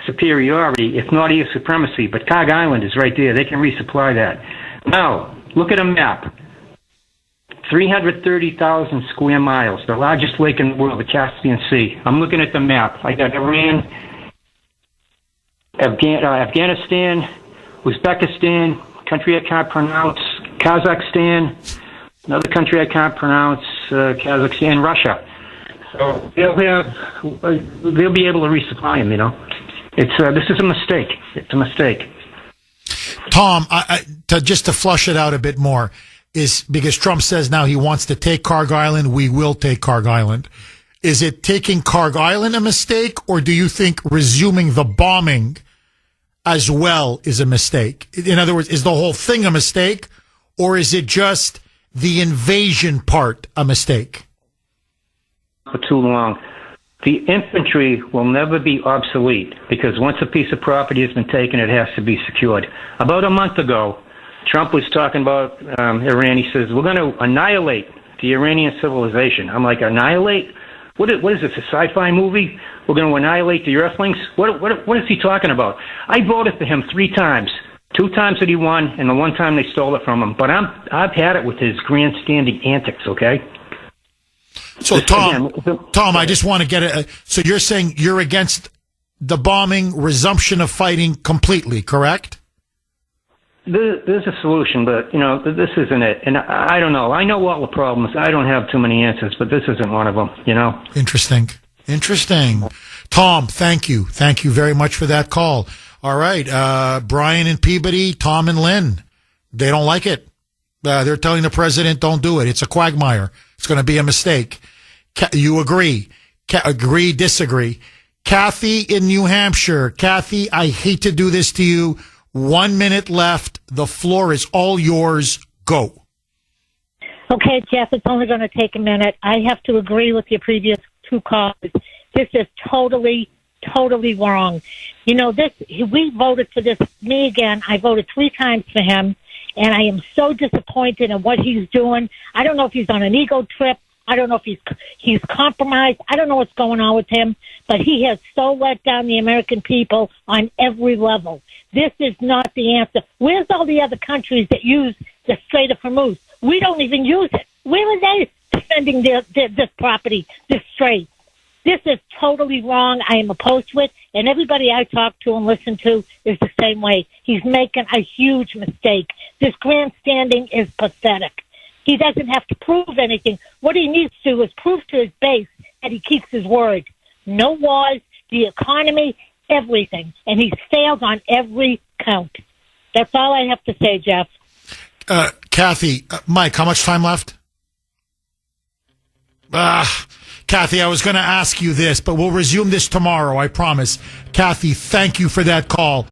superiority, if not air supremacy, but Karg Island is right there. They can resupply that. Now, look at a map. 330,000 square miles, the largest lake in the world, the Caspian Sea. I'm looking at the map. I got Iran, Afghanistan, Uzbekistan, country I can't pronounce, Kazakhstan, another country I can't pronounce, Kazakhstan, Russia. So they'll be able to resupply him. This is a mistake. It's a mistake. Tom, just to flush it out a bit more, is because Trump says now he wants to take Kharg Island. We will take Kharg Island. Is it taking Kharg Island a mistake, or do you think resuming the bombing as well is a mistake? In other words, is the whole thing a mistake, or is it just the invasion part a mistake? For too long. The infantry will never be obsolete because once a piece of property has been taken, it has to be secured. About a month ago, Trump was talking about Iran. He says, we're going to annihilate the Iranian civilization. I'm like, annihilate? What is this, a sci-fi movie? We're going to annihilate the Earthlings? What is he talking about? I voted for him 3 times. 2 times that he won, and the 1 time they stole it from him. But I've had it with his grandstanding antics, okay? So, Tom, I just want to get it. So you're saying you're against the bombing, resumption of fighting completely, correct? There's a solution, but, this isn't it. And I don't know. I know all the problems. I don't have too many answers, but this isn't one of them, Interesting. Tom, thank you. Thank you very much for that call. All right. Brian and Peabody, Tom and Lynn, they don't like it. They're telling the president, don't do it. It's a quagmire. It's going to be a mistake. You agree? Agree, disagree? Kathy in New Hampshire. Kathy, I hate to do this to you. 1 minute left. The floor is all yours. Go. Okay, Jeff, it's only going to take a minute. I have to agree with your previous 2 calls. This is totally wrong. We voted for this. Me again, I voted 3 times for him. And I am so disappointed in what he's doing. I don't know if he's on an ego trip. I don't know if he's compromised. I don't know what's going on with him. But he has so let down the American people on every level. This is not the answer. Where's all the other countries that use the Strait of Hormuz? We don't even use it. Where are they defending this property, this strait? This is totally wrong. I am opposed to it. And everybody I talk to and listen to is the same way. He's making a huge mistake. This grandstanding is pathetic. He doesn't have to prove anything. What he needs to do is prove to his base that he keeps his word. No wars, the economy, everything. And he's failed on every count. That's all I have to say, Jeff. Kathy, Mike, how much time left? Kathy, I was going to ask you this, but we'll resume this tomorrow, I promise. Kathy, thank you for that call.